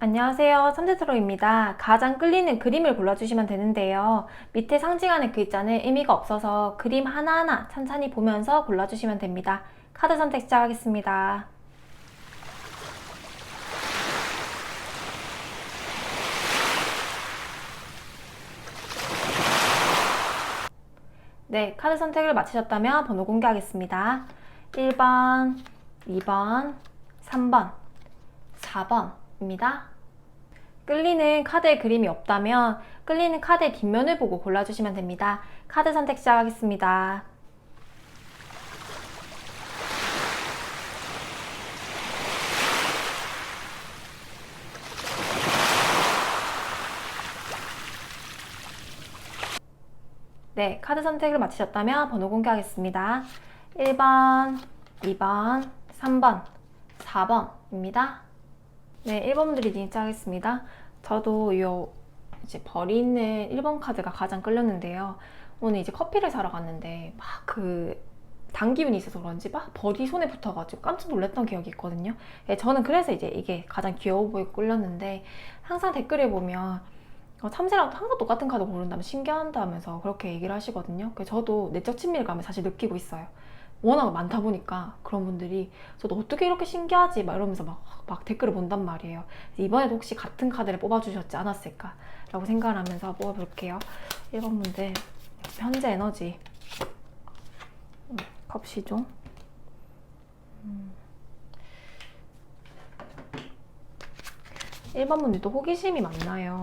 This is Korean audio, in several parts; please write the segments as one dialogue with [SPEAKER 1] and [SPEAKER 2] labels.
[SPEAKER 1] 안녕하세요. 삼재트로입니다. 가장 끌리는 그림을 골라주시면 되는데요. 밑에 상징하는 글자는 의미가 없어서 그림 하나하나 찬찬히 보면서 골라주시면 됩니다. 카드 선택 시작하겠습니다. 네, 카드 선택을 마치셨다면 번호 공개하겠습니다. 1번, 2번, 3번, 4번입니다. 끌리는 카드의 그림이 없다면 끌리는 카드의 뒷면을 보고 골라주시면 됩니다. 카드 선택 시작하겠습니다. 네, 카드 선택을 마치셨다면 번호 공개하겠습니다. 1번, 2번, 3번, 4번입니다. 네, 1번분들이 닌자하겠습니다. 저도 이제 버리는 1번 카드가 가장 끌렸는데요. 오늘 이제 커피를 사러 갔는데 막 단 기운이 있어서 그런지 막 벌이 손에 붙어가지고 깜짝 놀랐던 기억이 있거든요. 네, 저는 그래서 이제 이게 가장 귀여워 보이고 끌렸는데 항상 댓글에 보면 참새랑 항상 똑같은 카드 고른다면 신기하다면서 그렇게 얘기를 하시거든요. 그래서 저도 내적 친밀감을 사실 느끼고 있어요. 워낙 많다 보니까 그런 분들이 저도 어떻게 이렇게 신기하지? 막 이러면서 막 댓글을 본단 말이에요. 이번에도 혹시 같은 카드를 뽑아주셨지 않았을까? 라고 생각을 하면서 뽑아볼게요. 1번 분들 현재 에너지 컵시종 1번 분들도 호기심이 많나요?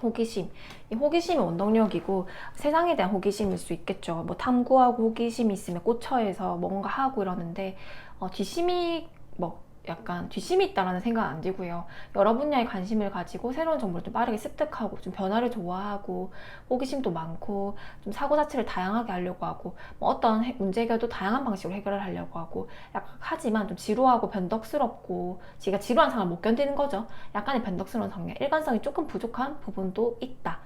[SPEAKER 1] 호기심. 이 호기심이 원동력이고 세상에 대한 호기심일 수 있겠죠. 뭐 탐구하고 호기심이 있으면 꽂혀서 뭔가 하고 이러는데 뒷심이 약간 뒷심이 있다라는 생각은 안 들고요. 여러 분야에 관심을 가지고 새로운 정보를 좀 빠르게 습득하고 좀 변화를 좋아하고 호기심도 많고 좀 사고 자체를 다양하게 하려고 하고 뭐 어떤 문제 해결도 다양한 방식으로 해결을 하려고 하고 약간 하지만 좀 지루하고 변덕스럽고 지가 지루한 상황을 못 견디는 거죠. 약간의 변덕스러운 성향, 일관성이 조금 부족한 부분도 있다.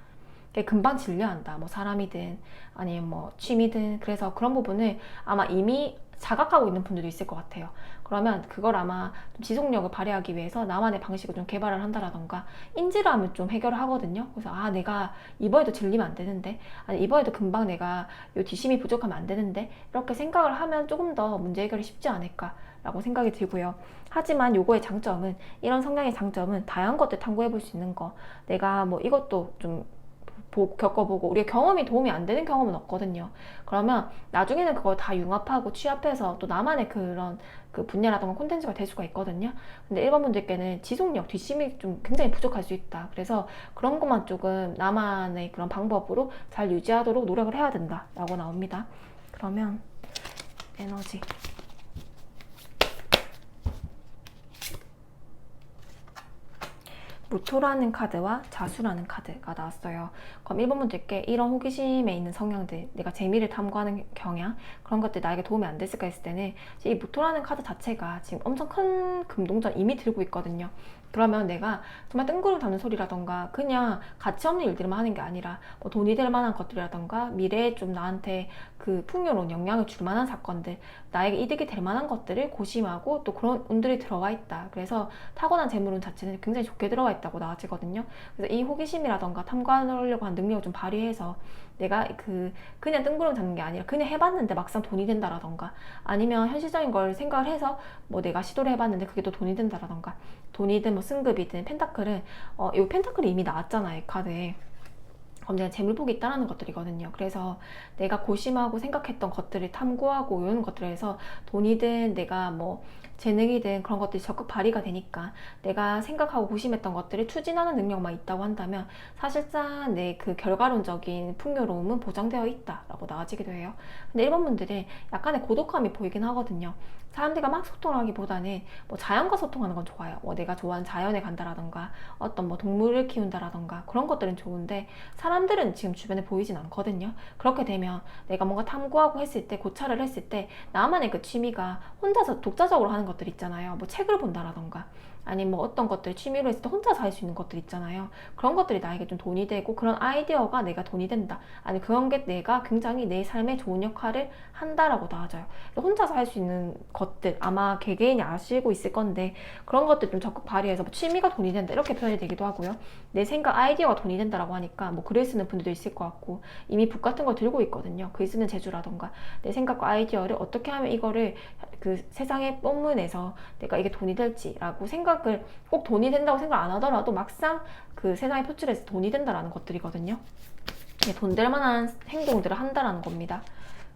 [SPEAKER 1] 금방 질려한다. 뭐 사람이든 아니면 뭐 취미든 그래서 그런 부분을 아마 이미 자각하고 있는 분들도 있을 것 같아요. 그러면 그걸 아마 좀 지속력을 발휘하기 위해서 나만의 방식을 좀 개발을 한다라던가 인지를 하면 좀 해결을 하거든요. 그래서 내가 이번에도 질리면 안 되는데 아니 이번에도 금방 내가 요 뒷심이 부족하면 안 되는데 이렇게 생각을 하면 조금 더 문제 해결이 쉽지 않을까 라고 생각이 들고요. 하지만 요거의 장점은 이런 성향의 장점은 다양한 것들 탐구해 볼 수 있는 거 내가 뭐 이것도 좀 겪어보고 우리가 경험이 도움이 안 되는 경험은 없거든요. 그러면 나중에는 그걸 다 융합하고 취합해서 또 나만의 그런 그 분야라던가 콘텐츠가 될 수가 있거든요. 근데 일반 분들께는 지속력, 뒷심이 좀 굉장히 부족할 수 있다. 그래서 그런 것만 조금 나만의 그런 방법으로 잘 유지하도록 노력을 해야 된다라고 나옵니다. 그러면 에너지 무토라는 카드와 자수라는 카드가 나왔어요. 그럼 1번 분들께 이런 호기심에 있는 성향들, 내가 재미를 탐구하는 경향, 그런 것들 나에게 도움이 안 됐을까 했을 때는 이 무토라는 카드 자체가 지금 엄청 큰 금동전 이미 들고 있거든요. 그러면 내가 정말 뜬구름 잡는 소리라던가 그냥 가치 없는 일들만 하는 게 아니라 뭐 돈이 될 만한 것들이라던가 미래에 좀 나한테 그 풍요로운 영향을 줄 만한 사건들, 나에게 이득이 될 만한 것들을 고심하고 또 그런 운들이 들어와 있다. 그래서 타고난 재물운 자체는 굉장히 좋게 들어와 있다고 나와지거든요. 그래서 이 호기심이라던가 탐구하려고 하는 능력을 좀 발휘해서 내가 그냥 뜬구름 잡는 게 아니라 그냥 해봤는데 막상 돈이 된다라던가 아니면 현실적인 걸 생각을 해서 뭐 내가 시도를 해봤는데 그게 또 돈이 된다라던가 돈이든 뭐 승급이든 펜타클은 이 펜타클이 이미 나왔잖아요, 이 카드에. 그럼 내가 재물복이 있다라는 것들이거든요. 그래서 내가 고심하고 생각했던 것들을 탐구하고 이런 것들에서 돈이든 내가 뭐 재능이든 그런 것들이 적극 발휘가 되니까 내가 생각하고 고심했던 것들을 추진하는 능력만 있다고 한다면 사실상 내 그 결과론적인 풍요로움은 보장되어 있다라고 나와지기도 해요. 근데 일반 분들은 약간의 고독함이 보이긴 하거든요. 사람들과 막 소통하기보다는 뭐 자연과 소통하는 건 좋아요. 뭐 내가 좋아하는 자연에 간다라던가 어떤 뭐 동물을 키운다라던가 그런 것들은 좋은데 사람들은 지금 주변에 보이진 않거든요. 그렇게 되면 내가 뭔가 탐구하고 했을 때 고찰을 했을 때 나만의 그 취미가 혼자서 독자적으로 하는 것들 있잖아요. 뭐 책을 본다라던가 아니면 뭐 어떤 것들 취미로 했을 때 혼자서 할 수 있는 것들 있잖아요. 그런 것들이 나에게 좀 돈이 되고 그런 아이디어가 내가 돈이 된다. 아니 그런 게 내가 굉장히 내 삶에 좋은 역할을 한다라고 나와져요. 혼자서 할 수 있는 것들 아마 개개인이 아시고 있을 건데 그런 것들 좀 적극 발휘해서 뭐 취미가 돈이 된다 이렇게 표현이 되기도 하고요. 내 생각 아이디어가 돈이 된다라고 하니까 뭐 글을 쓰는 분들도 있을 것 같고 이미 북 같은 거 들고 있거든요. 글 쓰는 재주라던가 내 생각과 아이디어를 어떻게 하면 이거를 그 세상에 뽐문해서 내가 이게 돈이 될지라고 생각을 꼭 돈이 된다고 생각 안 하더라도 막상 그 세상에 표출해서 돈이 된다라는 것들이거든요. 돈 될 만한 행동들을 한다라는 겁니다.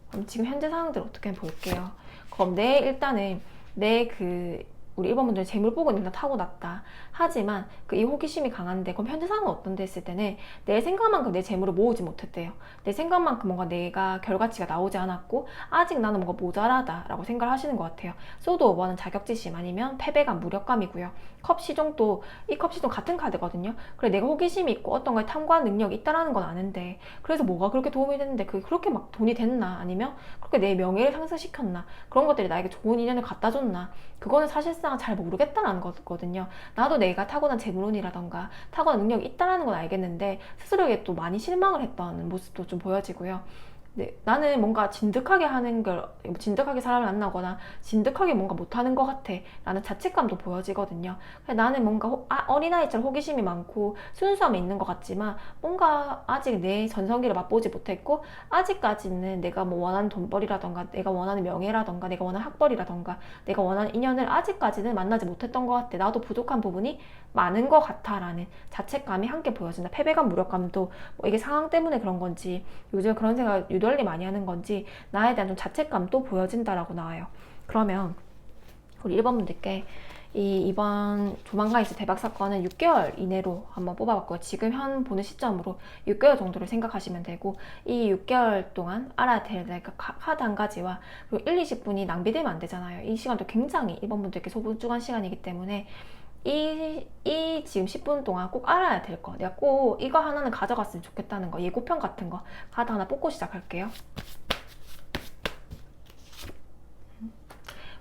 [SPEAKER 1] 그럼 지금 현재 상황들 어떻게 볼게요. 그럼 일단은 우리 1번분들 재물복은 일단 타고났다. 하지만 이 호기심이 강한데 그럼 현재 상황은 어떤데 했을 때는 내 생각만큼 내 재물을 모으지 못했대요. 내 생각만큼 뭔가 내가 결과치가 나오지 않았고 아직 나는 뭔가 모자라다 라고 생각을 하시는 것 같아요. 소드 5번은 자격지심 아니면 패배감, 무력감이고요. 컵 시종도 이 컵 시종 같은 카드거든요. 그래 내가 호기심이 있고 어떤 걸 탐구할 능력이 있다라는 건 아는데 그래서 뭐가 그렇게 도움이 됐는데 그게 그렇게 막 돈이 됐나 아니면 그렇게 내 명예를 상승시켰나 그런 것들이 나에게 좋은 인연을 갖다 줬나 그거는 사실상 잘 모르겠다라는 거거든요. 나도 내가 타고난 재물운이라던가 타고난 능력이 있다라는 건 알겠는데 스스로에게 또 많이 실망을 했던 모습도 좀 보여지고요. 네, 나는 뭔가 진득하게 하는 걸, 진득하게 사람을 만나거나 진득하게 뭔가 못하는 것 같아 라는 자책감도 보여지거든요. 나는 뭔가 어린아이처럼 호기심이 많고 순수함이 있는 것 같지만 뭔가 아직 내 전성기를 맛보지 못했고 아직까지는 내가 뭐 원하는 돈벌이라던가 내가 원하는 명예라던가 내가 원하는 학벌이라던가 내가 원하는 인연을 아직까지는 만나지 못했던 것 같아. 나도 부족한 부분이 많은 것 같아 라는 자책감이 함께 보여진다. 패배감, 무력감도 뭐 이게 상황 때문에 그런 건지 요즘 그런 생각 유달리 많이 하는 건지 나에 대한 좀 자책감도 보여진다라고 나와요. 그러면 우리 1번 분들께 이번 조만간 있을 대박 사건은 6개월 이내로 한번 뽑아봤고요. 지금 현 보는 시점으로 6개월 정도를 생각하시면 되고 이 6개월 동안 알아야 될 카드 한 가지와 그리고 1, 20분이 낭비되면 안 되잖아요. 이 시간도 굉장히 1번 분들께 소중한 시간이기 때문에 이 지금 10분 동안 꼭 알아야 될 거 내가 꼭 이거 하나는 가져갔으면 좋겠다는 거 예고편 같은 거 카드 하나 뽑고 시작할게요.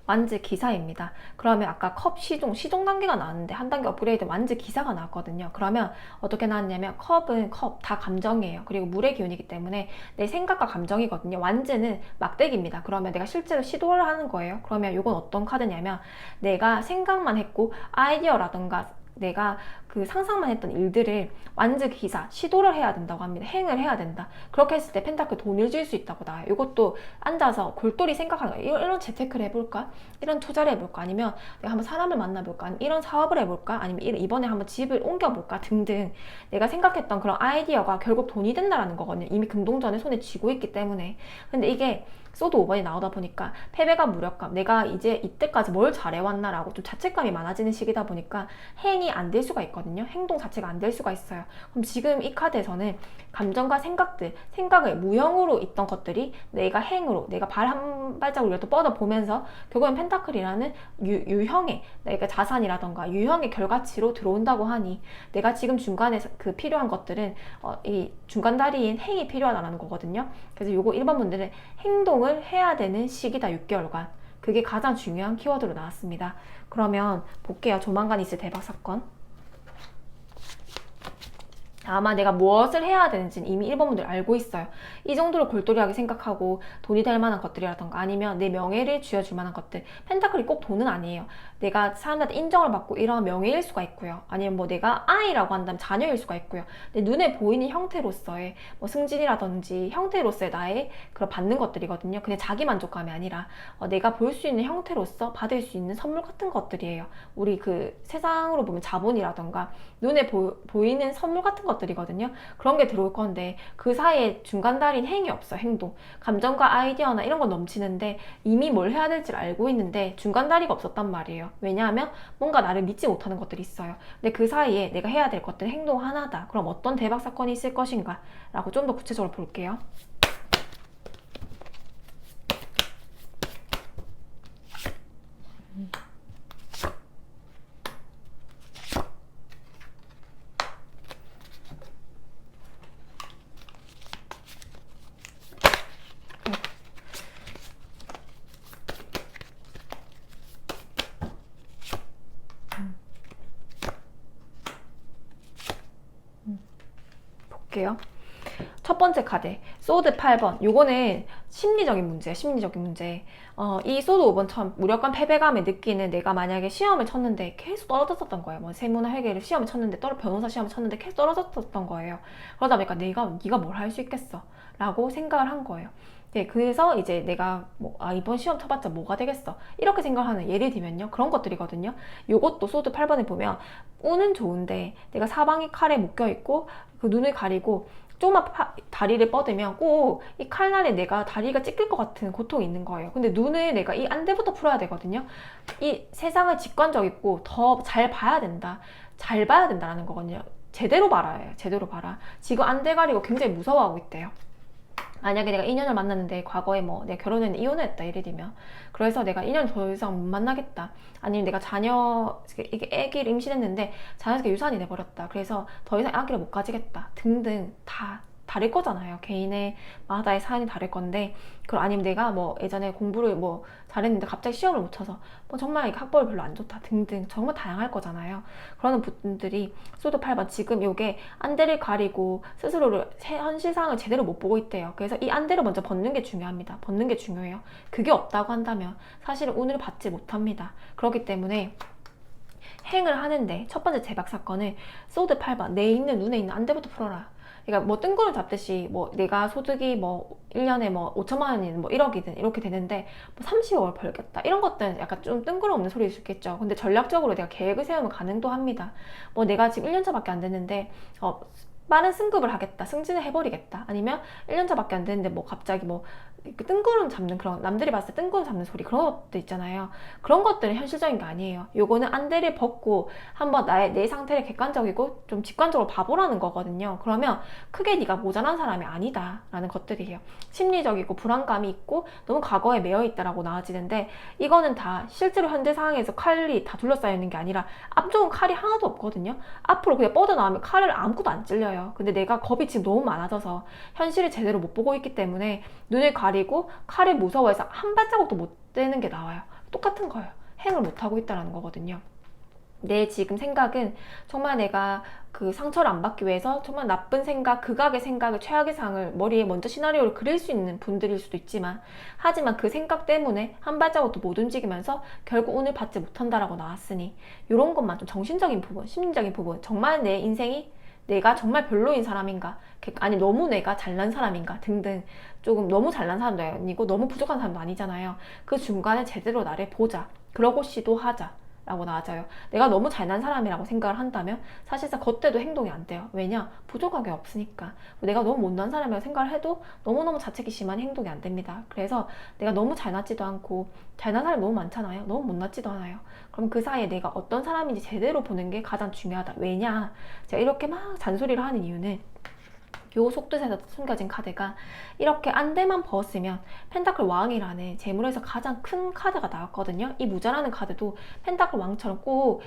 [SPEAKER 1] 완즈 기사입니다. 그러면 아까 컵 시종 단계가 나왔는데 한 단계 업그레이드 완즈 기사가 나왔거든요. 그러면 어떻게 나왔냐면 컵은 다 감정이에요. 그리고 물의 기운이기 때문에 내 생각과 감정이거든요. 완즈는 막대기입니다. 그러면 내가 실제로 시도를 하는 거예요. 그러면 이건 어떤 카드냐면 내가 생각만 했고 아이디어라던가 내가 그 상상만 했던 일들을 완즈 기사, 시도를 해야 된다고 합니다. 행을 해야 된다. 그렇게 했을 때 펜타클 돈을 줄 수 있다고 나와요. 이것도 앉아서 골똘히 생각하는 거예요. 이런 재테크를 해볼까? 이런 투자를 해볼까? 아니면 내가 한번 사람을 만나볼까? 아니면 이런 사업을 해볼까? 아니면 이번에 한번 집을 옮겨볼까? 등등 내가 생각했던 그런 아이디어가 결국 돈이 된다는 거거든요. 이미 금동전에 손에 쥐고 있기 때문에. 근데 이게 소드 5번이 나오다 보니까 패배감, 무력감, 내가 이제 이때까지 뭘 잘해왔나라고 좀 자책감이 많아지는 시기다 보니까 행이 안 될 수가 있거든요. 행동 자체가 안 될 수가 있어요. 그럼 지금 이 카드에서는 감정과 생각을 무형으로 있던 것들이 내가 행으로, 내가 발 한 발자국이라도 뻗어보면서 결국엔 펜타클이라는 유형의 내가 자산이라던가 유형의 결과치로 들어온다고 하니 내가 지금 중간에 그 필요한 것들은 이 중간 다리인 행이 필요하다는 거거든요. 그래서 요거 1번 분들은 행동을 해야 되는 시기다. 6개월간. 그게 가장 중요한 키워드로 나왔습니다. 그러면 볼게요. 조만간 있을 대박 사건. 아마 내가 무엇을 해야 되는지는 이미 1번분들 알고 있어요. 이 정도로 골똘히하게 생각하고 돈이 될 만한 것들이라던가 아니면 내 명예를 쥐어줄 만한 것들. 펜타클이 꼭 돈은 아니에요. 내가 사람들한테 인정을 받고 이런 명예일 수가 있고요. 아니면 뭐 내가 아이라고 한다면 자녀일 수가 있고요. 내 눈에 보이는 형태로서의 뭐 승진이라든지 형태로서의 나의 그런 받는 것들이거든요. 그냥 자기 만족감이 아니라 내가 볼 수 있는 형태로서 받을 수 있는 선물 같은 것들이에요. 우리 그 세상으로 보면 자본이라던가 눈에 보이는 선물 같은 것들이거든요. 그런 게 들어올 건데 그 사이에 중간 다리인 행이 없어. 행동, 감정과 아이디어나 이런 건 넘치는데 이미 뭘 해야 될지 알고 있는데 중간 다리가 없었단 말이에요. 왜냐하면 뭔가 나를 믿지 못하는 것들이 있어요. 근데 그 사이에 내가 해야 될 것들은 행동 하나다. 그럼 어떤 대박 사건이 있을 것인가 라고 좀 더 구체적으로 볼게요. 볼게요. 첫 번째 카드 소드 8번. 요거는 심리적인 문제야. 심리적인 문제. 이 소드 5번처럼 무력감 패배감을 느끼는, 내가 만약에 시험을 쳤는데 계속 떨어졌었던 거예요. 뭐 세무나 회계를 시험을 쳤는데 변호사 시험을 쳤는데 계속 떨어졌었던 거예요. 그러다 보니까 네가 뭘 할 수 있겠어 라고 생각을 한 거예요. 네, 그래서 이제 내가 이번 시험 쳐봤자 뭐가 되겠어 이렇게 생각하는, 예를 들면요, 그런 것들이거든요. 요것도 소드 8번에 보면 운은 좋은데 내가 사방이 칼에 묶여있고 그 눈을 가리고 조금만 다리를 뻗으면 꼭 이 칼날에 내가 다리가 찢길 것 같은 고통이 있는 거예요. 근데 눈을 내가 이 안대부터 풀어야 되거든요. 이 세상을 직관적이고 더 잘 봐야 된다. 잘 봐야 된다는 거거든요. 제대로 봐라 해요. 제대로 봐라. 지금 안대 가리고 굉장히 무서워하고 있대요. 만약에 내가 인연을 만났는데 과거에 내가 결혼했는데 이혼했다 예를 들면, 그래서 내가 2년 더 이상 못 만나겠다, 아니면 내가 애기를 임신했는데 자연스럽게 유산이 돼버렸다, 그래서 더 이상 아기를 못 가지겠다 등등 다 다를 거잖아요. 개인의 마다의 사연이 다를 건데, 아니면 내가 예전에 공부를 잘했는데 갑자기 시험을 못 쳐서 정말 학벌이 별로 안 좋다 등등 정말 다양할 거잖아요. 그러는 분들이 소드 8번 지금 요게 안대를 가리고 스스로를 현실상을 제대로 못 보고 있대요. 그래서 이 안대를 먼저 벗는 게 중요합니다. 벗는 게 중요해요. 그게 없다고 한다면 사실은 운을 받지 못합니다. 그렇기 때문에 행을 하는데 첫 번째 재박 사건을 소드 8번 내 있는 눈에 있는 안대부터 풀어라. 그러니까 뜬구름 잡듯이 내가 소득이 1년에 5천만 원이든 1억이든 이렇게 되는데 30억을 벌겠다, 이런 것들은 약간 좀 뜬구름 없는 소리일 수 있겠죠. 근데 전략적으로 내가 계획을 세우면 가능도 합니다. 내가 지금 1년차밖에 안 됐는데 빠른 승급을 하겠다, 승진을 해버리겠다, 아니면 1년차밖에 안 됐는데 갑자기 뜬구름 잡는, 그런 남들이 봤을 때 뜬구름 잡는 소리, 그런 것도 있잖아요. 그런 것들은 현실적인 게 아니에요. 요거는 안대를 벗고 한번 내 상태를 객관적이고 좀 직관적으로 봐보라는 거거든요. 그러면 크게 네가 모자란 사람이 아니다 라는 것들이에요. 심리적이고 불안감이 있고 너무 과거에 매여 있다라고 나와지는데, 이거는 다 실제로 현재 상황에서 칼이 다 둘러싸여 있는 게 아니라 앞쪽은 칼이 하나도 없거든요. 앞으로 그냥 뻗어나오면 칼을 아무것도 안 찔려요. 근데 내가 겁이 지금 너무 많아져서 현실을 제대로 못 보고 있기 때문에 눈을 가리고 칼을 무서워해서 한 발자국도 못 떼는 게 나와요. 똑같은 거예요. 행을 못하고 있다는 거거든요. 내 지금 생각은 정말 내가 그 상처를 안 받기 위해서 정말 나쁜 생각, 극악의 생각을, 최악의 상을 머리에 먼저 시나리오를 그릴 수 있는 분들일 수도 있지만, 하지만 그 생각 때문에 한 발자국도 못 움직이면서 결국 운을 받지 못한다라고 나왔으니, 이런 것만 좀 정신적인 부분, 심리적인 부분, 정말 내 인생이 내가 정말 별로인 사람인가, 아니 너무 내가 잘난 사람인가 등등, 조금 너무 잘난 사람도 아니고 너무 부족한 사람도 아니잖아요. 그 중간에 제대로 나를 보자, 그러고 시도하자 라고 나와져요. 내가 너무 잘난 사람이라고 생각을 한다면 사실상 겉대도 행동이 안 돼요. 왜냐? 부족한 게 없으니까. 내가 너무 못난 사람이라고 생각을 해도 너무너무 자책이 심한 행동이 안 됩니다. 그래서 내가 너무 잘났지도 않고, 잘난 사람이 너무 많잖아요. 너무 못났지도 않아요. 그럼 그 사이에 내가 어떤 사람인지 제대로 보는 게 가장 중요하다. 왜냐? 제가 이렇게 막 잔소리를 하는 이유는, 요 속뜻에서 숨겨진 카드가 이렇게 안대만 벗으면 펜타클 왕이라는 재물에서 가장 큰 카드가 나왔거든요. 이 무자라는 카드도 펜타클 왕처럼 꼭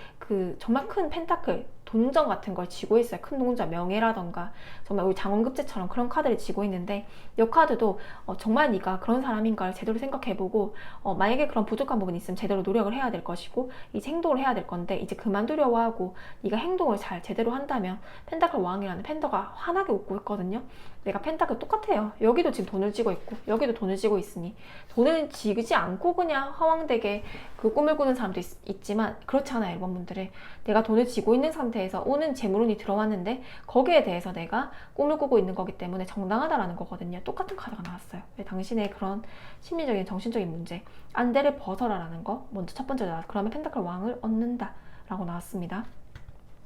[SPEAKER 1] 정말 큰 펜타클 동전 같은 걸 쥐고 있어요. 큰 동전, 명예라던가 정말 우리 장원급제처럼 그런 카드를 쥐고 있는데, 이 카드도 정말 네가 그런 사람인가를 제대로 생각해보고, 만약에 그런 부족한 부분이 있으면 제대로 노력을 해야 될 것이고, 이제 행동을 해야 될 건데, 이제 그만 두려워하고 네가 행동을 잘 제대로 한다면 펜타클 왕이라는 펜더가 환하게 웃고 있거든요. 내가 펜타클 똑같아요. 여기도 지금 돈을 쥐고 있고 여기도 돈을 쥐고 있으니, 돈을 쥐지 않고 그냥 허황되게 그 꿈을 꾸는 사람도 있지만 그렇지 않아요. 일본 분들은 내가 돈을 쥐고 있는 상태에서 오는 재물운이 들어왔는데 거기에 대해서 내가 꿈을 꾸고 있는 거기 때문에 정당하다라는 거거든요. 똑같은 카드가 나왔어요. 당신의 그런 심리적인 정신적인 문제, 안대를 벗어라라는 거 먼저 첫 번째 나왔어요. 그러면 펜타클 왕을 얻는다 라고 나왔습니다.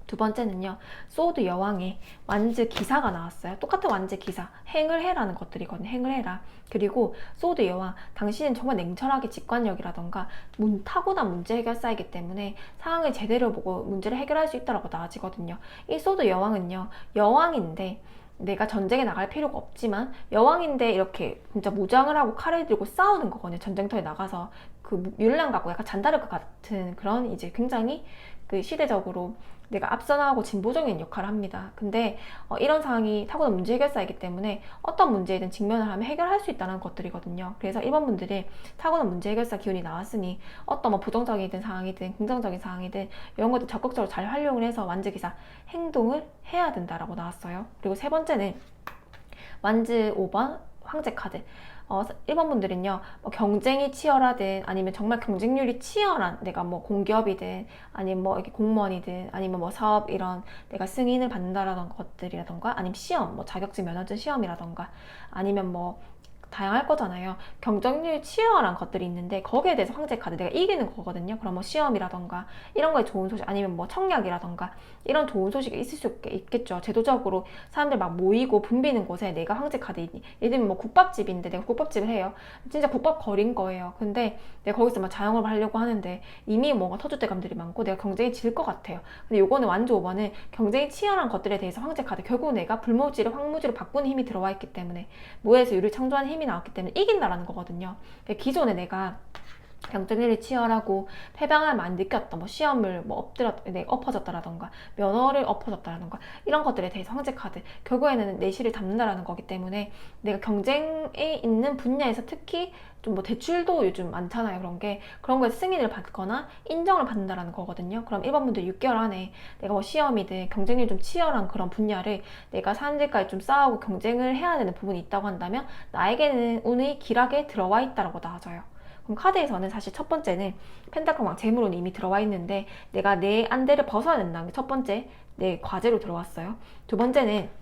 [SPEAKER 1] 두 번째는요, 소드 여왕의 완즈 기사가 나왔어요. 똑같은 완즈 기사, 행을 해라는 것들이거든요. 행을 해라. 그리고 소드 여왕, 당신은 정말 냉철하게 직관력이라던가 타고난 문제 해결사이기 때문에 상황을 제대로 보고 문제를 해결할 수 있다고 나와지거든요. 이 소드 여왕은요, 여왕인데 내가 전쟁에 나갈 필요가 없지만, 여왕인데 이렇게 진짜 무장을 하고 칼을 들고 싸우는 거거든요. 전쟁터에 나가서 뮬란 같고 약간 잔다르크 같은 그런 이제 굉장히 시대적으로 내가 앞서나가고 진보적인 역할을 합니다. 근데 이런 상황이 타고난 문제 해결사이기 때문에 어떤 문제에든 직면을 하면 해결할 수 있다는 것들이거든요. 그래서 1번 분들이 타고난 문제 해결사 기운이 나왔으니 어떤 뭐 부정적이든 상황이든 긍정적인 상황이든 이런 것들 적극적으로 잘 활용을 해서 완즈기사 행동을 해야 된다라고 나왔어요. 그리고 세 번째는 완즈 5번 황제 카드. 1번 분들은요, 뭐 경쟁이 치열하든 아니면 정말 경쟁률이 치열한 내가 뭐 공기업이든 아니면 뭐 이렇게 공무원이든 아니면 뭐 사업 이런 내가 승인을 받는다라던 것들이라던가 아니면 시험, 뭐 자격증 면허증 시험이라던가 아니면 뭐 다양할 거잖아요. 경쟁률 치열한 것들이 있는데 거기에 대해서 황제 카드 내가 이기는 거거든요. 그럼 뭐 시험이라던가 이런 거에 좋은 소식 아니면 뭐 청약이라던가 이런 좋은 소식이 있을 수 있겠죠. 제도적으로 사람들 막 모이고 붐비는 곳에 내가 황제 카드이니 예를 들면 뭐 국밥집인데 내가 국밥집을 해요. 진짜 국밥 거린 거예요. 근데 내가 거기서 막 자영업을 하려고 하는데 이미 뭔가 터줏대감들이 많고 내가 경쟁이 질 것 같아요. 근데 요거는 완주 5번은 경쟁이 치열한 것들에 대해서 황제 카드 결국 내가 불모지를 황무지로 바꾸는 힘이 들어와 있기 때문에 무에서 유를 창조하는 힘이 나왔기 때문에 이긴다라는 거거든요. 기존에 내가 경쟁률이 치열하고 패배감을 많이 느꼈던 뭐 시험을 뭐 엎어졌다라던가 면허를 엎어졌다라던가 이런 것들에 대해서 황제 카드 결국에는 내실을 담는다라는 거기 때문에 내가 경쟁에 있는 분야에서 특히 좀 뭐 대출도 요즘 많잖아요. 그런 거에 승인을 받거나 인정을 받는다라는 거거든요. 그럼 1번 분들 6개월 안에 내가 뭐 시험이든 경쟁률이 좀 치열한 그런 분야를 내가 사람들까지 좀 싸우고 경쟁을 해야 되는 부분이 있다고 한다면 나에게는 운이 길하게 들어와 있다라고 나와져요. 그럼 카드에서는 사실 첫 번째는 펜타클 왕 재물운이 이미 들어와 있는데 내가 내 안대를 벗어야 된다는 게 첫 번째 내 과제로 들어왔어요. 두 번째는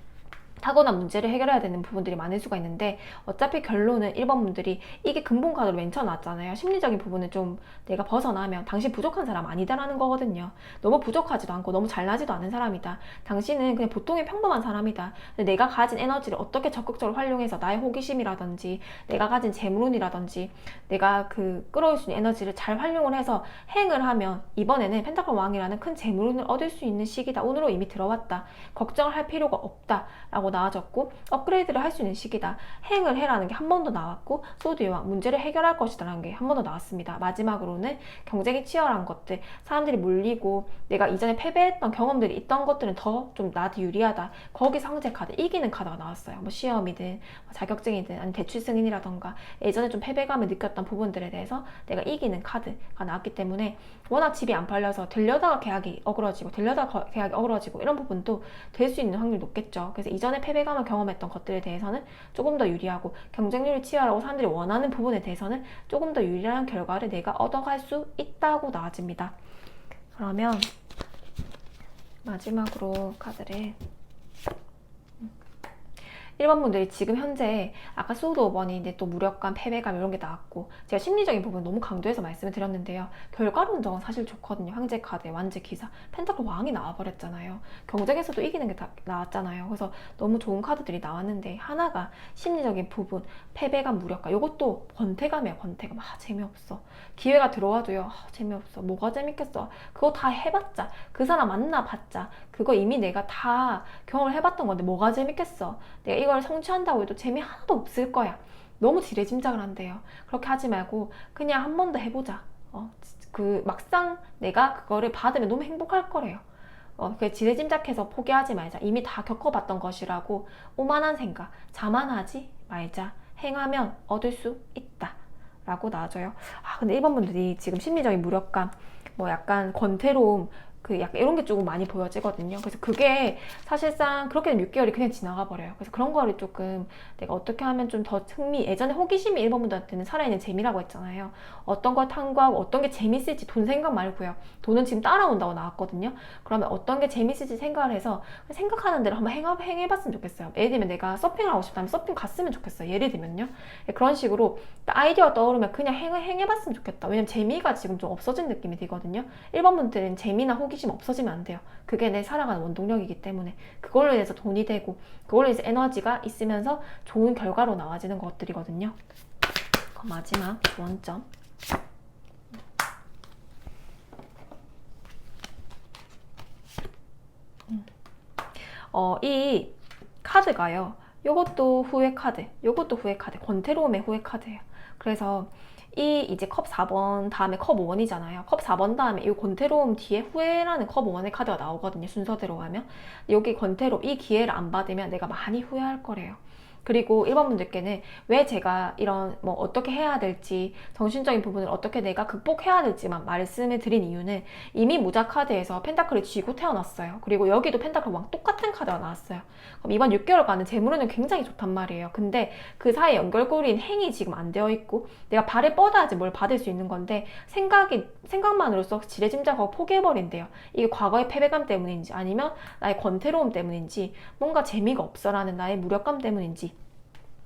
[SPEAKER 1] 타고난 문제를 해결해야 되는 부분들이 많을 수가 있는데 어차피 결론은 1번 분들이 이게 근본 카드로 맨 처음 나왔잖아요. 심리적인 부분을 좀 내가 벗어나면 당신 부족한 사람 아니다라는 거거든요. 너무 부족하지도 않고 너무 잘나지도 않은 사람이다. 당신은 그냥 보통의 평범한 사람이다. 근데 내가 가진 에너지를 어떻게 적극적으로 활용해서 나의 호기심이라든지 내가 가진 재물운이라든지 내가 그 끌어올 수 있는 에너지를 잘 활용을 해서 행을 하면 이번에는 펜타클 왕이라는 큰 재물운을 얻을 수 있는 시기다. 운으로 이미 들어왔다. 걱정을 할 필요가 없다 라고 나와졌고 업그레이드를 할 수 있는 시기다. 행을 해라는 게 한 번 더 나왔고 소드의 왕 문제를 해결할 것이다 라는 게 한 번 더 나왔습니다. 마지막으로는 경쟁이 치열한 것들 사람들이 몰리고 내가 이전에 패배했던 경험들이 있던 것들은 더 좀 나한테 유리하다. 거기서 황제 카드 이기는 카드가 나왔어요. 뭐 시험이든 뭐 자격증이든 아니면 대출 승인이라던가 예전에 좀 패배감을 느꼈던 부분들에 대해서 내가 이기는 카드가 나왔기 때문에 워낙 집이 안 팔려서 되려다가 계약이 어그러지고 되려다가 계약이 어그러지고 이런 부분도 될 수 있는 확률이 높겠죠. 그래서 이전에 패배감을 경험했던 것들에 대해서는 조금 더 유리하고 경쟁률이 치열하고 사람들이 원하는 부분에 대해서는 조금 더 유리한 결과를 내가 얻어갈 수 있다고 나와집니다. 그러면 마지막으로 카드를 1번 분들이 지금 현재 아까 소드 5번이 이제 또 무력감, 패배감 이런 게 나왔고 제가 심리적인 부분 너무 강조해서 말씀을 드렸는데요. 결과론적은 사실 좋거든요. 황제 카드, 완제 기사, 펜타클 왕이 나와버렸잖아요. 경쟁에서도 이기는 게 다 나왔잖아요. 그래서 너무 좋은 카드들이 나왔는데 하나가 심리적인 부분, 패배감, 무력감 이것도 권태감이에요. 권태감. 재미없어. 기회가 들어와도요. 재미없어. 뭐가 재밌겠어. 그거 다 해봤자 그 사람 만나봤자 그거 이미 내가 다 경험을 해봤던 건데 뭐가 재밌겠어. 내가 이걸 성취한다고 해도 재미 하나도 없을 거야. 너무 지레짐작을 한대요. 그렇게 하지 말고 그냥 한 번 더 해보자. 그 막상 내가 그거를 받으면 너무 행복할 거래요. 그 지레짐작해서 포기하지 말자. 이미 다 겪어봤던 것이라고 오만한 생각, 자만하지 말자. 행하면 얻을 수 있다. 라고 나와줘요. 근데 1번 분들이 지금 심리적인 무력감, 뭐 약간 권태로움, 그 약간 이런 게 조금 많이 보여지거든요. 그래서 그게 사실상 그렇게 되면 6개월이 그냥 지나가 버려요. 그래서 그런 거를 조금 내가 어떻게 하면 좀 더 예전에 호기심이 1번 분들한테는 살아있는 재미라고 했잖아요. 어떤 걸 탐구하고 어떤 게 재밌을지 돈 생각 말고요. 돈은 지금 따라온다고 나왔거든요. 그러면 어떤 게 재밌을지 생각을 해서 생각하는 대로 한번 행해봤으면 좋겠어요. 예를 들면 내가 서핑을 하고 싶다면 서핑 갔으면 좋겠어요. 예를 들면요. 그런 식으로 아이디어가 떠오르면 그냥 행해봤으면 좋겠다. 왜냐면 재미가 지금 좀 없어진 느낌이 들거든요. 1번 분들은 재미나 호기심 없어지면 안 돼요. 그게 내 살아가는 원동력이기 때문에 그걸로 인해서 돈이 되고 그걸로 인해서 에너지가 있으면서 좋은 결과로 나와지는 것들이거든요. 마지막 원점. 이 카드가요. 요것도 후회 카드, 요것도 후회 카드, 권태로움의 후회 카드예요. 그래서 이 이제 컵 4번 다음에 컵 5원이잖아요. 컵 4번 다음에 이 권태로움 뒤에 후회라는 컵 5원의 카드가 나오거든요. 순서대로 가면. 여기 권태로움, 이 기회를 안 받으면 내가 많이 후회할 거래요. 그리고 1번 분들께는 왜 제가 이런 뭐 어떻게 해야 될지, 정신적인 부분을 어떻게 내가 극복해야 될지만 말씀을 드린 이유는 이미 무자 카드에서 펜타클을 쥐고 태어났어요. 그리고 여기도 펜타클 왕 똑같은 카드가 나왔어요. 그럼 이번 6개월간은 재물운은 굉장히 좋단 말이에요. 근데 그 사이에 연결고리인 행이 지금 안 되어 있고 내가 발을 뻗어야지 뭘 받을 수 있는 건데 생각만으로써 지레짐작하고 포기해버린대요. 이게 과거의 패배감 때문인지 아니면 나의 권태로움 때문인지 뭔가 재미가 없어라는 나의 무력감 때문인지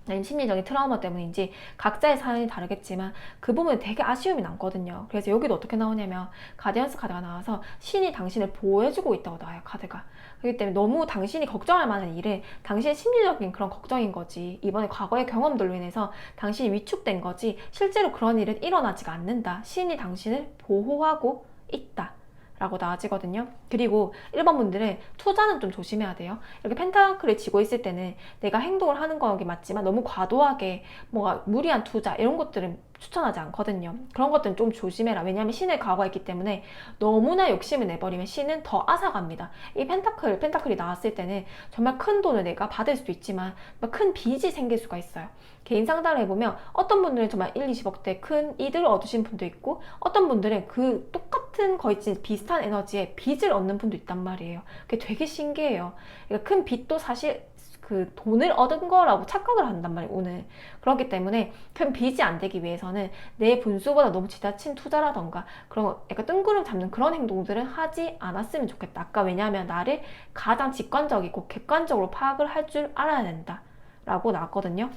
[SPEAKER 1] 아니면 심리적인 트라우마 때문인지 각자의 사연이 다르겠지만 그 부분에 되게 아쉬움이 남거든요. 그래서 여기도 어떻게 나오냐면 가디언스 카드가 나와서 신이 당신을 보호해주고 있다고 나와요. 카드가. 그렇기 때문에 너무 당신이 걱정할 만한 일은 당신의 심리적인 그런 걱정인 거지, 이번에 과거의 경험들로 인해서 당신이 위축된 거지 실제로 그런 일은 일어나지가 않는다. 신이 당신을 보호하고 있다 라고 나아지거든요. 그리고 1번 분들은 투자는 좀 조심해야 돼요. 이렇게 펜타클을 쥐고 있을 때는 내가 행동을 하는 거기 맞지만 너무 과도하게 뭔가 무리한 투자 이런 것들은 추천하지 않거든요. 그런 것들은 좀 조심해라. 왜냐하면 신의 과거가 있기 때문에 너무나 욕심을 내버리면 신은 더 앗아갑니다. 이 펜타클이 나왔을 때는 정말 큰 돈을 내가 받을 수도 있지만 큰 빚이 생길 수가 있어요. 개인 상담을 해보면 어떤 분들은 정말 1, 20억대 큰 이득을 얻으신 분도 있고 어떤 분들은 그 똑같은 거의 비슷한 에너지에 빚을 얻는 분도 있단 말이에요. 그게 되게 신기해요. 그러니까 큰 빚도 사실 그 돈을 얻은 거라고 착각을 한단 말이에요, 오늘. 그렇기 때문에 큰 빚이 안 되기 위해서는 내 분수보다 너무 지나친 투자라던가 그런 약간 뜬구름 잡는 그런 행동들은 하지 않았으면 좋겠다. 아까 왜냐하면 나를 가장 직관적이고 객관적으로 파악을 할 줄 알아야 된다 라고 나왔거든요.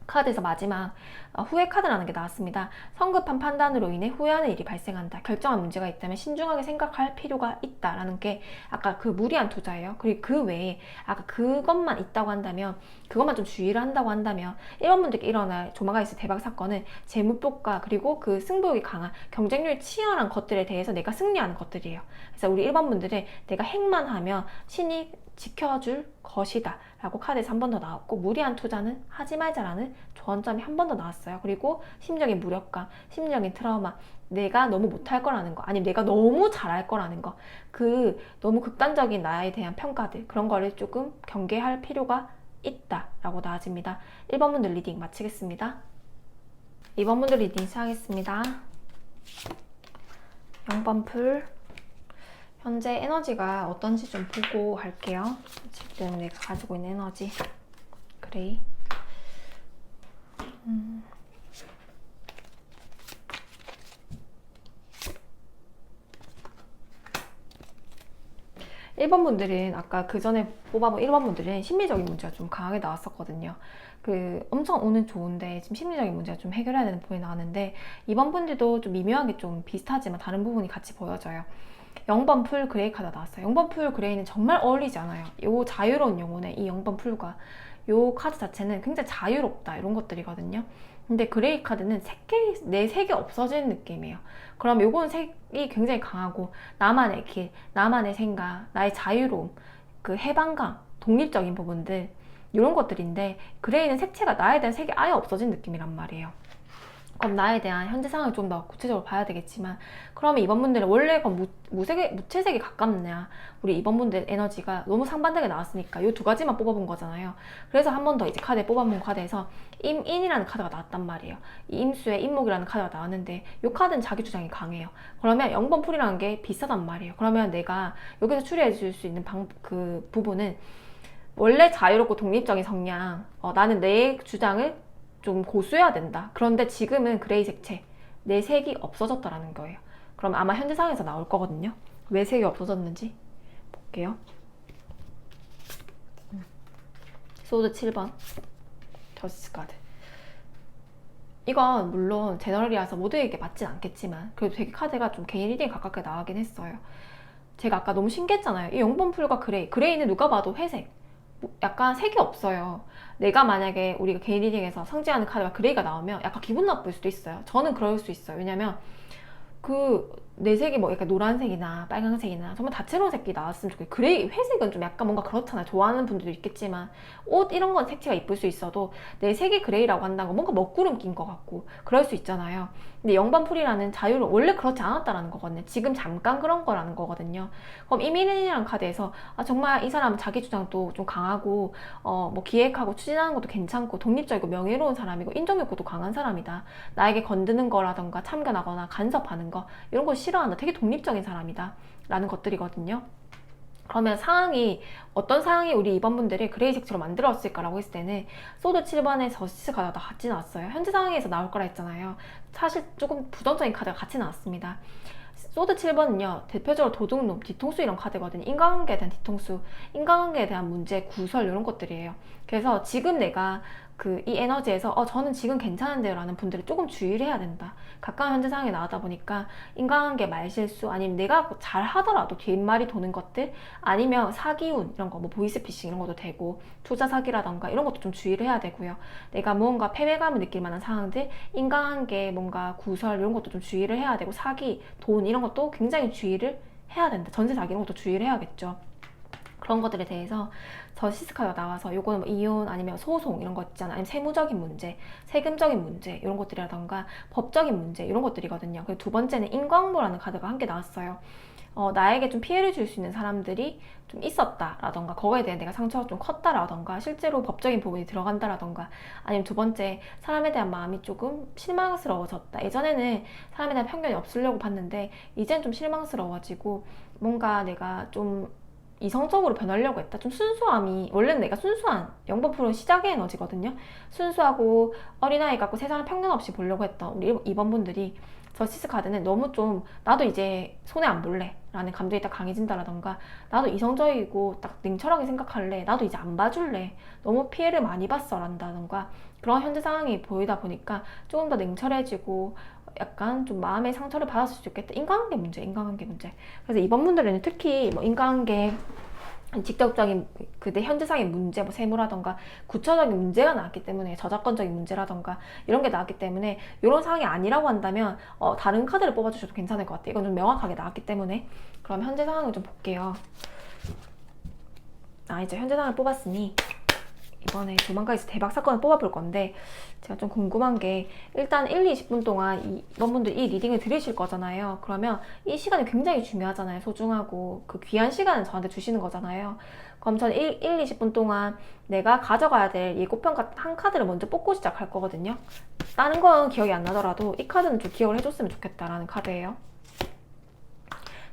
[SPEAKER 1] 카드에서 마지막 후회 카드라는 게 나왔습니다. 성급한 판단으로 인해 후회하는 일이 발생한다. 결정한 문제가 있다면 신중하게 생각할 필요가 있다라는 게 아까 그 무리한 투자예요. 그리고 그 외에 아까 그것만 있다고 한다면, 그것만 좀 주의를 한다고 한다면 1번 분들께 일어날 조만간 있을 대박 사건은 재무효과 그리고 그 승부욕이 강한 경쟁률이 치열한 것들에 대해서 내가 승리하는 것들이에요. 그래서 우리 1번 분들은 내가 행만 하면 신이 지켜줄 것이다 라고 카드에서 한 번 더 나왔고, 무리한 투자는 하지 말자라는 조언점이 한 번 더 나왔어요. 그리고 심적인 무력감, 심적인 트라우마, 내가 너무 못할 거라는 거, 아니면 내가 너무 잘할 거라는 거, 그 너무 극단적인 나에 대한 평가들, 그런 거를 조금 경계할 필요가 있다 라고 나와집니다. 1번 분들 리딩 마치겠습니다. 2번 분들 리딩 시작하겠습니다. 0번 풀, 현재 에너지가 어떤지 좀 보고 할게요. 지금 내가 가지고 있는 에너지. 그레이. 1번 분들은 아까 그 전에 뽑아본 1번 분들은 심리적인 문제가 좀 강하게 나왔었거든요. 그 엄청 오는 좋은데 지금 심리적인 문제가 좀 해결해야 되는 부분이 나왔는데 2번 분들도 좀 미묘하게 좀 비슷하지만 다른 부분이 같이 보여져요. 0번 풀 그레이 카드가 나왔어요. 0번 풀 그레이는 정말 어울리지 않아요. 요 자유로운 영혼의 이 0번 풀과 요 카드 자체는 굉장히 자유롭다 이런 것들이거든요. 근데 그레이 카드는 내 색이 없어지는 느낌이에요. 그럼 요거는 색이 굉장히 강하고 나만의 길, 나만의 생각, 나의 자유로움, 그 해방감, 독립적인 부분들 이런 것들인데, 그레이는 색채가 나에 대한 색이 아예 없어진 느낌이란 말이에요. 그럼 나에 대한 현재 상황을 좀 더 구체적으로 봐야 되겠지만, 그러면 이번 분들은 원래 무채색에 가깝냐, 우리 이번 분들 에너지가 너무 상반되게 나왔으니까 이 두 가지만 뽑아본 거잖아요. 그래서 한 번 더 이제 카드에 뽑아본 카드에서 임인이라는 카드가 나왔단 말이에요. 이 임수의 임목이라는 카드가 나왔는데 이 카드는 자기 주장이 강해요. 그러면 0번 풀이라는 게 비싸단 말이에요. 그러면 내가 여기서 추리해 줄 수 있는 그 부분은 원래 자유롭고 독립적인 성향, 나는 내 주장을 좀 고수해야 된다. 그런데 지금은 그레이 색채, 내 색이 없어졌다라는 거예요. 그럼 아마 현재 상황에서 나올 거거든요. 왜 색이 없어졌는지 볼게요. 소드 7번 저스티스 카드. 이건 물론 제너럴이라서 모두에게 맞진 않겠지만 그래도 되게 카드가 좀 개인 리딩에 가깝게 나가긴 했어요. 제가 아까 너무 신기했잖아요. 이 0번 풀과 그레이는 누가 봐도 회색, 약간 색이 없어요. 내가 만약에 우리가 개인 리딩에서 상징하는 카드가 그레이가 나오면 약간 기분 나쁠 수도 있어요. 저는 그럴 수 있어요. 왜냐면 그 내 색이 뭐 약간 노란색이나 빨간색이나 정말 다채로운 색이 나왔으면 좋겠고, 그레이, 회색은 좀 약간 뭔가 그렇잖아요. 좋아하는 분들도 있겠지만 옷 이런 건 색채가 이쁠 수 있어도 내 색이 그레이라고 한다는 건 뭔가 먹구름 낀 것 같고 그럴 수 있잖아요. 근데 영반풀이라는 자유를 원래 그렇지 않았다라는 거거든요. 지금 잠깐 그런 거라는 거거든요. 그럼 이민이라는 카드에서 정말 이 사람은 자기 주장도 좀 강하고 뭐 기획하고 추진하는 것도 괜찮고 독립적이고 명예로운 사람이고 인정욕구도 강한 사람이다. 나에게 건드는 거라던가 참견하거나 간섭하는 거 이런 거 싫어한다. 되게 독립적인 사람이다 라는 것들이거든요. 그러면 상황이 어떤 상황이 우리 2번분들이 그레이 색채로 만들었을까라고 했을 때는 소드 7번에 저스티스 카드가 같이 나왔어요. 현재 상황에서 나올 거라 했잖아요. 사실 조금 부정적인 카드가 같이 나왔습니다. 소드 7번은요 대표적으로 도둑놈, 뒤통수 이런 카드거든요. 인간관계에 대한 뒤통수, 인간관계에 대한 문제, 구설 이런 것들이에요. 그래서 지금 내가 이 에너지에서 저는 지금 괜찮은데요 라는 분들이 조금 주의를 해야 된다. 가까운 현재 상황에 나오다 보니까 인간관계 말실수, 아니면 내가 잘 하더라도 뒷말이 도는 것들, 아니면 사기운 이런 거, 뭐 보이스피싱 이런 것도 되고, 투자 사기라던가 이런 것도 좀 주의를 해야 되고요. 내가 무언가 패배감을 느낄 만한 상황들, 인간관계 뭔가 구설 이런 것도 좀 주의를 해야 되고, 사기, 돈 이런 것도 굉장히 주의를 해야 된다. 전세 사기 이런 것도 주의를 해야겠죠. 그런 것들에 대해서 저시스카가 나와서 요거는 뭐 이혼 아니면 소송 이런 거 있잖아요. 아니면 세무적인 문제, 세금적인 문제 이런 것들이라던가 법적인 문제 이런 것들이거든요. 그리고 두 번째는 인광보라는 카드가 함께 나왔어요. 나에게 좀 피해를 줄 수 있는 사람들이 좀 있었다라던가, 거기에 대해 내가 상처가 좀 컸다라던가, 실제로 법적인 부분이 들어간다라던가, 아니면 두 번째, 사람에 대한 마음이 조금 실망스러워졌다. 예전에는 사람에 대한 편견이 없으려고 봤는데 이젠 좀 실망스러워지고 뭔가 내가 좀 이성적으로 변하려고 했다. 좀 순수함이, 원래는 내가 순수한, 0번 시작의 에너지거든요. 순수하고 어린아이 같고 세상을 편견 없이 보려고 했던 우리 2번 분들이 저스티스 카드는 너무 좀 나도 이제 손해 안 볼래 라는 감정이 딱 강해진다라던가, 나도 이성적이고 딱 냉철하게 생각할래, 나도 이제 안 봐줄래, 너무 피해를 많이 봤어 란다던가, 그런 현재 상황이 보이다 보니까 조금 더 냉철해지고 약간 좀 마음의 상처를 받았을 수 있겠다. 인간관계 문제, 인간관계 문제. 그래서 이번 분들에는 특히 뭐 인간관계 직접적인 내 현재상의 문제, 뭐 세무라던가 구체적인 문제가 나왔기 때문에, 저작권적인 문제라던가 이런 게 나왔기 때문에, 이런 상황이 아니라고 한다면 다른 카드를 뽑아주셔도 괜찮을 것 같아요. 이건 좀 명확하게 나왔기 때문에. 그럼 현재 상황을 좀 볼게요. 이제 현재 상황을 뽑았으니 이번에 조만간 있을 대박 사건을 뽑아볼 건데, 제가 좀 궁금한 게, 일단 1, 20분 동안 이번 분들 이 리딩을 들으실 거잖아요. 그러면 이 시간이 굉장히 중요하잖아요. 소중하고 그 귀한 시간을 저한테 주시는 거잖아요. 그럼 저는 1, 20분 동안 내가 가져가야 될 예고편 한 카드를 먼저 뽑고 시작할 거거든요. 다른 건 기억이 안 나더라도 이 카드는 좀 기억을 해줬으면 좋겠다라는 카드예요.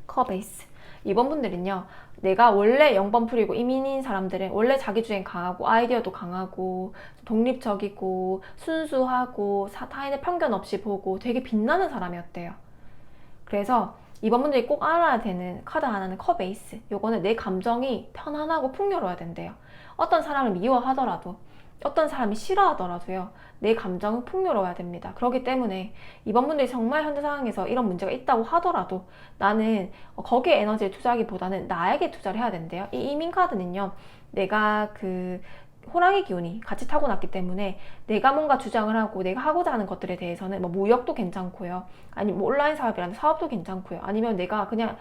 [SPEAKER 1] 커베이스. 이번 분들은요, 내가 원래 0번 풀이고 이민인 사람들은 원래 자기주행 강하고 아이디어도 강하고 독립적이고 순수하고 타인의 편견 없이 보고 되게 빛나는 사람이었대요. 그래서 이번 분들이 꼭 알아야 되는 카드 하나는 커베이스. 요거는 내 감정이 편안하고 풍요로워야 된대요. 어떤 사람을 미워하더라도, 어떤 사람이 싫어하더라도요, 내 감정은 풍요로워야 됩니다. 그렇기 때문에 이번 분들이 정말 현재 상황에서 이런 문제가 있다고 하더라도 나는 거기에 에너지를 투자하기보다는 나에게 투자를 해야 된대요. 이 이민 카드는요, 내가 호랑이 기운이 같이 타고났기 때문에 내가 뭔가 주장을 하고 내가 하고자 하는 것들에 대해서는 뭐 무역도 괜찮고요, 아니면 뭐 온라인 사업이라는 사업도 괜찮고요, 아니면 내가 그냥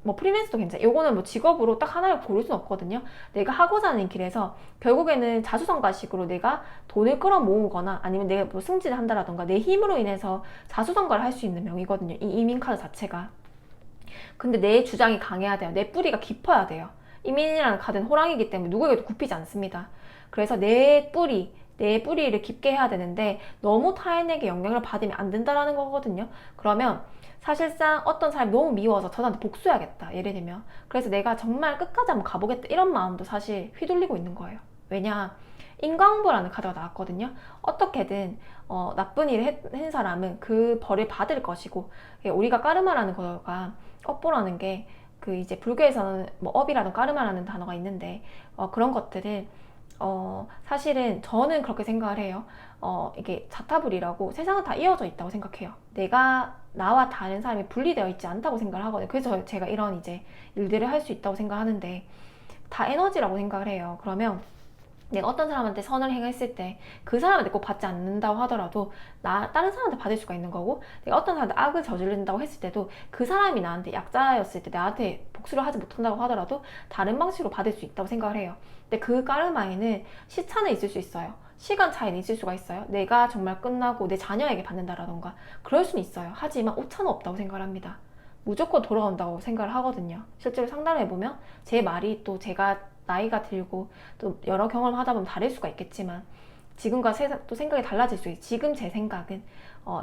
[SPEAKER 1] 뭐 프리랜서도 괜찮아요. 요거는 뭐 직업으로 딱 하나를 고를 수는 없거든요. 내가 하고자 하는 길에서 결국에는 자수성가식으로 내가 돈을 끌어모으거나, 아니면 내가 뭐 승진을 한다라던가 내 힘으로 인해서 자수성가를 할 수 있는 명이거든요, 이 이민카드 자체가. 근데 내 주장이 강해야 돼요. 내 뿌리가 깊어야 돼요. 이민이라는 카드는 호랑이기 때문에 누구에게도 굽히지 않습니다. 그래서 내 뿌리를 깊게 해야 되는데, 너무 타인에게 영향을 받으면 안 된다라는 거거든요. 그러면 사실상 어떤 사람이 너무 미워서 저 사람한테 복수해야겠다, 예를 들면. 그래서 내가 정말 끝까지 한번 가보겠다, 이런 마음도 사실 휘둘리고 있는 거예요. 왜냐, 인과응보라는 카드가 나왔거든요. 어떻게든 나쁜 일을 한 사람은 그 벌을 받을 것이고, 우리가 까르마라는 거가, 업보라는 게 이제 불교에서는 뭐 업이라든 까르마라는 단어가 있는데, 그런 것들은 사실은 저는 그렇게 생각을 해요. 이게 자타불이라고 세상은 다 이어져 있다고 생각해요. 나와 다른 사람이 분리되어 있지 않다고 생각을 하거든요. 그래서 제가 이런 이제 일들을 할 수 있다고 생각하는데, 다 에너지라고 생각을 해요. 그러면 내가 어떤 사람한테 선을 행했을 때 그 사람한테 꼭 받지 않는다고 하더라도 다른 사람한테 받을 수가 있는 거고, 내가 어떤 사람한테 악을 저지른다고 했을 때도 그 사람이 나한테 약자였을 때 나한테 복수를 하지 못한다고 하더라도 다른 방식으로 받을 수 있다고 생각을 해요. 근데 그 까르마에는 시차는 있을 수 있어요. 시간 차이는 있을 수가 있어요. 내가 정말 끝나고 내 자녀에게 받는다라던가 그럴 수는 있어요. 하지만 오차는 없다고 생각을 합니다. 무조건 돌아온다고 생각을 하거든요. 실제로 상담을 해보면 제 말이 또 제가 나이가 들고 또 여러 경험을 하다 보면 다를 수가 있겠지만 지금과 또 생각이 달라질 수 있어요. 지금 제 생각은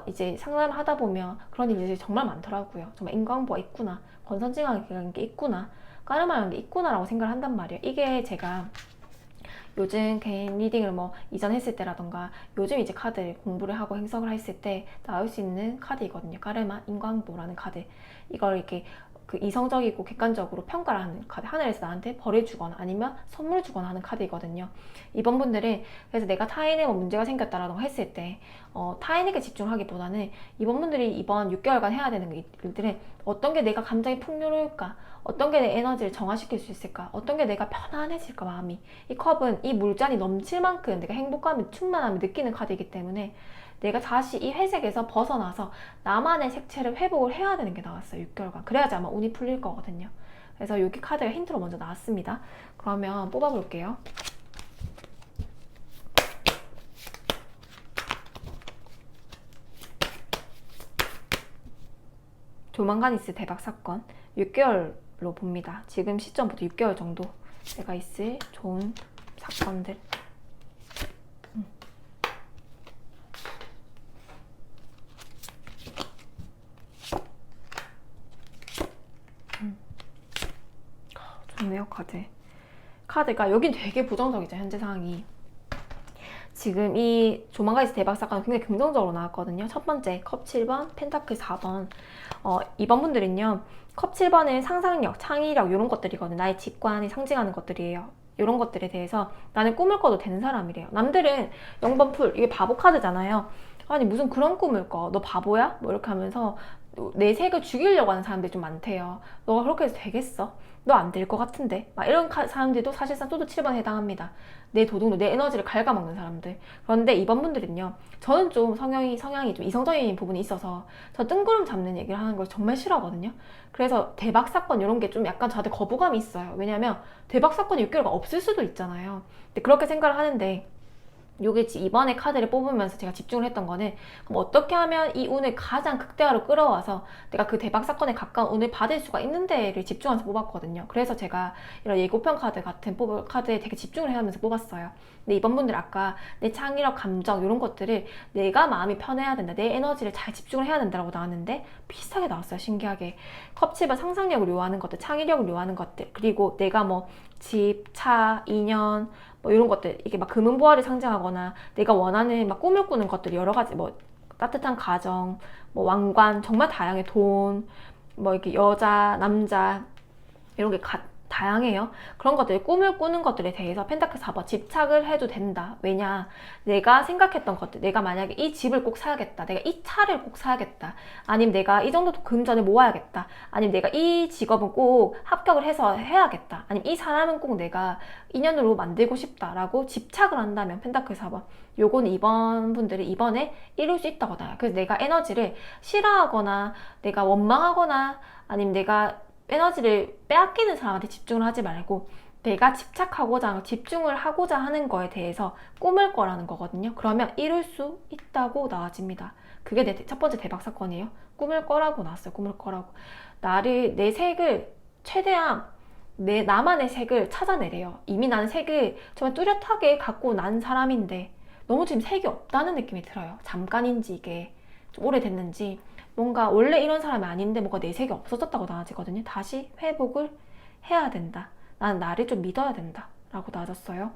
[SPEAKER 1] 이제 상담을 하다 보면 그런 일들이 정말 많더라고요. 정말 인과응보가 있구나, 권선징악이라는 게 있구나, 까르마라는 게 있구나라고 생각을 한단 말이에요. 이게 제가 요즘 개인 리딩을 뭐 이전했을 때라던가 요즘 이제 카드 공부를 하고 행석을 했을 때 나올 수 있는 카드이거든요. 까르마 인과응보라는 카드. 이걸 이렇게 그 이성적이고 객관적으로 평가를 하는 카드, 하늘에서 나한테 벌을 주거나 아니면 선물을 주거나 하는 카드이거든요. 이번 분들은 그래서 내가 타인에 뭐 문제가 생겼다라고 했을 때 타인에게 집중하기보다는 이번 분들이 이번 6개월간 해야 되는 일들은 어떤 게 내가 감정이 풍요로울까, 어떤 게 내 에너지를 정화시킬 수 있을까, 어떤 게 내가 편안해질까, 마음이. 이 컵은 이 물잔이 넘칠 만큼 내가 행복감을 충만함을 느끼는 카드이기 때문에 내가 다시 이 회색에서 벗어나서 나만의 색채를 회복을 해야 되는 게 나왔어요. 6개월간. 그래야지 아마 운이 풀릴 거거든요. 그래서 여기 카드가 힌트로 먼저 나왔습니다. 그러면 뽑아볼게요. 조만간 있을 대박 사건 6개월로 봅니다. 지금 시점부터 6개월 정도 내가 있을 좋은 사건들. 좋네요. 카드가 여긴 되게 부정적이죠. 현재 상황이. 지금 이 조만간 있을 대박 사건은 굉장히 긍정적으로 나왔거든요. 첫 번째 컵 7번, 펜타클 4번. 이번 분들은요, 컵 7번은 상상력, 창의력 이런 것들이거든요. 나의 직관이 상징하는 것들이에요. 이런 것들에 대해서 나는 꿈을 꿔도 되는 사람이래요. 남들은 0번 풀, 이게 바보 카드잖아요. 아니 무슨 그런 꿈을 꿔, 너 바보야? 뭐 이렇게 하면서 내 색을 죽이려고 하는 사람들이 좀 많대요. 너가 그렇게 해서 되겠어? 너 안 될 것 같은데? 막 이런 사람들도 사실상 또도 7번에 해당합니다. 내 도둑놈, 내 에너지를 갉아먹는 사람들. 그런데 이번 분들은요, 저는 좀 성향이 좀 이성적인 부분이 있어서 저 뜬구름 잡는 얘기를 하는 걸 정말 싫어하거든요. 그래서 대박 사건 이런 게 좀 약간 저한테 거부감이 있어요. 왜냐면 대박 사건이 6개월간 없을 수도 있잖아요. 근데 그렇게 생각을 하는데, 요게 이번에 카드를 뽑으면서 제가 집중을 했던 거는, 그럼 어떻게 하면 이 운을 가장 극대화로 끌어와서 내가 그 대박 사건에 가까운 운을 받을 수가 있는 데를 집중해서 뽑았거든요. 그래서 제가 이런 예고편 카드 같은 카드에 되게 집중을 하면서 뽑았어요. 근데 이번 분들 아까 내 창의력, 감정 이런 것들을 내가 마음이 편해야 된다, 내 에너지를 잘 집중을 해야 된다라고 나왔는데 비슷하게 나왔어요. 신기하게. 컵칩은 상상력을 요하는 것들, 창의력을 요하는 것들, 그리고 내가 뭐 집, 차, 인연 뭐 이런 것들, 이게 막 금은보화를 상징하거나 내가 원하는 막 꿈을 꾸는 것들이 여러 가지, 뭐 따뜻한 가정, 뭐 왕관, 정말 다양해. 돈, 뭐 이렇게 여자, 남자 이런 게 다양해요. 그런 것들, 꿈을 꾸는 것들에 대해서 펜타클 4번 집착을 해도 된다. 왜냐, 내가 생각했던 것들, 내가 만약에 이 집을 꼭 사야겠다, 내가 이 차를 꼭 사야겠다, 아니면 내가 이 정도 금전을 모아야겠다, 아니면 내가 이 직업은 꼭 합격을 해서 해야겠다, 아니면 이 사람은 꼭 내가 인연으로 만들고 싶다라고 집착을 한다면 펜타클 4번, 요거는 이번 분들이 이번에 이룰 수 있다고 나와요. 그래서 내가 에너지를 싫어하거나 내가 원망하거나 아니면 내가 에너지를 빼앗기는 사람한테 집중을 하지 말고 내가 집중을 하고자 하는 거에 대해서 꿈을 거라는 거거든요. 그러면 이룰 수 있다고 나와집니다. 그게 내 첫 번째 대박 사건이에요. 꿈을 거라고 나왔어요. 꿈을 거라고. 내 색을 최대한 나만의 색을 찾아내래요. 이미 나는 색을 정말 뚜렷하게 갖고 난 사람인데 너무 지금 색이 없다는 느낌이 들어요. 잠깐인지 이게 좀 오래됐는지 뭔가 원래 이런 사람이 아닌데 뭔가 내 색이 없어졌다고 나와지거든요. 다시 회복을 해야 된다. 나는 나를 좀 믿어야 된다 라고 나와졌어요.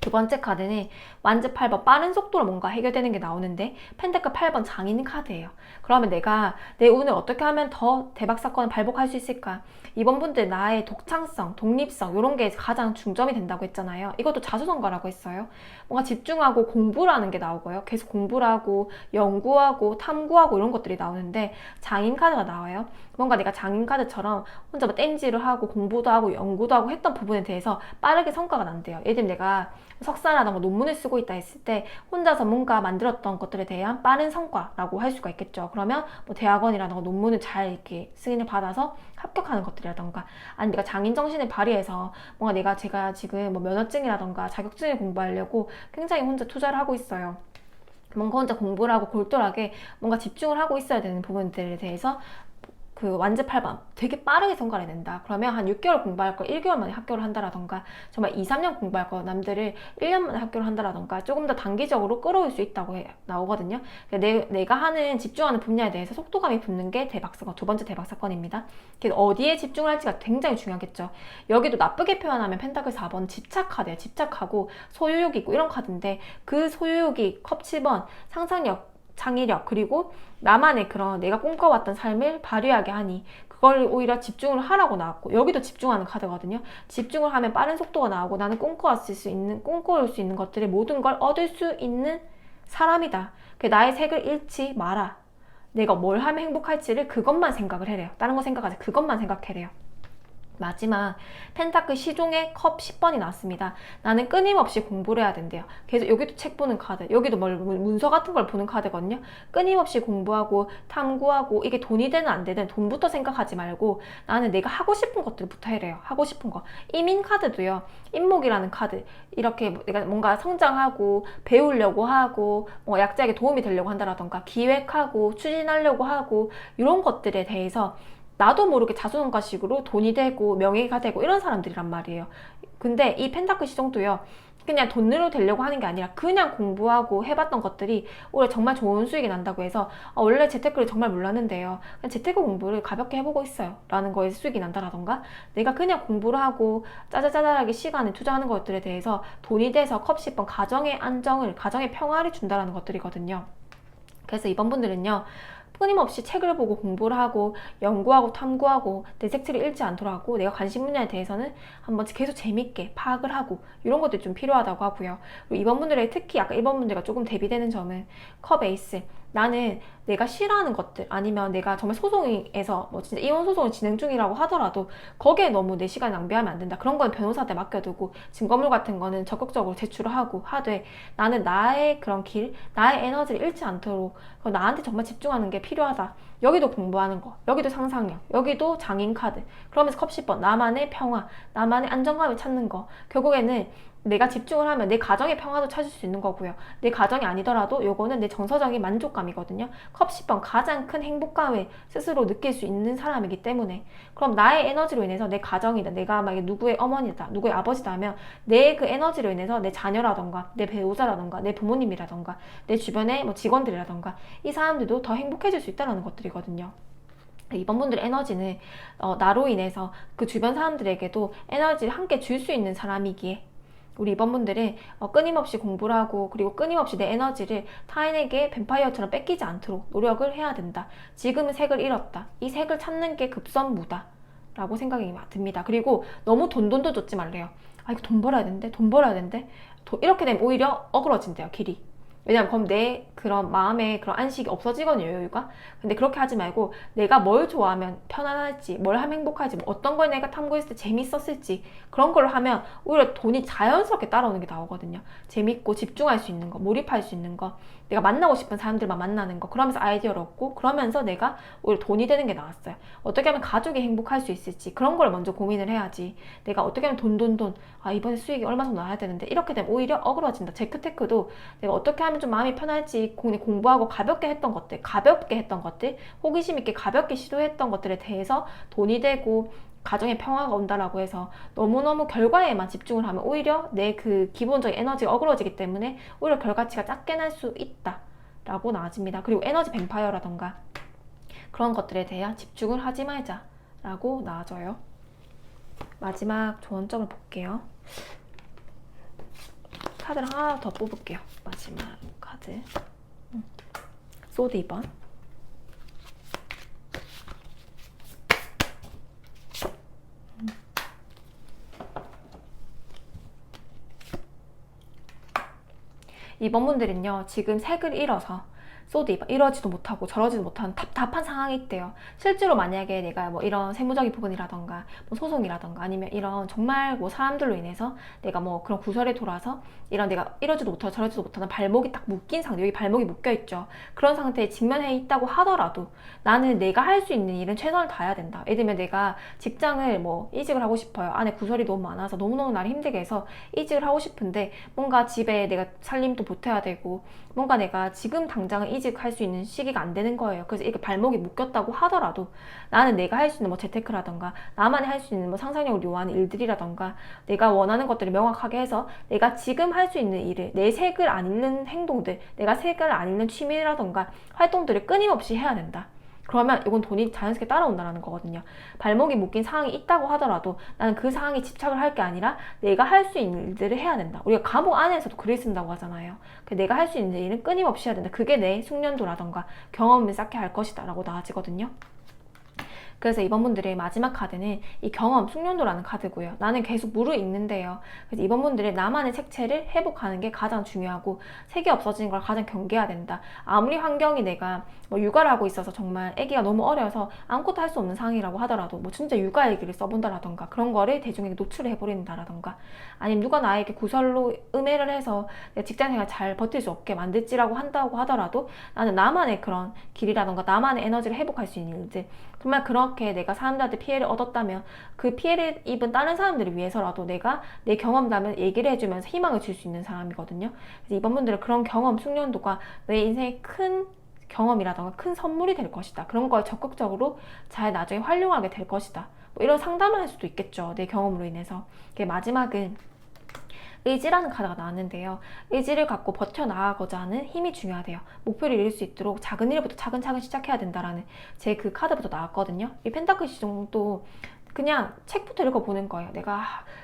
[SPEAKER 1] 두 번째 카드는 완즈 8번, 빠른 속도로 뭔가 해결되는 게 나오는데 펜타클 8번 장인 카드예요. 그러면 내가 내 운을 어떻게 하면 더 대박 사건을 발복할 수 있을까? 이번 분들 나의 독창성, 독립성 이런 게 가장 중점이 된다고 했잖아요. 이것도 자수성가라고 했어요. 뭔가 집중하고 공부라는 게 나오고요. 계속 공부를 하고 연구하고 탐구하고 이런 것들이 나오는데 장인 카드가 나와요. 뭔가 내가 장인 카드처럼 혼자 뭐 땡지를 하고 공부도 하고 연구도 하고 했던 부분에 대해서 빠르게 성과가 난대요. 예를 들면 내가 석사라던가 논문을 쓰고 있다 했을 때 혼자서 뭔가 만들었던 것들에 대한 빠른 성과라고 할 수가 있겠죠. 그러면 뭐 대학원이라던가 논문을 잘 이렇게 승인을 받아서 합격하는 것들이라던가, 아니 내가 장인 정신을 발휘해서 뭔가 제가 지금 뭐 면허증이라던가 자격증을 공부하려고 굉장히 혼자 투자를 하고 있어요. 뭔가 혼자 공부를 하고 골똘하게 뭔가 집중을 하고 있어야 되는 부분들에 대해서 그 완제팔방 되게 빠르게 성과를 낸다. 그러면 한 6개월 공부할 거 1개월 만에 합격을 한다라던가, 정말 2, 3년 공부할 거 남들을 1년 만에 합격을 한다라던가 조금 더 단기적으로 끌어올 수 있다고 나오거든요. 내가 하는 집중하는 분야에 대해서 속도감이 붙는 게 대박사건, 두 번째 대박사건입니다. 어디에 집중을 할지가 굉장히 중요하겠죠. 여기도 나쁘게 표현하면 펜타클 4번 집착하대요. 집착하고 소유욕이 있고 이런 카드인데, 그 소유욕이 컵 7번 상상력, 창의력, 그리고 나만의 그런 내가 꿈꿔왔던 삶을 발휘하게 하니 그걸 오히려 집중을 하라고 나왔고, 여기도 집중하는 카드거든요. 집중을 하면 빠른 속도가 나오고 나는 꿈꿔올 수 있는 것들의 모든 걸 얻을 수 있는 사람이다. 나의 색을 잃지 마라. 내가 뭘 하면 행복할지를 그것만 생각을 해래요. 다른 거 생각하지, 그것만 생각해래요. 마지막 펜타클 시종의 컵 10번이 나왔습니다. 나는 끊임없이 공부를 해야 된대요. 그래서 여기도 책 보는 카드, 여기도 문서 같은 걸 보는 카드거든요. 끊임없이 공부하고 탐구하고, 이게 돈이 되든 안 되든 돈부터 생각하지 말고 나는 내가 하고 싶은 것들부터 해래요. 하고 싶은 거. 이민 카드도요. 인목이라는 카드, 이렇게 내가 뭔가 성장하고 배우려고 하고 약자에게 도움이 되려고 한다라던가 기획하고 추진하려고 하고, 이런 것들에 대해서 나도 모르게 자수성가식으로 돈이 되고 명예가 되고 이런 사람들이란 말이에요. 근데 이 펜타클 시종도요, 그냥 돈으로 되려고 하는 게 아니라 그냥 공부하고 해봤던 것들이 올해 정말 좋은 수익이 난다고 해서 원래 재테크를 정말 몰랐는데요, 그냥 재테크 공부를 가볍게 해보고 있어요 라는 거에서 수익이 난다라던가, 내가 그냥 공부를 하고 짜잘짜잘하게 시간을 투자하는 것들에 대해서 돈이 돼서 컵 10번 가정의 안정을, 가정의 평화를 준다라는 것들이거든요. 그래서 이번 분들은요, 끊임없이 책을 보고 공부를 하고 연구하고 탐구하고 내 색칠을 잃지 않도록 하고, 내가 관심 분야에 대해서는 한번 계속 재밌게 파악을 하고, 이런 것들이 좀 필요하다고 하고요. 그리고 이번 분들의 특히 약간 이번 분들과 조금 대비되는 점은 컵 에이스, 나는 내가 싫어하는 것들, 아니면 내가 정말 소송에서 뭐 진짜 이혼 소송을 진행 중이라고 하더라도 거기에 너무 내 시간 낭비하면 안 된다. 그런 건 변호사한테 맡겨두고 증거물 같은 거는 적극적으로 제출을 하고 하되, 나는 나의 그런 길, 나의 에너지를 잃지 않도록 나한테 정말 집중하는 게 필요하다. 여기도 공부하는 거, 여기도 상상력, 여기도 장인 카드. 그러면서 컵 10번 나만의 평화, 나만의 안정감을 찾는 거. 결국에는 내가 집중을 하면 내 가정의 평화도 찾을 수 있는 거고요. 내 가정이 아니더라도 요거는 내 정서적인 만족감이거든요. 컵 10번 가장 큰 행복감을 스스로 느낄 수 있는 사람이기 때문에, 그럼 나의 에너지로 인해서 내 가정이다, 내가 만약에 누구의 어머니다, 누구의 아버지다 하면 내 그 에너지로 인해서 내 자녀라던가 내 배우자라던가 내 부모님이라던가 내 주변의 뭐 직원들이라던가 이 사람들도 더 행복해질 수 있다는 것들이거든요. 이번 분들의 에너지는 나로 인해서 그 주변 사람들에게도 에너지를 함께 줄 수 있는 사람이기에, 우리 이번 분들은 끊임없이 공부를 하고, 그리고 끊임없이 내 에너지를 타인에게 뱀파이어처럼 뺏기지 않도록 노력을 해야 된다. 지금은 색을 잃었다. 이 색을 찾는 게 급선무다 라고 생각이 듭니다. 그리고 너무 돈도 줬지 말래요. 아, 이거 돈 벌어야 되는데, 돈 벌어야 되는데, 이렇게 되면 오히려 어그러진대요, 길이. 왜냐면 그럼 내 그런 마음의 그런 안식이 없어지거든요, 여유가. 근데 그렇게 하지 말고 내가 뭘 좋아하면 편안할지, 뭘 하면 행복할지, 뭐 어떤 걸 내가 탐구했을 때 재밌었을지, 그런 걸로 하면 오히려 돈이 자연스럽게 따라오는 게 나오거든요. 재밌고 집중할 수 있는 거, 몰입할 수 있는 거, 내가 만나고 싶은 사람들만 만나는 거, 그러면서 아이디어를 얻고, 그러면서 내가 오히려 돈이 되는 게 나왔어요. 어떻게 하면 가족이 행복할 수 있을지, 그런 걸 먼저 고민을 해야지. 내가 어떻게 하면 돈, 아 이번에 수익이 얼마 정도 나야 되는데, 이렇게 되면 오히려 어그러진다. 재테크도 내가 어떻게 하면 좀 마음이 편할지 공부하고 가볍게 했던 것들, 호기심 있게 가볍게 시도했던 것들에 대해서 돈이 되고 가정의 평화가 온다라고 해서 너무너무 결과에만 집중을 하면 오히려 내 그 기본적인 에너지가 어그러지기 때문에 오히려 결과치가 작게 날 수 있다 라고 나와집니다. 그리고 에너지 뱀파이어라던가 그런 것들에 대한 집중을 하지 말자 라고 나와져요. 마지막 조언점을 볼게요. 카드를 하나 더 뽑을게요. 마지막 카드 소드 2번. 이번 분들은요, 지금 색을 잃어서 이러지도 못하고 저러지도 못하는 답답한 상황이 있대요. 실제로 만약에 내가 뭐 이런 세무적인 부분이라던가 뭐 소송이라던가 아니면 이런 정말 뭐 사람들로 인해서 내가 뭐 그런 구설에 돌아서 이런 내가 이러지도 못하고 저러지도 못하는 발목이 딱 묶인 상태, 여기 발목이 묶여 있죠. 그런 상태에 직면해 있다고 하더라도 나는 내가 할 수 있는 일은 최선을 다해야 된다. 예를 들면 내가 직장을 뭐 이직을 하고 싶어요. 안에 구설이 너무 많아서 너무너무 나를 힘들게 해서 이직을 하고 싶은데 뭔가 집에 내가 살림도 보태야 되고 뭔가 내가 지금 당장은 이직할 수 있는 시기가 안 되는 거예요. 그래서 이렇게 발목이 묶였다고 하더라도 나는 내가 할 수 있는 뭐 재테크라던가 나만이 할 수 있는 뭐 상상력을 요하는 일들이라던가 내가 원하는 것들을 명확하게 해서 내가 지금 할 수 있는 일을 내 색을 안 읽는 행동들, 내가 색을 안 읽는 취미라던가 활동들을 끊임없이 해야 된다. 그러면 이건 돈이 자연스럽게 따라온다는 거거든요. 발목이 묶인 상황이 있다고 하더라도 나는 그 상황에 집착을 할 게 아니라 내가 할 수 있는 일들을 해야 된다. 우리가 감옥 안에서도 글을 쓴다고 하잖아요. 내가 할 수 있는 일은 끊임없이 해야 된다. 그게 내 숙련도라던가 경험을 쌓게 할 것이다 라고 나아지거든요. 그래서 이번 분들의 마지막 카드는 이 경험, 숙련도라는 카드고요. 나는 계속 무르익는데요. 그래서 이번 분들의 나만의 색채를 회복하는 게 가장 중요하고 색이 없어지는 걸 가장 경계해야 된다. 아무리 환경이 내가 뭐 육아를 하고 있어서 정말 아기가 너무 어려서 아무것도 할 수 없는 상황이라고 하더라도 뭐 진짜 육아 일기를 써본다라던가 그런 거를 대중에게 노출을 해버린다라던가 아니면 누가 나에게 구설로 음해를 해서 내 직장생활 잘 버틸 수 없게 만들지라고 한다고 하더라도 나는 나만의 그런 길이라던가 나만의 에너지를 회복할 수 있는 일들 정말 그렇게 내가 사람들한테 피해를 얻었다면 그 피해를 입은 다른 사람들을 위해서라도 내가 내 경험담을 얘기를 해주면서 희망을 줄 수 있는 사람이거든요. 그래서 이번 분들은 그런 경험, 숙련도가 내 인생의 큰 경험이라던가 큰 선물이 될 것이다. 그런 걸 적극적으로 잘 나중에 활용하게 될 것이다. 뭐 이런 상담을 할 수도 있겠죠. 내 경험으로 인해서. 마지막은 의지라는 카드가 나왔는데요. 의지를 갖고 버텨나가고자 하는 힘이 중요하대요. 목표를 이룰 수 있도록 작은 일부터 차근차근 시작해야 된다라는 제 그 카드부터 나왔거든요. 이 펜타클 시종도 그냥 책부터 읽어보는 거예요. 내가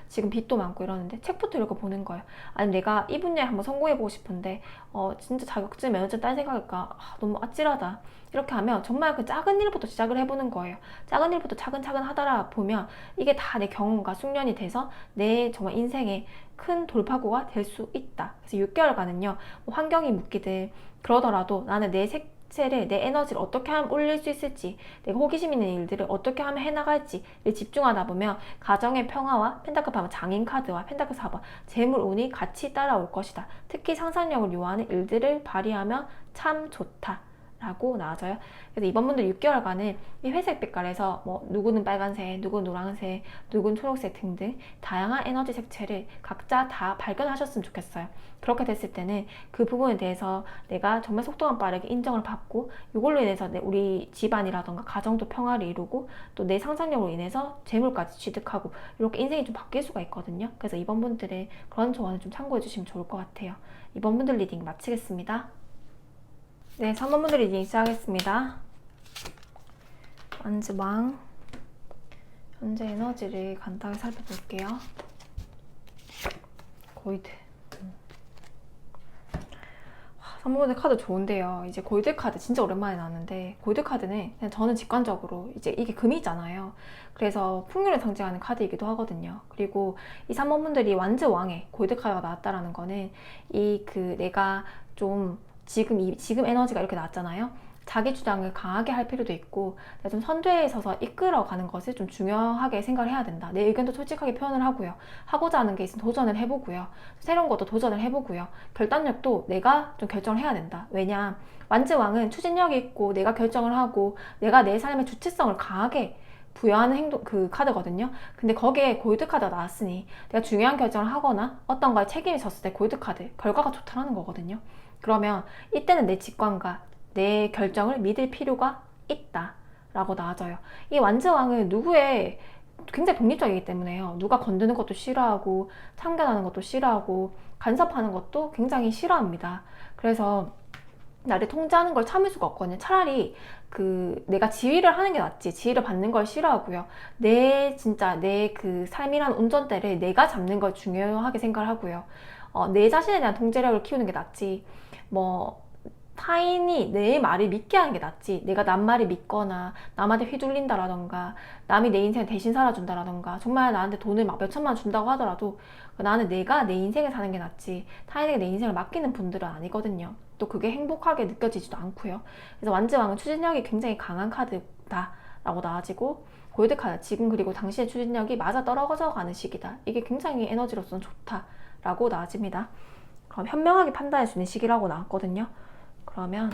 [SPEAKER 1] 지금 빚도 많고 이러는데 책부터 읽어보는 거예요. 아니면 내가 이 분야에 한번 성공해보고 싶은데 진짜 자격증 면허증 딸 생각일까 너무 아찔하다. 이렇게 하면 정말 그 작은 일부터 시작을 해보는 거예요. 작은 일부터 차근차근 하다가 보면 이게 다 내 경험과 숙련이 돼서 내 정말 인생의 큰 돌파구가 될 수 있다. 그래서 6개월간은요. 뭐 환경이 묶이든 그러더라도 나는 내 색채를 내 에너지를 어떻게 하면 올릴 수 있을지 내가 호기심 있는 일들을 어떻게 하면 해나갈지를 집중하다 보면 가정의 평화와 펜타클 하면 장인 카드와 펜타클 4번 재물 운이 같이 따라올 것이다. 특히 상상력을 요하는 일들을 발휘하면 참 좋다. 라고 나와져요. 그래서 이번 분들 6개월간은 이 회색 빛깔에서 뭐 누구는 빨간색, 누구는 노란색, 누구는 초록색 등등 다양한 에너지 색채를 각자 다 발견하셨으면 좋겠어요. 그렇게 됐을 때는 그 부분에 대해서 내가 정말 속도감 빠르게 인정을 받고 이걸로 인해서 우리 집안이라던가 가정도 평화를 이루고 또 내 상상력으로 인해서 재물까지 취득하고 이렇게 인생이 좀 바뀔 수가 있거든요. 그래서 이번 분들의 그런 조언을 좀 참고해 주시면 좋을 것 같아요. 이번 분들 리딩 마치겠습니다. 네, 3번 분들 리딩 시작하겠습니다. 완즈왕 현재 에너지를 간단하게 살펴볼게요. 골드 3번 분들 카드 좋은데요. 이제 골드 카드 진짜 오랜만에 나왔는데 골드 카드는 그냥 저는 직관적으로 이제 이게 금이잖아요. 그래서 풍요를 상징하는 카드이기도 하거든요. 그리고 이 3번 분들이 완즈왕의 골드 카드가 나왔다라는 거는 내가 좀 지금 에너지가 이렇게 나왔잖아요. 자기 주장을 강하게 할 필요도 있고 내가 좀 선두에 서서 이끌어가는 것을 좀 중요하게 생각을 해야 된다. 내 의견도 솔직하게 표현을 하고요. 하고자 하는 게 있으면 도전을 해보고요. 새로운 것도 도전을 해보고요. 결단력도 내가 좀 결정을 해야 된다. 왜냐 완즈왕은 추진력이 있고 내가 결정을 하고 내가 내 삶의 주체성을 강하게 부여하는 그 카드거든요. 근데 거기에 골드 카드가 나왔으니 내가 중요한 결정을 하거나 어떤 거에 책임이 졌을 때 골드 카드 결과가 좋다는 거거든요. 그러면 이때는 내 직관과 내 결정을 믿을 필요가 있다 라고 나와져요. 이 완즈왕은 누구의 굉장히 독립적이기 때문에요. 누가 건드는 것도 싫어하고 참견하는 것도 싫어하고 간섭하는 것도 굉장히 싫어합니다. 그래서 나를 통제하는 걸 참을 수가 없거든요. 차라리 내가 지휘를 하는 게 낫지 지휘를 받는 걸 싫어하고요. 내 그 삶이란 운전대를 내가 잡는 걸 중요하게 생각을 하고요. 내 자신에 대한 통제력을 키우는 게 낫지 타인이 내 말을 믿게 하는 게 낫지, 내가 남 말을 믿거나 남한테 휘둘린다라던가 남이 내 인생을 대신 살아준다라던가 정말 나한테 돈을 막 몇천만 원 준다고 하더라도 나는 내가 내 인생을 사는 게 낫지 타인에게 내 인생을 맡기는 분들은 아니거든요. 또 그게 행복하게 느껴지지도 않고요. 그래서 완즈왕은 추진력이 굉장히 강한 카드다 라고 나와지고, 골드카드 지금 그리고 당신의 추진력이 맞아 떨어져 가는 시기다, 이게 굉장히 에너지로서는 좋다 라고 나와집니다. 그럼 현명하게 판단할 수 있는 시기라고 나왔거든요. 그러면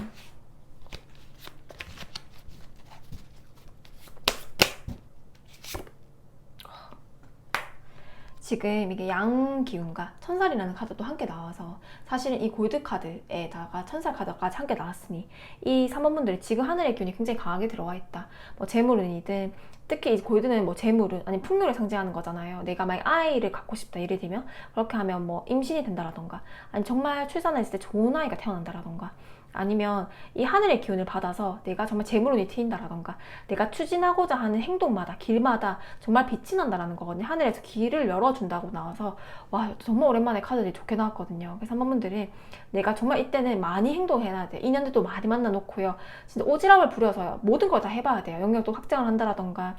[SPEAKER 1] 지금 이게 양기운과 천살이라는 카드도 함께 나와서 사실은 이 골드 카드에다가 천살 카드까지 함께 나왔으니 이 3번분들이 지금 하늘의 기운이 굉장히 강하게 들어와 있다. 뭐 재물운이든, 특히 이 골드는 뭐 재물운 아니 풍요를 상징하는 거잖아요. 내가 만약 아이를 갖고 싶다 예를 들면 그렇게 하면 뭐 임신이 된다라던가 아니 정말 출산했을 때 좋은 아이가 태어난다라던가 아니면 이 하늘의 기운을 받아서 내가 정말 재물운이 트인다라던가 내가 추진하고자 하는 행동마다 길마다 정말 빛이 난다라는 거거든요. 하늘에서 길을 열어준다고 나와서 와 정말 오랜만에 카드들이 좋게 나왔거든요. 그래서 한번 분들이 내가 정말 이때는 많이 행동해야 돼, 인연들도 많이 만나놓고요, 진짜 오지랖을 부려서요 모든 걸 다 해봐야 돼요. 영역도 확장을 한다라던가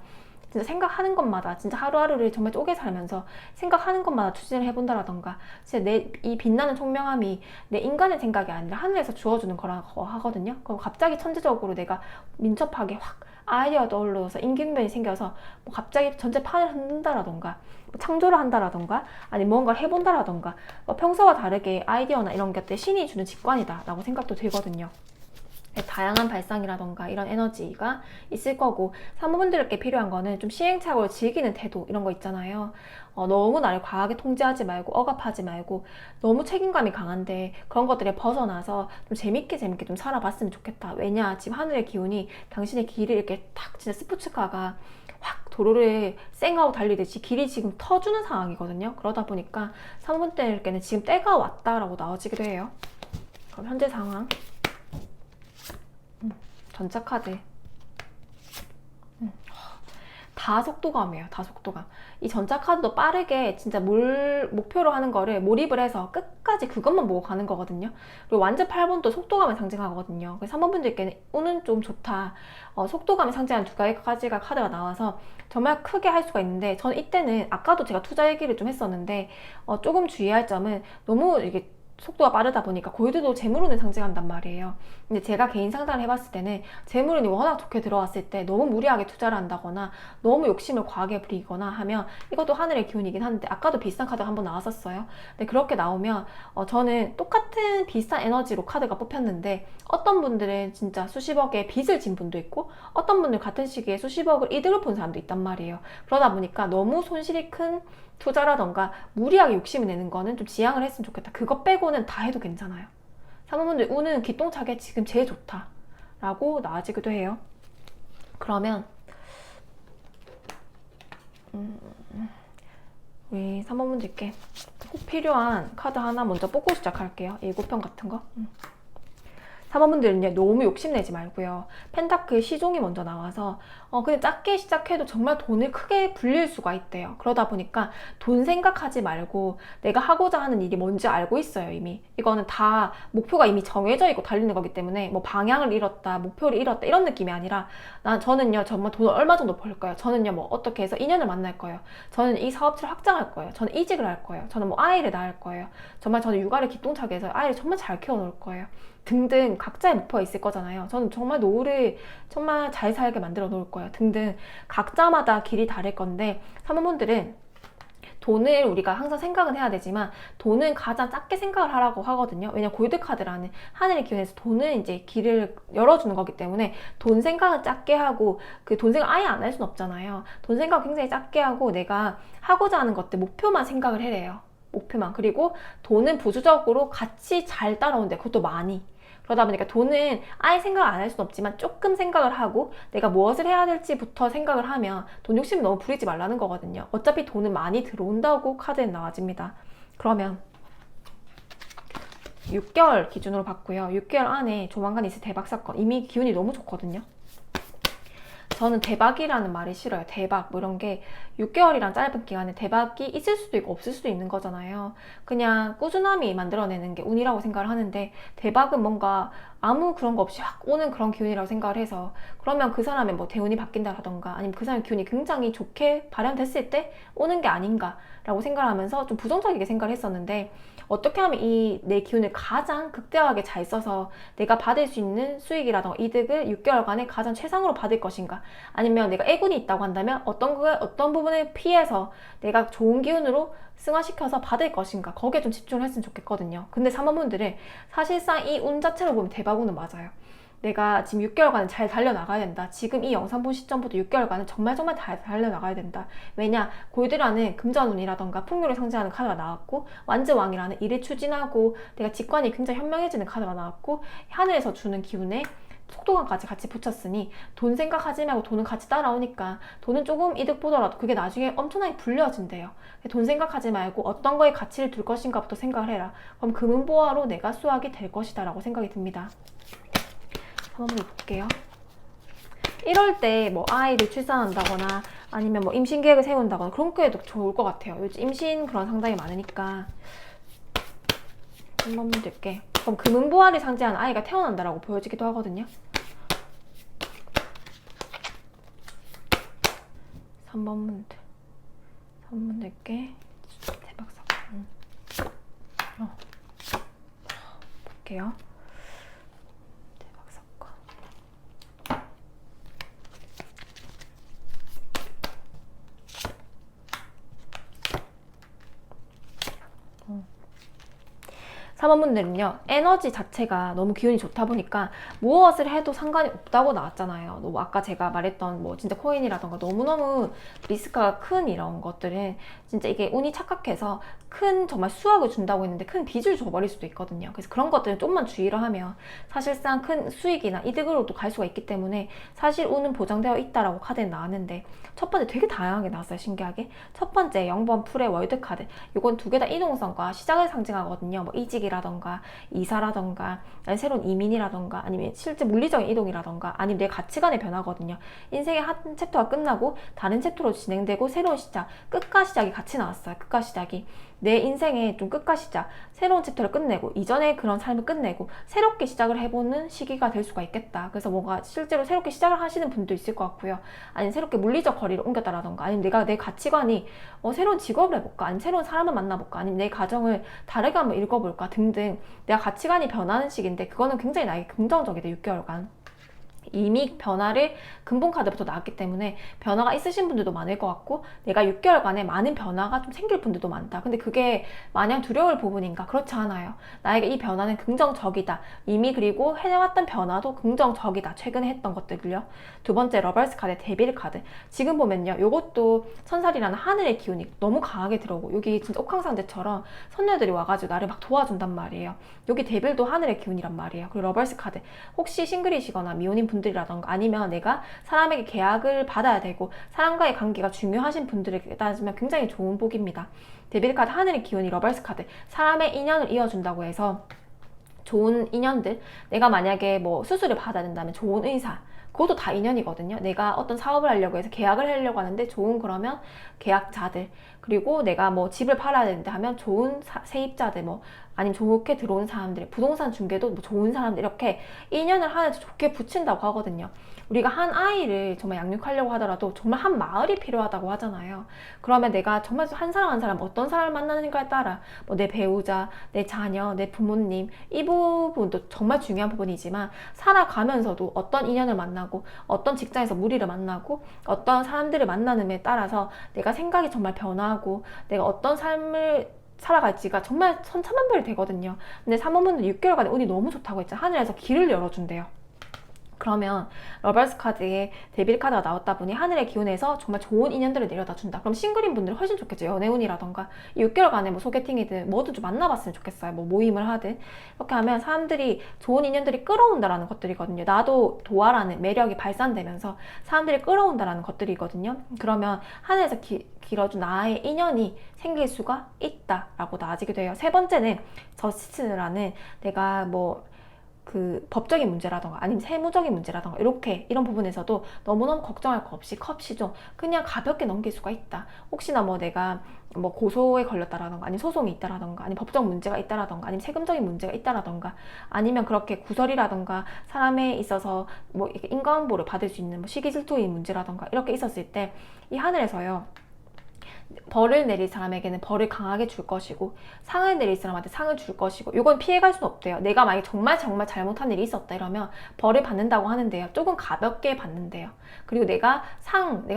[SPEAKER 1] 진짜 생각하는 것마다 진짜 하루하루를 정말 쪼개 살면서 생각하는 것마다 추진을 해본다라던가 진짜 내 이 빛나는 총명함이 내 인간의 생각이 아니라 하늘에서 주어주는 거라고 하거든요. 그럼 갑자기 천재적으로 내가 민첩하게 확 아이디어가 떠올라서 임기응변이 생겨서 뭐 갑자기 전체 판을 흔든다라던가 뭐 창조를 한다라던가 아니 뭔가를 해본다라던가 뭐 평소와 다르게 아이디어나 이런 것들 신이 주는 직관이다 라고 생각도 들거든요. 다양한 발상이라던가 이런 에너지가 있을 거고, 사모분들께 필요한 거는 좀 시행착오를 즐기는 태도 이런 거 있잖아요. 너무 나를 과하게 통제하지 말고 억압하지 말고 너무 책임감이 강한데 그런 것들에 벗어나서 좀 재밌게 좀 살아봤으면 좋겠다. 왜냐 지금 하늘의 기운이 당신의 길을 이렇게 탁 진짜 스포츠카가 확 도로를 쌩하고 달리듯이 길이 지금 터주는 상황이거든요. 그러다 보니까 사모분들께는 지금 때가 왔다라고 나와지기도 해요. 그럼 현재 상황 전차카드 다 속도감이에요. 다 속도감. 이 전차카드도 빠르게 진짜 목표로 하는 거를 몰입을 해서 끝까지 그것만 보고 가는 거거든요. 그리고 완전 8번도 속도감을 상징하거든요. 그래서 3번 분들께는 운은 좀 좋다. 속도감을 상징하는 두 가지가 카드가 나와서 정말 크게 할 수가 있는데, 저는 이때는 아까도 제가 투자 얘기를 좀 했었는데 조금 주의할 점은 너무 이게 속도가 빠르다 보니까 골드도 재물운을 상징한단 말이에요. 근데 제가 개인 상담을 해봤을 때는 재물운이 워낙 좋게 들어왔을 때 너무 무리하게 투자를 한다거나 너무 욕심을 과하게 부리거나 하면 이것도 하늘의 기운이긴 한데 아까도 비슷한 카드가 한번 나왔었어요. 근데 그렇게 나오면 저는 똑같은 비슷한 에너지로 카드가 뽑혔는데 어떤 분들은 진짜 수십억의 빚을 진 분도 있고 어떤 분들 같은 시기에 수십억을 이득을 본 사람도 있단 말이에요. 그러다 보니까 너무 손실이 큰 투자라던가 무리하게 욕심을 내는 거는 좀 지양을 했으면 좋겠다. 그거 빼고는 다 해도 괜찮아요. 사모분들 운은 기똥차게 지금 제일 좋다 라고 나와지기도 해요. 그러면 우리 사모분들께 꼭 필요한 카드 하나 먼저 뽑고 시작할게요. 예고편 같은 거. 3번분들은요 너무 욕심내지 말고요, 펜타클 시종이 먼저 나와서 그냥 작게 시작해도 정말 돈을 크게 불릴 수가 있대요. 그러다 보니까 돈 생각하지 말고 내가 하고자 하는 일이 뭔지 알고 있어요. 이미 이거는 다 목표가 이미 정해져 있고 달리는 거기 때문에 뭐 방향을 잃었다 목표를 잃었다 이런 느낌이 아니라 저는요 정말 돈을 얼마 정도 벌 거예요. 저는요 뭐 어떻게 해서 인연을 만날 거예요. 저는 이 사업체를 확장할 거예요. 저는 이직을 할 거예요. 저는 뭐 아이를 낳을 거예요. 정말 저는 육아를 기똥차게 해서 아이를 정말 잘 키워놓을 거예요. 등등 각자의 목표가 있을 거잖아요. 저는 정말 노후를 정말 잘 살게 만들어 놓을 거예요. 등등 각자마다 길이 다를 건데, 사모분들은 돈을 우리가 항상 생각은 해야 되지만 돈은 가장 작게 생각을 하라고 하거든요. 왜냐면 골드카드라는 하늘의 기운에서 돈을 이제 길을 열어주는 거기 때문에 돈 생각은 작게 하고 그 돈 생각 아예 안 할 수는 없잖아요. 돈 생각 굉장히 작게 하고 내가 하고자 하는 것들 목표만 생각을 해래요. 목표만. 그리고 돈은 부수적으로 같이 잘 따라오는데 그것도 많이. 그러다 보니까 돈은 아예 생각을 안 할 수는 없지만 조금 생각을 하고 내가 무엇을 해야 될지부터 생각을 하면 돈 욕심 너무 부리지 말라는 거거든요. 어차피 돈은 많이 들어온다고 카드에 나와집니다. 그러면 6개월 기준으로 봤고요. 6개월 안에 조만간 있을 대박 사건, 이미 기운이 너무 좋거든요. 저는 대박이라는 말이 싫어요. 대박 뭐 이런 게 6개월이란 짧은 기간에 대박이 있을 수도 있고 없을 수도 있는 거잖아요. 그냥 꾸준함이 만들어내는 게 운이라고 생각을 하는데, 대박은 뭔가 아무 그런 거 없이 확 오는 그런 기운이라고 생각을 해서, 그러면 그 사람의 뭐 대운이 바뀐다라던가 아니면 그 사람의 기운이 굉장히 좋게 발현됐을 때 오는 게 아닌가라고 생각을 하면서 좀 부정적이게 생각을 했었는데, 어떻게 하면 이 내 기운을 가장 극대화하게 잘 써서 내가 받을 수 있는 수익이라던가 이득을 6개월간에 가장 최상으로 받을 것인가, 아니면 내가 애군이 있다고 한다면 어떤 부분을 피해서 내가 좋은 기운으로 승화시켜서 받을 것인가, 거기에 좀 집중을 했으면 좋겠거든요. 근데 사모분들은 사실상 이 운 자체로 보면 대박운은 맞아요. 내가 지금 6개월간은 잘 달려나가야 된다. 지금 이 영상 본 시점부터 6개월간은 정말 잘 달려나가야 된다. 왜냐? 골드라는 금전운이라던가 풍요를 상징하는 카드가 나왔고, 완즈왕이라는 일을 추진하고 내가 직관이 굉장히 현명해지는 카드가 나왔고, 하늘에서 주는 기운에 속도감까지 같이 붙였으니 돈 생각하지 말고 돈은 같이 따라오니까, 돈은 조금 이득 보더라도 그게 나중에 엄청나게 불려진대요. 돈 생각하지 말고 어떤 거에 가치를 둘 것인가부터 생각을 해라. 그럼 금은보화로 내가 수확이 될 것이다 라고 생각이 듭니다. 한번 볼게요. 이럴 때 뭐 아이를 출산한다거나 아니면 뭐 임신 계획을 세운다거나 그런 거에도 좋을 것 같아요. 요즘 임신 그런 상담이 많으니까. 한번 볼게. 그럼 금은보화를 상징하는 아이가 태어난다라고 보여지기도 하거든요. 3번 문들. 3번 될게. 대박 사건. 볼게요. 대박 사건. 사모분들은요, 에너지 자체가 너무 기운이 좋다 보니까 무엇을 해도 상관이 없다고 나왔잖아요. 뭐 아까 제가 말했던 뭐 진짜 코인이라던가 너무너무 리스크가 큰 이런 것들은 진짜 이게 운이 착각해서 큰 정말 수확을 준다고 했는데 큰 빚을 줘버릴 수도 있거든요. 그래서 그런 것들은 좀만 주의를 하면 사실상 큰 수익이나 이득으로도 갈 수가 있기 때문에 사실 운은 보장되어 있다라고 카드에 나왔는데, 첫 번째 되게 다양하게 나왔어요. 신기하게. 첫 번째 0번 풀의 월드카드. 요건 두 개 다 이동성과 시작을 상징하거든요. 뭐 이직이라던가 이사라던가 아니면 새로운 이민이라던가 아니면 실제 물리적인 이동이라던가 아니면 내 가치관의 변화거든요. 인생의 한 챕터가 끝나고 다른 챕터로 진행되고 새로운 시작, 끝과 시작이 같이 나왔어요. 끝과 시작이. 내 인생의 좀 끝과 시작, 새로운 챕터를 끝내고 이전의 그런 삶을 끝내고 새롭게 시작을 해보는 시기가 될 수가 있겠다. 그래서 뭔가 실제로 새롭게 시작을 하시는 분도 있을 것 같고요. 아니면 새롭게 물리적 거리를 옮겼다라던가 아니면 내가 내 가치관이 새로운 직업을 해볼까, 아니면 새로운 사람을 만나볼까, 아니면 내 가정을 다르게 한번 읽어볼까 등등 내가 가치관이 변하는 시기인데, 그거는 굉장히 나에게 긍정적이다. 6개월간 이미 변화를 근본 카드부터 나왔기 때문에 변화가 있으신 분들도 많을 것 같고, 내가 6개월간에 많은 변화가 좀 생길 분들도 많다. 근데 그게 마냥 두려울 부분인가? 그렇지 않아요. 나에게 이 변화는 긍정적이다. 이미 그리고 해왔던 변화도 긍정적이다. 최근에 했던 것들을요. 두 번째 러버스 카드, 데빌 카드. 지금 보면요, 요것도 천살이라는 하늘의 기운이 너무 강하게 들어오고, 여기 진짜 옥황상제처럼 선녀들이 와가지고 나를 막 도와준단 말이에요. 여기 데빌도 하늘의 기운이란 말이에요. 그리고 러버스 카드. 혹시 싱글이시거나 미혼인 분들이라던가 아니면 내가 사람에게 계약을 받아야 되고 사람과의 관계가 중요하신 분들에게 따지면 굉장히 좋은 복입니다. 데빌 카드, 하늘의 기운이 러버스 카드. 사람의 인연을 이어준다고 해서 좋은 인연들, 내가 만약에 뭐 수술을 받아야 된다면 좋은 의사, 그것도 다 인연이거든요. 내가 어떤 사업을 하려고 해서 계약을 하려고 하는데 좋은, 그러면 계약자들, 그리고 내가 뭐 집을 팔아야 된다 하면 좋은 세입자들, 뭐 아니면 좋게 들어온 사람들, 부동산 중개도 뭐 좋은 사람들, 이렇게 인연을 하나씩 좋게 붙인다고 하거든요. 우리가 한 아이를 정말 양육하려고 하더라도 정말 한 마을이 필요하다고 하잖아요. 그러면 내가 정말 한 사람 한 사람 어떤 사람을 만나는가에 따라 뭐 내 배우자, 내 자녀, 내 부모님, 이 부분도 정말 중요한 부분이지만, 살아가면서도 어떤 인연을 만나고 어떤 직장에서 무리를 만나고 어떤 사람들을 만나는 데 따라서 내가 생각이 정말 변화하고 내가 어떤 삶을 살아갈지가 정말 천차만별이 되거든요. 근데 사모분들 6개월간의 운이 너무 좋다고 했잖아요. 하늘에서 길을 열어준대요. 그러면 러버스 카드에 데빌 카드가 나왔다 보니 하늘의 기운에서 정말 좋은 인연들을 내려다 준다. 그럼 싱글인 분들은 훨씬 좋겠죠. 연애운이라던가 이 6개월간에 뭐 소개팅이든 뭐든 좀 만나봤으면 좋겠어요. 뭐 모임을 하든. 이렇게 하면 사람들이 좋은 인연들이 끌어온다라는 것들이거든요. 나도 도화라는 매력이 발산되면서 사람들이 끌어온다라는 것들이거든요. 그러면 하늘에서 길어준 나의 인연이 생길 수가 있다라고 나아지게 돼요. 세 번째는 저스티스라는, 내가 뭐 그 법적인 문제라던가 아니면 세무적인 문제라던가 이런 부분에서도 너무너무 걱정할 거 없이 컵시종 그냥 가볍게 넘길 수가 있다. 혹시나 뭐 내가 뭐 고소에 걸렸다라던가 아니면 소송이 있다라던가 아니면 법적 문제가 있다라던가 아니면 세금적인 문제가 있다라던가 아니면 그렇게 구설이라던가 사람에 있어서 뭐 인과응보를 받을 수 있는 뭐 시기질투의 문제라던가 이렇게 있었을 때 이 하늘에서요, 벌을 내릴 사람에게는 벌을 강하게 줄 것이고 상을 내릴 사람한테 상을 줄 것이고, 이건 피해갈 수는 없대요. 내가 만약에 정말 잘못한 일이 있었다 이러면 벌을 받는다고 하는데요, 조금 가볍게 받는데요. 그리고 내가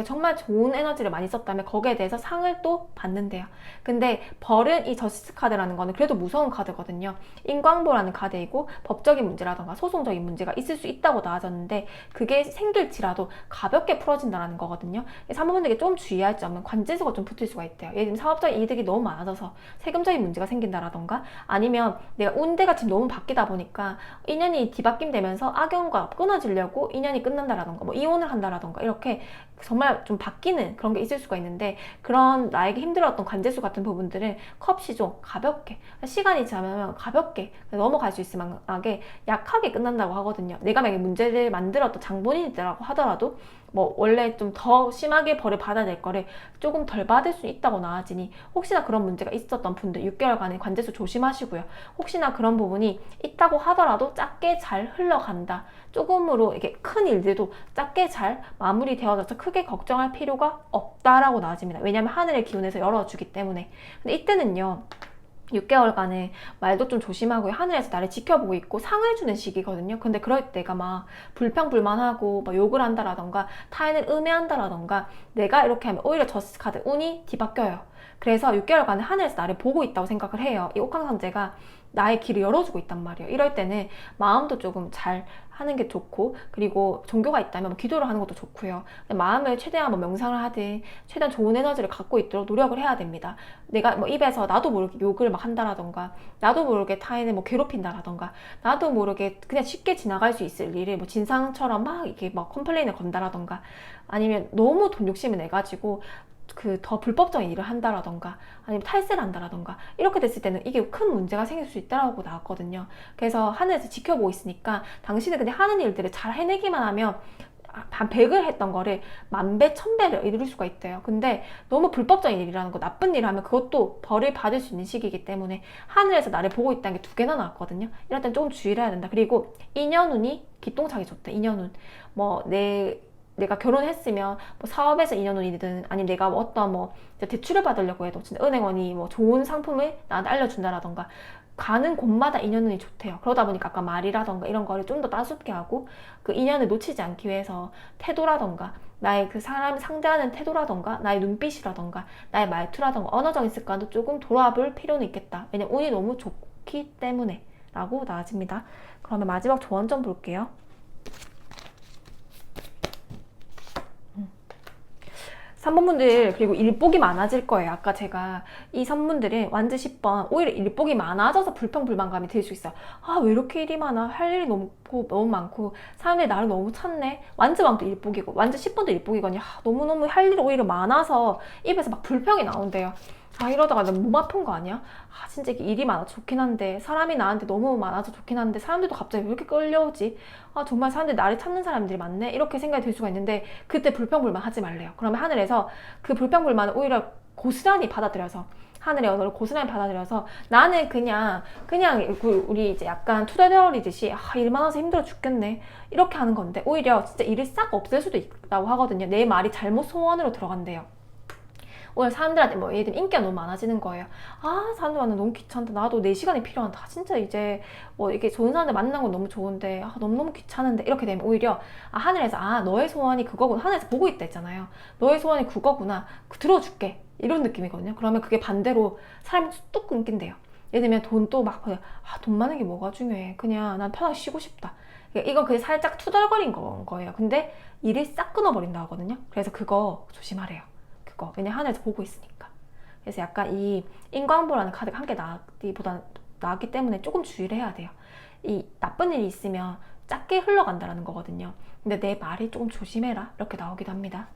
[SPEAKER 1] 정말 좋은 에너지를 많이 썼다면 거기에 대해서 상을 또 받는데요. 근데 벌은 이 저스티스 카드라는 거는 그래도 무서운 카드거든요. 인광보라는 카드이고 법적인 문제라던가 소송적인 문제가 있을 수 있다고 나와졌는데 그게 생길지라도 가볍게 풀어진다는 거거든요. 사모분들에게 좀 주의할 점은 관제수가 좀 붙을 수가 있대요. 예를 들면 사업적인 이득이 너무 많아져서 세금적인 문제가 생긴다라던가 아니면 내가 운대가 지금 너무 바뀌다 보니까 인연이 뒤바뀜 되면서 악연과 끊어지려고 인연이 끝난다라던가 뭐 이혼을 한다라던가 이렇게 정말 좀 바뀌는 그런 게 있을 수가 있는데, 그런 나에게 힘들었던 관제수 같은 부분들은 컵시종 가볍게 시간이 지나면 가볍게 넘어갈 수 있을 만하게 약하게 끝난다고 하거든요. 내가 만약에 문제를 만들었던 장본인이라고 하더라도 뭐 원래 좀 더 심하게 벌을 받아야 될 거를 조금 덜 받을 수 있다고 나아지니 혹시나 그런 문제가 있었던 분들 6개월간의 관제수 조심하시고요. 혹시나 그런 부분이 있다고 하더라도 작게 잘 흘러간다. 조금으로 이게 큰 일들도 작게 잘 마무리되어져서 크게 걱정할 필요가 없다라고 나와집니다. 왜냐하면 하늘의 기운에서 열어주기 때문에. 근데 이때는요, 6개월간은 말도 좀 조심하고요. 하늘에서 나를 지켜보고 있고 상을 주는 시기거든요. 근데 그럴 때가 막 불평불만하고 막 욕을 한다라던가 타인을 음해한다라던가 내가 이렇게 하면 오히려 저스트 카드 운이 뒤바뀌어요. 그래서 6개월간은 하늘에서 나를 보고 있다고 생각을 해요. 이 옥황상제가 나의 길을 열어주고 있단 말이에요. 이럴 때는 마음도 조금 잘 하는 게 좋고, 그리고 종교가 있다면 기도를 하는 것도 좋고요. 마음을 최대한 뭐 명상을 하든 최대한 좋은 에너지를 갖고 있도록 노력을 해야 됩니다. 내가 뭐 입에서 나도 모르게 욕을 막 한다라던가 나도 모르게 타인을 뭐 괴롭힌다라던가 나도 모르게 그냥 쉽게 지나갈 수 있을 일을 뭐 진상처럼 막 이렇게 막 컴플레인을 건다라던가 아니면 너무 돈 욕심을 내가지고 그 더 불법적인 일을 한다라던가 아니면 탈세를 한다라던가 이렇게 됐을 때는 이게 큰 문제가 생길 수 있다라고 나왔거든요. 그래서 하늘에서 지켜보고 있으니까 당신은 그냥 하는 일들을 잘 해내기만 하면 한 100을 했던 거를 1000배, 1000배를 이룰 수가 있대요. 근데 너무 불법적인 일이라는 거, 나쁜 일을 하면 그것도 벌을 받을 수 있는 시기이기 때문에 하늘에서 나를 보고 있다는 게 2개나 나왔거든요. 이럴 땐 조금 주의를 해야 된다. 그리고 인연운이 기똥차게 좋대. 인연운. 뭐 내가 결혼했으면 뭐 사업에서 인연운이든 아니면 내가 뭐 어떤 뭐 대출을 받으려고 해도 진짜 은행원이 뭐 좋은 상품을 나한테 알려준다라던가 가는 곳마다 인연운이 좋대요. 그러다 보니까 아까 말이라던가 이런 거를 좀 더 따숩게 하고 그 인연을 놓치지 않기 위해서 태도라던가 나의 그 사람 상대하는 태도라던가 나의 눈빛이라던가 나의 말투라던가 언어적인 습관도 조금 돌아볼 필요는 있겠다. 왜냐면 운이 너무 좋기 때문에 라고 나와집니다. 그러면 마지막 조언 좀 볼게요. 3번분들 그리고 일복이 많아질 거예요. 아까 제가 이 선분들은 완즈 10번 오히려 일복이 많아져서 불평불만감이 들 수 있어요. 아, 왜 이렇게 일이 많아? 할 일이 너무 많고 사람들이 나를 너무 찾네. 완즈왕도 일복이고 완즈 10번도 일복이거든요. 아, 너무너무 할 일이 오히려 많아서 입에서 막 불평이 나온대요. 아, 이러다가 나 몸 아픈 거 아니야? 아, 진짜 일이 많아서 좋긴 한데 사람이 나한테 너무 많아서 좋긴 한데 사람들도 갑자기 왜 이렇게 끌려오지? 아, 정말 사람들이 나를 찾는 사람들이 많네? 이렇게 생각이 들 수가 있는데 그때 불평불만 하지 말래요. 그러면 하늘에서 그 불평불만을 오히려 고스란히 받아들여서 하늘의 언어를 고스란히 받아들여서 나는 그냥 우리 이제 약간 투덜거리듯이 아, 일 많아서 힘들어 죽겠네 이렇게 하는 건데 오히려 진짜 일을 싹 없앨 수도 있다고 하거든요. 내 말이 잘못 소원으로 들어간대요. 오늘 사람들한테 뭐 예를 들면 인기가 너무 많아지는 거예요. 아, 사람들 만나면 너무 귀찮다. 나도 4시간이 필요하다. 진짜 이제 뭐 이렇게 좋은 사람들 만난 건 너무 좋은데 아, 너무너무 귀찮은데 이렇게 되면 오히려 아, 하늘에서 아, 너의 소원이 그거구나. 하늘에서 보고 있다 했잖아요. 너의 소원이 그거구나. 들어줄게. 이런 느낌이거든요. 그러면 그게 반대로 사람이 뚝 끊긴대요. 예를 들면 돈도 막 아, 돈 많은 게 뭐가 중요해. 그냥 난 편하게 쉬고 싶다. 이건 그냥 살짝 투덜거린 거예요. 근데 일이 싹 끊어버린다 하거든요. 그래서 그거 조심하래요. 왜냐 하늘에서 보고 있으니까. 그래서 약간 이 인과응보라는 카드가 한 개 나왔기 때문에 조금 주의를 해야 돼요. 이 나쁜 일이 있으면 작게 흘러간다는 거거든요. 근데 내 말이 조금 조심해라 이렇게 나오기도 합니다.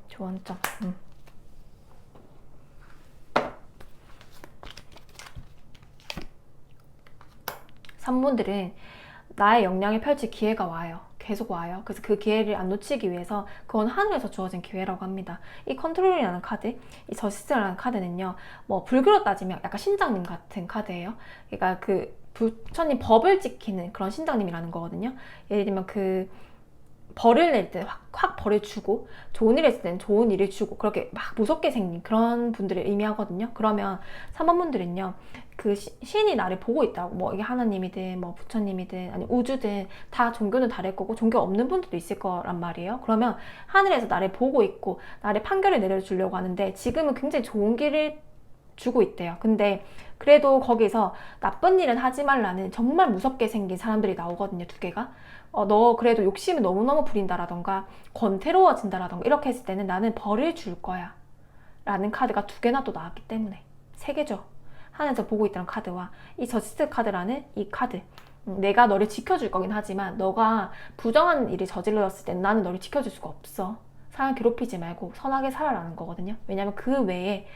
[SPEAKER 1] 조언점. 3번분들은 나의 역량을 펼칠 기회가 와요. 계속 와요. 그래서 그 기회를 안 놓치기 위해서 그건 하늘에서 주어진 기회라고 합니다. 이 컨트롤이라는 카드, 이 저스티스라는 카드는요, 뭐 불교로 따지면 약간 신장님 같은 카드예요. 그러니까 그 부처님 법을 지키는 그런 신장님이라는 거거든요. 예를 들면 그 벌을 낼 때 확 벌을 주고 좋은 일 했을 때는 좋은 일을 주고 그렇게 막 무섭게 생긴 그런 분들을 의미하거든요. 그러면 3번분들은요, 그 신이 나를 보고 있다고, 뭐 이게 하나님이든 뭐 부처님이든 아니 우주든 다 종교는 다를 거고 종교 없는 분들도 있을 거란 말이에요. 그러면 하늘에서 나를 보고 있고 나를 판결을 내려주려고 하는데 지금은 굉장히 좋은 길을 주고 있대요. 근데 그래도 거기서 나쁜 일은 하지 말라는 정말 무섭게 생긴 사람들이 나오거든요. 두 개가. 너 그래도 욕심이 너무너무 부린다라던가 권태로워진다라던가 이렇게 했을 때는 나는 벌을 줄 거야 라는 카드가 두 개나 또 나왔기 때문에, 세 개죠. 하늘에서 보고 있다는 카드와 이 저스티스 카드라는 이 카드, 내가 너를 지켜줄 거긴 하지만 너가 부정한 일을 저질렀을 때는 나는 너를 지켜줄 수가 없어. 사람 괴롭히지 말고 선하게 살아라는 거거든요. 왜냐면 그 외에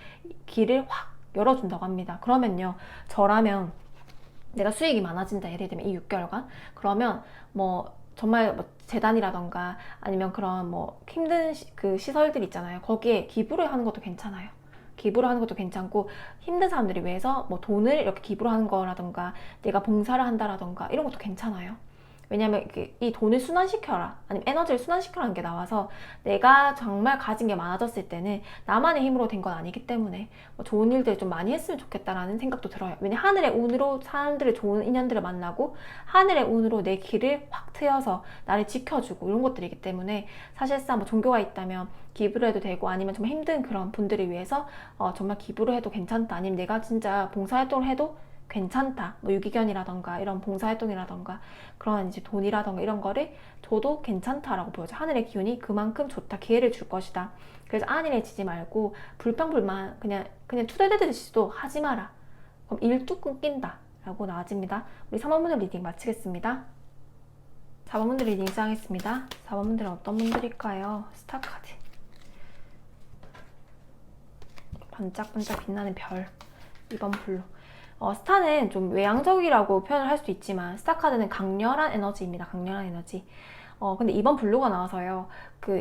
[SPEAKER 1] 길을 확 열어준다고 합니다. 그러면요, 저라면 내가 수익이 많아진다, 예를 들면 이 6개월간, 그러면 뭐 정말 뭐 재단이라던가 아니면 그런 뭐 힘든 그 시설들 있잖아요. 거기에 기부를 하는 것도 괜찮아요. 기부를 하는 것도 괜찮고, 힘든 사람들을 위해서 뭐 돈을 이렇게 기부를 하는 거라던가 내가 봉사를 한다라던가 이런 것도 괜찮아요. 왜냐면 이 돈을 순환시켜라, 아니면 에너지를 순환시켜라는 게 나와서 내가 정말 가진 게 많아졌을 때는 나만의 힘으로 된 건 아니기 때문에 뭐 좋은 일들 좀 많이 했으면 좋겠다라는 생각도 들어요. 왜냐 하늘의 운으로 사람들의 좋은 인연들을 만나고 하늘의 운으로 내 길을 확 트여서 나를 지켜주고 이런 것들이기 때문에 사실상 뭐 종교가 있다면 기부를 해도 되고, 아니면 정말 힘든 그런 분들을 위해서 정말 기부를 해도 괜찮다, 아니면 내가 진짜 봉사활동을 해도 괜찮다, 뭐 유기견이라던가 이런 봉사활동이라던가 그런 이제 돈이라던가 이런 거를 줘도 괜찮다라고 보여져. 하늘의 기운이 그만큼 좋다, 기회를 줄 것이다. 그래서 안일해지지 말고 불평불만 그냥 투덜대듯이도 하지 마라. 그럼 일 뚝 끊긴다 라고 나와집니다. 우리 3번분들 리딩 마치겠습니다. 4번분들 리딩 시작하겠습니다. 4번분들은 어떤 분들일까요? 스타 카드, 반짝반짝 빛나는 별, 2번 블루. 스타는 좀 외향적이라고 표현을 할 수도 있지만 스타 카드는 강렬한 에너지입니다. 강렬한 에너지. 근데 이번 블루가 나와서요,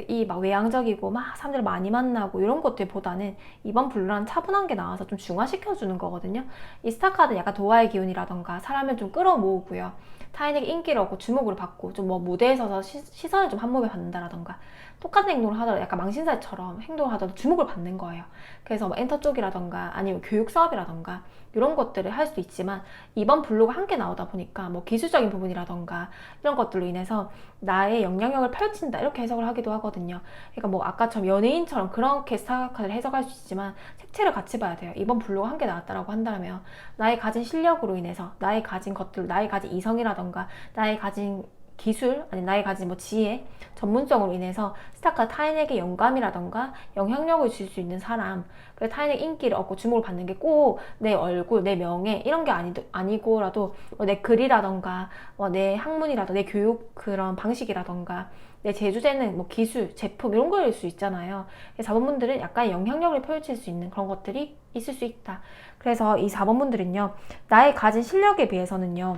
[SPEAKER 1] 이 막 외향적이고 막 사람들 많이 만나고 이런 것들보다는 이번 블루란 차분한 게 나와서 좀 중화시켜주는 거거든요. 이 스타 카드는 약간 도화의 기운이라던가 사람을 좀 끌어모으고요, 타인에게 인기를 얻고 주목을 받고 좀 뭐 무대에 서서 시선을 좀 한 몸에 받는다라던가 똑같은 행동을 하더라도 약간 망신살처럼 행동을 하더라도 주목을 받는 거예요. 그래서 뭐 엔터 쪽이라던가 아니면 교육 사업이라던가 이런 것들을 할 수도 있지만, 이번 블루가 함께 나오다 보니까 뭐 기술적인 부분이라던가 이런 것들로 인해서 나의 영향력을 펼친다 이렇게 해석을 하기도 하거든요. 그러니까 뭐 아까처럼 연예인처럼 그렇게 스타카드를 해석할 수 있지만 색채를 같이 봐야 돼요. 이번 블루가 함께 나왔다라고 한다면 나의 가진 실력으로 인해서 나의 가진 것들, 나의 가진 이성이라던가 나의 가진 기술, 아니 나의 가진 뭐 지혜, 전문성으로 인해서 스타카드 타인에게 영감이라던가 영향력을 줄 수 있는 사람, 그래서 타인에게 인기를 얻고 주목을 받는 게 꼭 내 얼굴, 내 명예 이런 게 아니고라도 내 글이라던가 내 학문이라던가 내 교육 그런 방식이라던가 내 제주되는 뭐 기술, 제품 이런 거일 수 있잖아요. 4번분들은 약간 영향력을 펼칠 수 있는 그런 것들이 있을 수 있다. 그래서 이 4번분들은요, 나의 가진 실력에 비해서는요,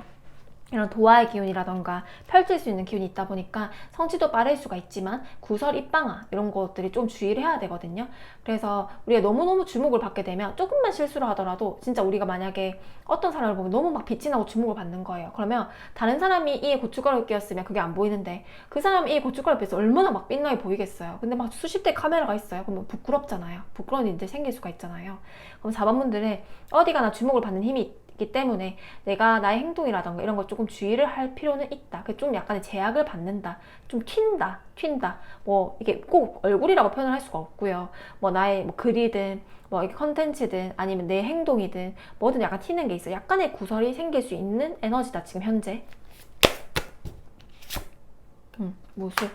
[SPEAKER 1] 이런 도화의 기운이라던가 펼칠 수 있는 기운이 있다 보니까 성취도 빠를 수가 있지만 구설, 입방아 이런 것들이 좀 주의를 해야 되거든요. 그래서 우리가 너무너무 주목을 받게 되면 조금만 실수를 하더라도 진짜 우리가 만약에 어떤 사람을 보면 너무 막 빛이 나고 주목을 받는 거예요. 그러면 다른 사람이 이에 고춧가루를 끼웠으면 그게 안 보이는데 그 사람이 이에 고춧가루를 끼워서 얼마나 막 빛나게 보이겠어요. 근데 막 수십 대 카메라가 있어요. 그러면 부끄럽잖아요. 부끄러운 일들 생길 수가 있잖아요. 그럼 4번분들은 어디 가나 주목을 받는 힘이 있기 때문에 내가 나의 행동이라던가 이런 거 조금 주의를 할 필요는 있다. 좀 약간의 제약을 받는다. 좀 튄다. 뭐 이게 꼭 얼굴이라고 표현을 할 수가 없고요. 뭐 나의 뭐 글이든 뭐 이게 컨텐츠든 아니면 내 행동이든 뭐든 약간 튀는 게 있어요. 약간의 구설이 생길 수 있는 에너지다 지금 현재. 무술.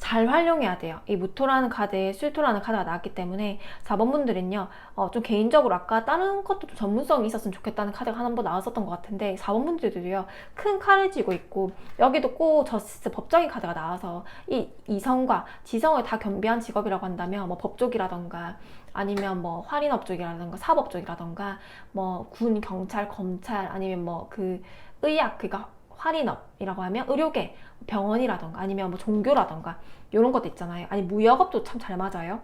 [SPEAKER 1] 잘 활용해야 돼요. 이 무토라는 카드에 술토라는 카드가 나왔기 때문에 4번 분들은요, 좀 개인적으로 아까 다른 것도 좀 전문성이 있었으면 좋겠다는 카드가 한 번 나왔었던 것 같은데 4번 분들도요, 큰 칼을 쥐고 있고 여기도 꼭 저스티스 법적인 카드가 나와서 이 이성과 지성을 다 겸비한 직업이라고 한다면 뭐 법조기라던가 아니면 뭐 할인업 쪽이라던가 사법 쪽이라던가 뭐 군, 경찰, 검찰 아니면 뭐 그 의학, 그러니까 할인업이라고 하면 의료계, 병원이라던가 아니면 뭐 종교라던가 이런 것도 있잖아요. 아니 무역업도 참 잘 맞아요.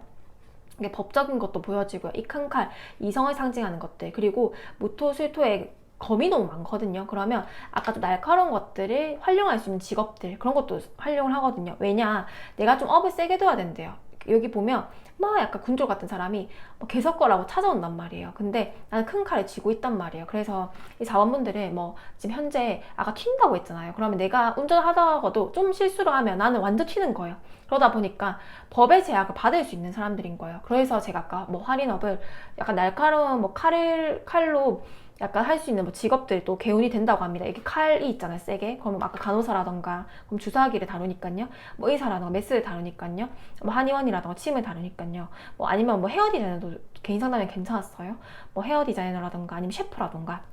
[SPEAKER 1] 이게 법적인 것도 보여지고요. 이 큰 칼, 이성을 상징하는 것들, 그리고 무토, 술토에 검이 너무 많거든요. 그러면 아까 좀 날카로운 것들을 활용할 수 있는 직업들, 그런 것도 활용을 하거든요. 왜냐, 내가 좀 업을 세게 둬야 된대요. 여기 보면 막 약간 군졸 같은 사람이 뭐 개석거라고 찾아온단 말이에요. 근데 나는 큰 칼을 쥐고 있단 말이에요. 그래서 이 자원분들은 뭐 지금 현재 아까 튄다고 했잖아요. 그러면 내가 운전하다가도 좀 실수를 하면 나는 완전 튀는 거예요. 그러다 보니까 법의 제약을 받을 수 있는 사람들인 거예요. 그래서 제가 아까 뭐 할인업을 약간 날카로운 뭐 칼로 약간 할 수 있는 뭐 직업들도 개운이 된다고 합니다. 이게 칼이 있잖아요, 세게. 그러면 아까 간호사라던가, 그럼 주사기를 다루니까요. 뭐 의사라던가, 메스를 다루니까요. 뭐 한의원이라던가, 침을 다루니까요. 뭐 아니면 뭐 헤어 디자이너도 개인 상담이 괜찮았어요. 뭐 헤어 디자이너라던가, 아니면 셰프라던가.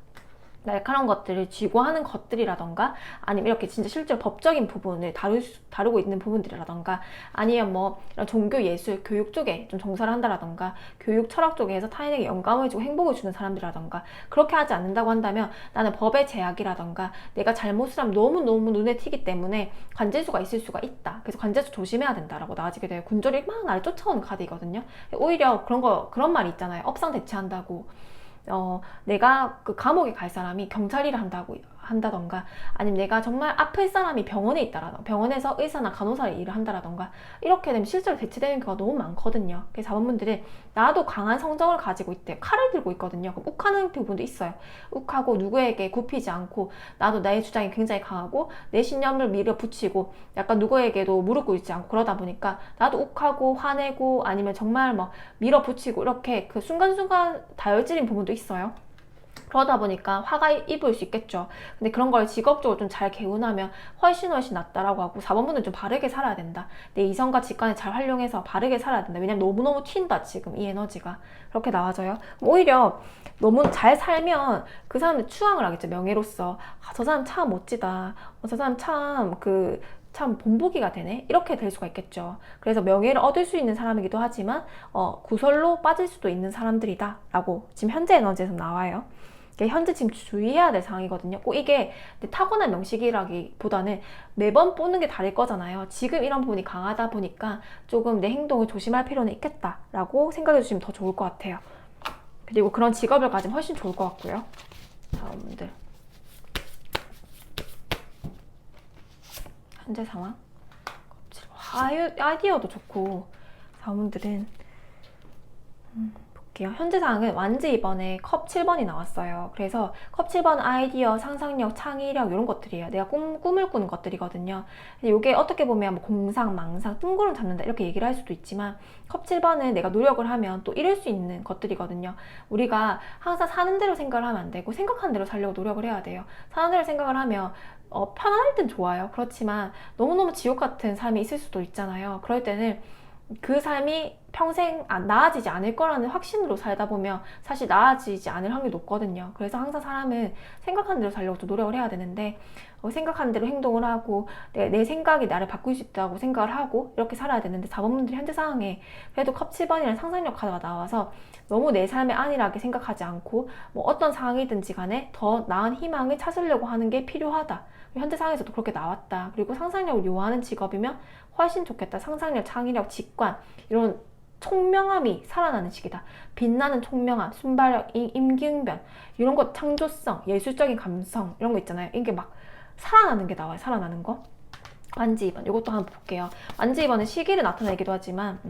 [SPEAKER 1] 날카로운 것들을 쥐고 하는 것들이라던가 아니면 이렇게 진짜 실제로 법적인 부분을 다루고 있는 부분들이라던가 아니면 뭐 이런 종교 예술 교육 쪽에 좀 종사를 한다라던가 교육 철학 쪽에서 타인에게 영감을 주고 행복을 주는 사람들이라던가 그렇게 하지 않는다고 한다면 나는 법의 제약이라던가 내가 잘못을 하면 너무너무 눈에 띄기 때문에 관제수가 있을 수가 있다. 그래서 관제수 조심해야 된다라고 나아지게 돼요. 군졸이 막 나를 쫓아오는 카드이거든요. 오히려 그런 말이 있잖아요. 업상 대체한다고. 내가 그 감옥에 갈 사람이 경찰 일을 한다던가 아니면 내가 정말 아플 사람이 병원에 있다라던가 병원에서 의사나 간호사 일을 한다라던가 이렇게 되면 실제로 대체되는 경우가 너무 많거든요. 그래서 자본분들이 나도 강한 성정을 가지고 있대, 칼을 들고 있거든요. 그럼 욱하는 부분도 있어요. 욱하고 누구에게 굽히지 않고 나도 나의 주장이 굉장히 강하고 내 신념을 밀어붙이고 약간 누구에게도 무릎 꿇지 않고 그러다 보니까 나도 욱하고 화내고 아니면 정말 뭐 밀어붙이고 이렇게 그 순간순간 다혈질인 부분도 있어요. 그러다 보니까 화가 입을 수 있겠죠. 근데 그런 걸 직업적으로 좀 잘 개운하면 훨씬 낫다라고 하고 4번분은 좀 바르게 살아야 된다. 내 이성과 직관을 잘 활용해서 바르게 살아야 된다. 왜냐면 너무너무 튄다 지금 이 에너지가. 그렇게 나와져요. 오히려 너무 잘 살면 그 사람들 추앙을 하겠죠. 명예로서. 저 사람 참 멋지다. 저 사람 참 본보기가 되네. 이렇게 될 수가 있겠죠. 그래서 명예를 얻을 수 있는 사람이기도 하지만 구설로 빠질 수도 있는 사람들이다 라고 지금 현재 에너지에서 나와요. 현재 지금 주의해야 될 상황이거든요. 꼭 이게 타고난 명식이라기보다는 매번 보는 게 다를 거잖아요. 지금 이런 부분이 강하다 보니까 조금 내 행동을 조심할 필요는 있겠다라고 생각해 주시면 더 좋을 것 같아요. 그리고 그런 직업을 가지면 훨씬 좋을 것 같고요. 다음들 현재 상황 아이디어도 좋고 자문들은 볼게요. 현재 상황은 완즈 이번에 컵 7번이 나왔어요. 그래서 컵 7번 아이디어, 상상력, 창의력 이런 것들이에요. 내가 꿈을 꾸는 것들이거든요. 이게 어떻게 보면 뭐 공상, 망상, 뜬구름 잡는다 이렇게 얘기를 할 수도 있지만 컵 7번은 내가 노력을 하면 또 이룰 수 있는 것들이거든요. 우리가 항상 사는 대로 생각을 하면 안 되고 생각하는 대로 살려고 노력을 해야 돼요. 사는 대로 생각을 하면 편안할 땐 좋아요. 그렇지만 너무너무 지옥 같은 삶이 있을 수도 있잖아요. 그럴 때는 그 삶이 평생 나아지지 않을 거라는 확신으로 살다 보면 사실 나아지지 않을 확률이 높거든요. 그래서 항상 사람은 생각하는 대로 살려고 좀 노력을 해야 되는데 생각하는 대로 행동을 하고 내 생각이 나를 바꿀 수 있다고 생각을 하고 이렇게 살아야 되는데 자본분들이 현재 상황에 그래도 컵 7번이라는 상상력 카드가 나와서 너무 내 삶에 안일하게 생각하지 않고 뭐 어떤 상황이든지 간에 더 나은 희망을 찾으려고 하는 게 필요하다. 현재 상황에서도 그렇게 나왔다. 그리고 상상력을 요하는 직업이면 훨씬 좋겠다. 상상력, 창의력, 직관 이런 총명함이 살아나는 시기다. 빛나는 총명함, 순발력, 임기응변 이런 것, 창조성, 예술적인 감성 이런 거 있잖아요. 이게 막 살아나는 게 나와요. 살아나는 거. 완지 2번 이것도 한번 볼게요. 완지 2번은 시기를 나타내기도 하지만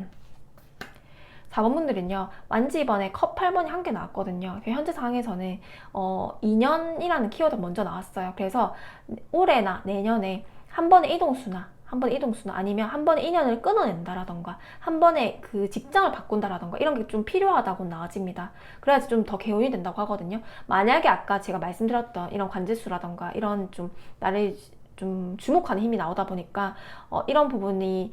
[SPEAKER 1] 4번분들은요 완지 2번에 컵 8번이 한 개 나왔거든요. 현재 상황에서는 2년이라는 키워드가 먼저 나왔어요. 그래서 올해나 내년에 한 번의 이동수나 아니면 한 번에 인연을 끊어낸다라던가 한 번에 그 직장을 바꾼다라던가 이런 게 좀 필요하다고 나와집니다. 그래야지 좀 더 개운이 된다고 하거든요. 만약에 아까 제가 말씀드렸던 이런 관제수라던가 이런 좀 나를 좀 주목하는 힘이 나오다 보니까 이런 부분이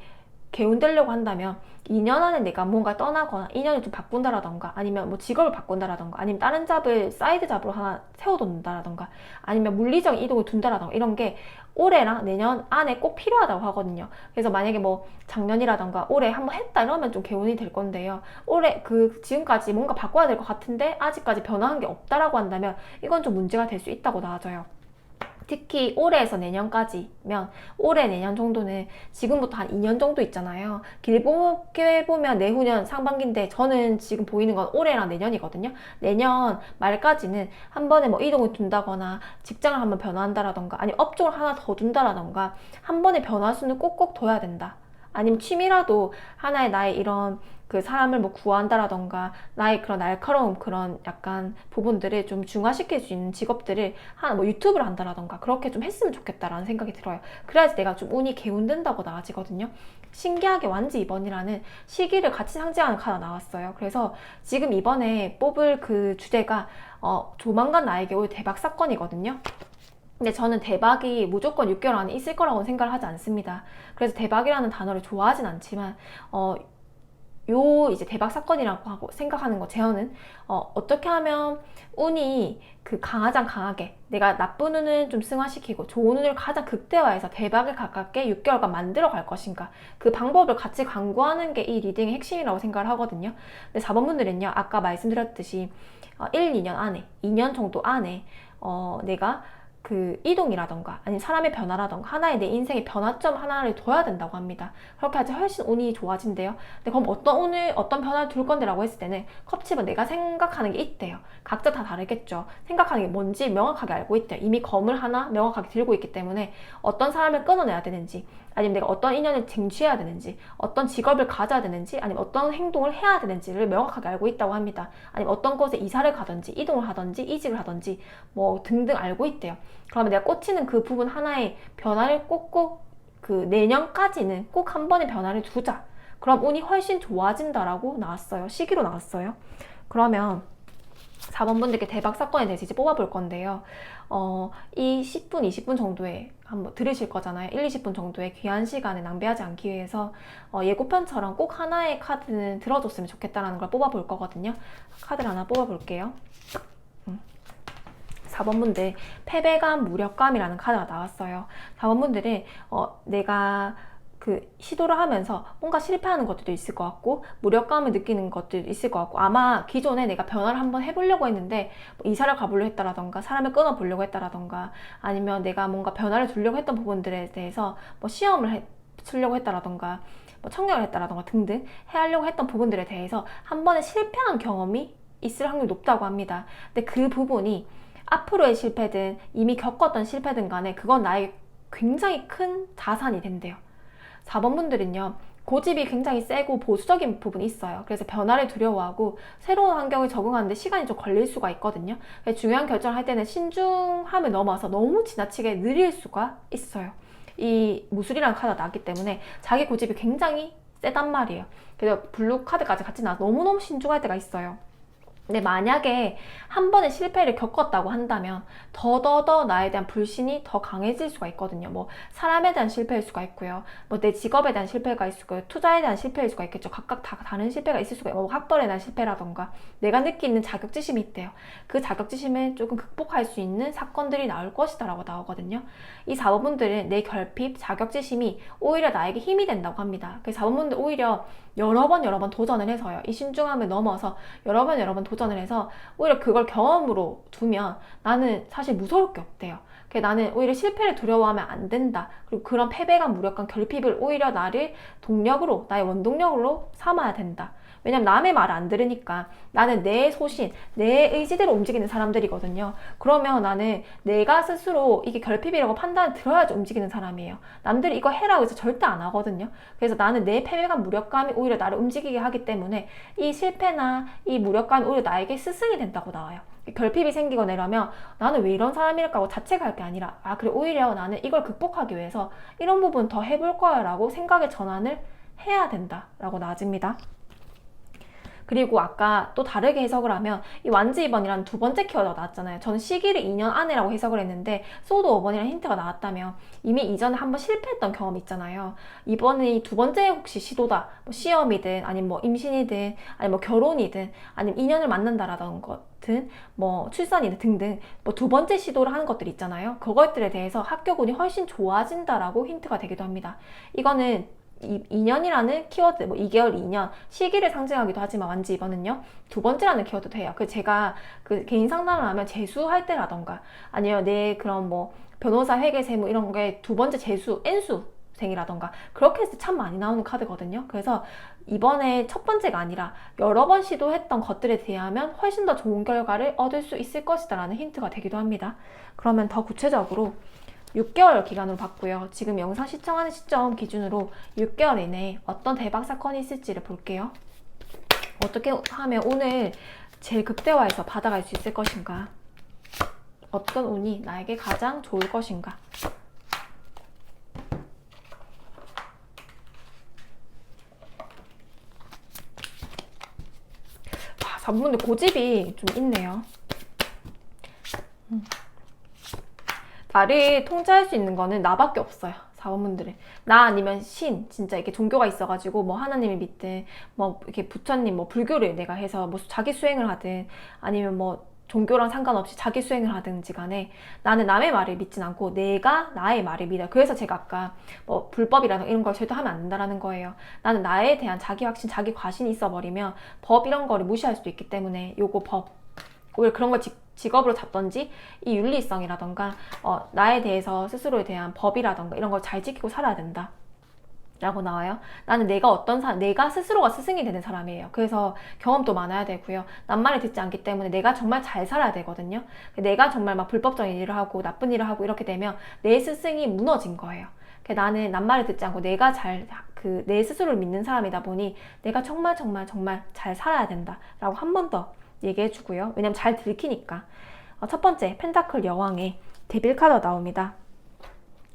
[SPEAKER 1] 개운되려고 한다면 2년 안에 내가 뭔가 떠나거나 인연을 좀 바꾼다라던가 아니면 뭐 직업을 바꾼다라던가 아니면 다른 잡을 사이드 잡으로 하나 세워둔다라던가 아니면 물리적 이동을 둔다라던가 이런 게 올해랑 내년 안에 꼭 필요하다고 하거든요. 그래서 만약에 뭐 작년이라던가 올해 한번 했다 이러면 좀 개운이 될 건데요. 올해 지금까지 뭔가 바꿔야 될 것 같은데 아직까지 변화한 게 없다라고 한다면 이건 좀 문제가 될 수 있다고 나와져요. 특히 올해에서 내년까지면 올해 내년 정도는 지금부터 한 2년 정도 있잖아요. 길게 보면 내후년 상반기인데 저는 지금 보이는 건 올해랑 내년이거든요. 내년 말까지는 한 번에 뭐 이동을 둔다거나 직장을 한번 변화한다라던가 아니면 업종을 하나 더 둔다라던가 한 번에 변화 수는 꼭꼭 둬야 된다. 아니면 취미라도 하나의 나의 이런 사람을 뭐 구한다라던가 나의 그런 날카로운 그런 약간 부분들을 좀 중화시킬 수 있는 직업들을 하나 뭐 유튜브를 한다라던가 그렇게 좀 했으면 좋겠다라는 생각이 들어요. 그래야지 내가 좀 운이 개운된다고 나아지거든요. 신기하게 완지 2번이라는 시기를 같이 상징하는 카드가 나왔어요. 그래서 지금 이번에 뽑을 그 주제가 조만간 나에게 올 대박 사건이거든요. 근데 저는 대박이 무조건 6개월 안에 있을 거라고 생각을 하지 않습니다. 그래서 대박이라는 단어를 좋아하진 않지만 이제 대박 사건이라고 하고 생각하는 거 제어는 어떻게 하면 운이 강하장 강하게 내가 나쁜 운을 좀 승화시키고 좋은 운을 가장 극대화해서 대박을 가깝게 6개월간 만들어 갈 것인가 그 방법을 같이 강구하는 게 이 리딩의 핵심이라고 생각을 하거든요. 근데 4번 분들은요 아까 말씀드렸듯이 1, 2년 안에 2년 정도 안에 내가 이동이라던가 아니면 사람의 변화라던가 하나의 내 인생의 변화점 하나를 둬야 된다고 합니다. 그렇게 하지 훨씬 운이 좋아진대요. 근데 그럼 어떤 변화를 둘 건데 라고 했을 때는 컵칩은 내가 생각하는 게 있대요. 각자 다 다르겠죠. 생각하는 게 뭔지 명확하게 알고 있대요. 이미 검을 하나 명확하게 들고 있기 때문에 어떤 사람을 끊어내야 되는지 아니면 내가 어떤 인연을 쟁취해야 되는지 어떤 직업을 가져야 되는지 아니면 어떤 행동을 해야 되는지를 명확하게 알고 있다고 합니다. 아니면 어떤 곳에 이사를 가든지 이동을 하든지 이직을 하든지 뭐 등등 알고 있대요. 그러면 내가 꽂히는 그 부분 하나의 변화를 꼭꼭 내년까지는 꼭 한 번의 변화를 두자. 그럼 운이 훨씬 좋아진다라고 나왔어요. 시기로 나왔어요. 그러면 4번 분들께 대박 사건에 대해서 이제 뽑아볼 건데요. 이 10분, 20분 정도에 한번 들으실 거잖아요. 1, 20분 정도의 귀한 시간을 낭비하지 않기 위해서 예고편처럼 꼭 하나의 카드는 들어줬으면 좋겠다라는 걸 뽑아볼 거거든요. 카드를 하나 뽑아볼게요. 4번 분들 패배감, 무력감이라는 카드가 나왔어요. 4번 분들은 내가 시도를 하면서 뭔가 실패하는 것들도 있을 것 같고 무력감을 느끼는 것들도 있을 것 같고 아마 기존에 내가 변화를 한번 해보려고 했는데 뭐 이사를 가보려고 했다라던가 사람을 끊어보려고 했다라던가 아니면 내가 뭔가 변화를 주려고 했던 부분들에 대해서 뭐 시험을 치려고 했다라던가 뭐 청약을 했다라던가 등등 하려고 했던 부분들에 대해서 한 번에 실패한 경험이 있을 확률이 높다고 합니다. 근데 그 부분이 앞으로의 실패든 이미 겪었던 실패든 간에 그건 나에게 굉장히 큰 자산이 된대요. 4번 분들은요 고집이 굉장히 세고 보수적인 부분이 있어요. 그래서 변화를 두려워하고 새로운 환경에 적응하는데 시간이 좀 걸릴 수가 있거든요. 중요한 결정을 할 때는 신중함을 넘어서 너무 지나치게 느릴 수가 있어요. 이 무술이라는 카드가 나왔기 때문에 자기 고집이 굉장히 세단 말이에요. 그래서 블루 카드까지 같이 나와서 너무너무 신중할 때가 있어요. 근데 만약에 한 번의 실패를 겪었다고 한다면 더더더 나에 대한 불신이 더 강해질 수가 있거든요. 뭐 사람에 대한 실패일 수가 있고요. 뭐 내 직업에 대한 실패가 있을 거예요. 투자에 대한 실패일 수가 있겠죠. 각각 다 다른 실패가 있을 수가 있고 뭐 학벌에 대한 실패라던가 내가 느끼는 자격지심이 있대요. 그 자격지심을 조금 극복할 수 있는 사건들이 나올 것이다 라고 나오거든요. 이 4번분들은 내 결핍, 자격지심이 오히려 나에게 힘이 된다고 합니다. 그래서 4번분들 오히려 여러 번 도전을 해서요. 이 신중함을 넘어서 여러 번 도전을 해서 오히려 그걸 경험으로 두면 나는 사실 무서울 게 없대요. 나는 오히려 실패를 두려워하면 안 된다. 그리고 그런 패배감, 무력감, 결핍을 오히려 나의 원동력으로 삼아야 된다. 왜냐면 남의 말을 안 들으니까 나는 내 소신, 내 의지대로 움직이는 사람들이거든요. 그러면 나는 내가 스스로 이게 결핍이라고 판단을 들어야지 움직이는 사람이에요. 남들이 이거 해라고 해서 절대 안 하거든요. 그래서 나는 내 패배감, 무력감이 오히려 나를 움직이게 하기 때문에 이 실패나 이 무력감이 오히려 나에게 스승이 된다고 나와요. 결핍이 생기거나 이러면 나는 왜 이런 사람일까 하고 자책할 게 아니라 그래 오히려 나는 이걸 극복하기 위해서 이런 부분 더 해볼 거야 라고 생각의 전환을 해야 된다 라고 나와집니다. 그리고 아까 또 다르게 해석을 하면 이 완즈 2번이라는 두 번째 키워드가 나왔잖아요. 저는 시기를 2년 안에라고 해석을 했는데 소드 5번이라는 힌트가 나왔다면 이미 이전에 한번 실패했던 경험이 있잖아요. 이번이 두 번째 혹시 시도다. 뭐 시험이든 아니면 뭐 임신이든 아니면 뭐 결혼이든 아니면 인연을 만난다라던 것든 뭐 출산이든 등등 뭐 두 번째 시도를 하는 것들이 있잖아요. 그것들에 대해서 합격운이 훨씬 좋아진다라고 힌트가 되기도 합니다. 이거는 2년이라는 키워드, 뭐 2개월, 2년 시기를 상징하기도 하지만 완즈 2번은요 두 번째라는 키워드도 해요. 그 제가 그 개인 상담을 하면 재수할 때라던가 아니면 내 그런 뭐 변호사, 회계, 세무 이런 게 두 번째 재수, N수생이라던가 그렇게 해서 참 많이 나오는 카드거든요. 그래서 이번에 첫 번째가 아니라 여러 번 시도했던 것들에 대하면 훨씬 더 좋은 결과를 얻을 수 있을 것이다 라는 힌트가 되기도 합니다. 그러면 더 구체적으로 6개월 기간으로 봤고요. 지금 영상 시청하는 시점 기준으로 6개월 이내에 어떤 대박 사건이 있을지를 볼게요. 어떻게 하면 오늘 제일 극대화해서 받아갈 수 있을 것인가? 어떤 운이 나에게 가장 좋을 것인가? 와, 4번분들 고집이 좀 있네요. 나를 통제할 수 있는 거는 나밖에 없어요. 4번분들은 나 아니면 신, 진짜 이렇게 종교가 있어가지고 뭐 하나님을 믿든 뭐 이렇게 부처님 뭐 불교를 내가 해서 뭐 자기 수행을 하든 아니면 뭐 종교랑 상관없이 자기 수행을 하든지 간에 나는 남의 말을 믿진 않고 내가 나의 말을 믿어요. 그래서 제가 아까 뭐 불법이라든가 이런 걸 절대 하면 안 된다는 거예요. 나는 나에 대한 자기 확신, 자기 과신이 있어버리면 법 이런 거를 무시할 수도 있기 때문에 요거 법 오히려 그런 걸 직업으로 잡던지 이 윤리성이라던가 나에 대해서 스스로에 대한 법이라던가 이런 걸 잘 지키고 살아야 된다 라고 나와요. 나는 내가 스스로가 스승이 되는 사람이에요. 그래서 경험도 많아야 되고요. 남말을 듣지 않기 때문에 내가 정말 잘 살아야 되거든요. 내가 정말 막 불법적인 일을 하고 나쁜 일을 하고 이렇게 되면 내 스승이 무너진 거예요. 나는 남말을 듣지 않고 내가 내 스스로를 믿는 사람이다 보니 내가 정말 잘 살아야 된다 라고 한 번 더 얘기해 주고요. 왜냐면 잘 들키니까. 첫 번째, 펜타클 여왕의 데빌 카드가 나옵니다.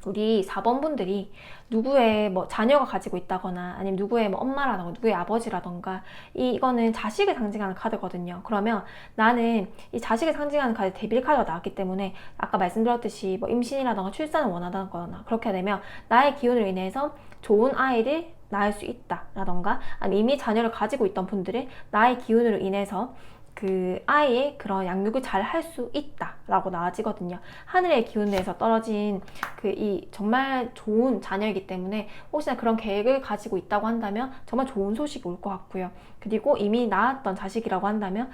[SPEAKER 1] 우리 4번 분들이 누구의 뭐 자녀가 가지고 있다거나 아니면 누구의 뭐 엄마라던가 누구의 아버지라던가 이거는 자식을 상징하는 카드거든요. 그러면 나는 이 자식을 상징하는 카드 데빌 카드가 나왔기 때문에 아까 말씀드렸듯이 뭐 임신이라던가 출산을 원하다거나 그렇게 되면 나의 기운으로 인해서 좋은 아이를 낳을 수 있다 라던가 아니면 이미 자녀를 가지고 있던 분들은 나의 기운으로 인해서 그 아이의 그런 양육을 잘 할 수 있다 라고 나와지거든요. 하늘의 기운에서 떨어진 이 정말 좋은 자녀이기 때문에 혹시나 그런 계획을 가지고 있다고 한다면 정말 좋은 소식이 올 것 같고요. 그리고 이미 낳았던 자식이라고 한다면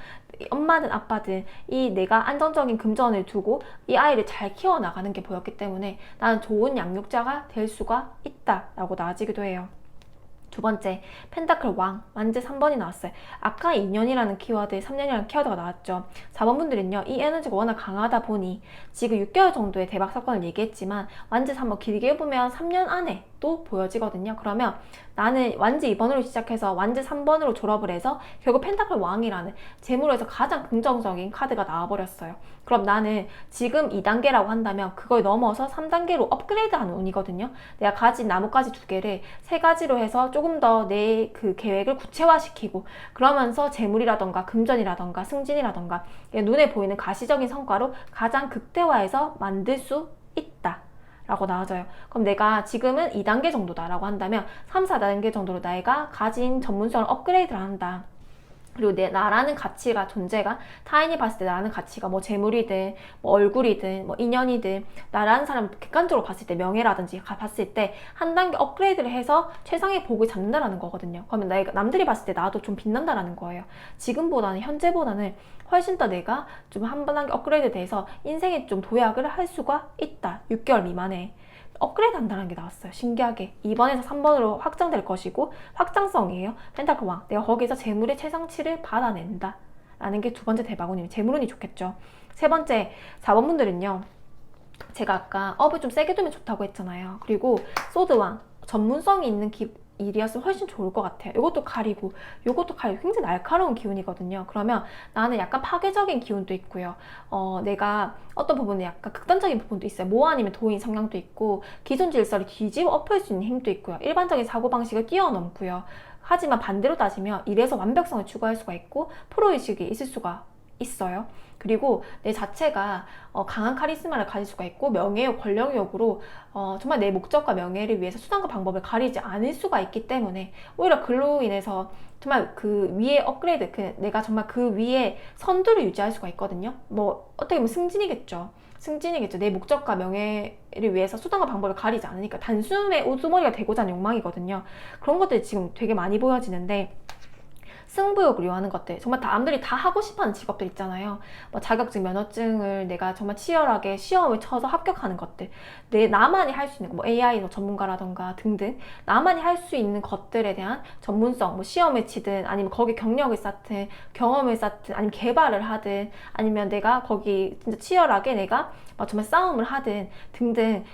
[SPEAKER 1] 엄마든 아빠든 이 내가 안정적인 금전을 두고 이 아이를 잘 키워나가는 게 보였기 때문에 나는 좋은 양육자가 될 수가 있다 라고 나와지기도 해요. 두 번째, 펜타클 왕, 완즈 3번이 나왔어요. 아까 2년이라는 키워드, 3년이라는 키워드가 나왔죠. 4번 분들은요, 이 에너지가 워낙 강하다 보니 지금 6개월 정도의 대박 사건을 얘기했지만 완즈 3번 길게 보면 3년 안에 또 보여지거든요. 그러면 나는 완즈 2번으로 시작해서 완즈 3번으로 졸업을 해서 결국 펜타클 왕이라는 재물에서 가장 긍정적인 카드가 나와버렸어요. 그럼 나는 지금 2단계라고 한다면 그걸 넘어서 3단계로 업그레이드하는 운이거든요. 내가 가진 나뭇가지 2개를 3가지로 해서 조금 더 내 그 계획을 구체화시키고 그러면서 재물이라던가 금전이라던가 승진이라던가 눈에 보이는 가시적인 성과로 가장 극대화해서 만들 수 있다 라고 나와져요. 그럼 내가 지금은 2단계 정도다 라고 한다면 3, 4단계 정도로 내가 가진 전문성을 업그레이드를 한다. 그리고 나라는 가치가 존재가 타인이 봤을 때 나라는 가치가 뭐 재물이든 뭐 얼굴이든 뭐 인연이든 나라는 사람 객관적으로 봤을 때 명예라든지 봤을 때 한 단계 업그레이드를 해서 최상의 복을 잡는다라는 거거든요. 그러면 남들이 봤을 때 나도 좀 빛난다라는 거예요. 지금보다는 현재보다는 훨씬 더 내가 좀 한 단계 업그레이드 돼서 인생에 좀 도약을 할 수가 있다. 6개월 미만에 업그레이드 한다는 게 나왔어요. 신기하게 2번에서 3번으로 확장될 것이고 확장성이에요. 펜타클 왕, 내가 거기서 재물의 최상치를 받아낸다 라는 게 두 번째 대박운이에요. 재물운이 좋겠죠. 세 번째 4번 분들은요, 제가 아까 업을 좀 세게 두면 좋다고 했잖아요. 그리고 소드왕, 전문성이 있는 일이었으면 훨씬 좋을 것 같아요. 이것도 가리고 굉장히 날카로운 기운이거든요. 그러면 나는 약간 파괴적인 기운도 있고요. 내가 어떤 부분에 약간 극단적인 부분도 있어요. 모 아니면 도인 성향도 있고 기존 질서를 뒤집어 엎을 수 있는 힘도 있고요. 일반적인 사고방식을 뛰어넘고요. 하지만 반대로 따지면 일에서 완벽성을 추구할 수가 있고 프로의식이 있을 수가 있어요. 그리고 내 자체가 강한 카리스마를 가질 수가 있고 명예욕, 권력욕으로 정말 내 목적과 명예를 위해서 수단과 방법을 가리지 않을 수가 있기 때문에 오히려 그로 인해서 정말 그 위에 업그레이드, 내가 정말 그 위에 선두를 유지할 수가 있거든요. 뭐 어떻게 보면 승진이겠죠. 내 목적과 명예를 위해서 수단과 방법을 가리지 않으니까 단숨에 우두머리가 되고자 하는 욕망이거든요. 그런 것들이 지금 되게 많이 보여지는데, 승부욕을 요하는 것들, 정말 남들이 다 하고 싶어하는 직업들 있잖아요. 뭐 자격증, 면허증을 내가 정말 치열하게 시험을 쳐서 합격하는 것들, 나만이 할 수 있는 뭐 AI 전문가라던가 등등, 나만이 할 수 있는 것들에 대한 전문성, 뭐 시험을 치든 아니면 거기 경력을 쌓든 경험을 쌓든 아니면 개발을 하든 아니면 내가 거기 진짜 치열하게 내가 정말 싸움을 하든 등등,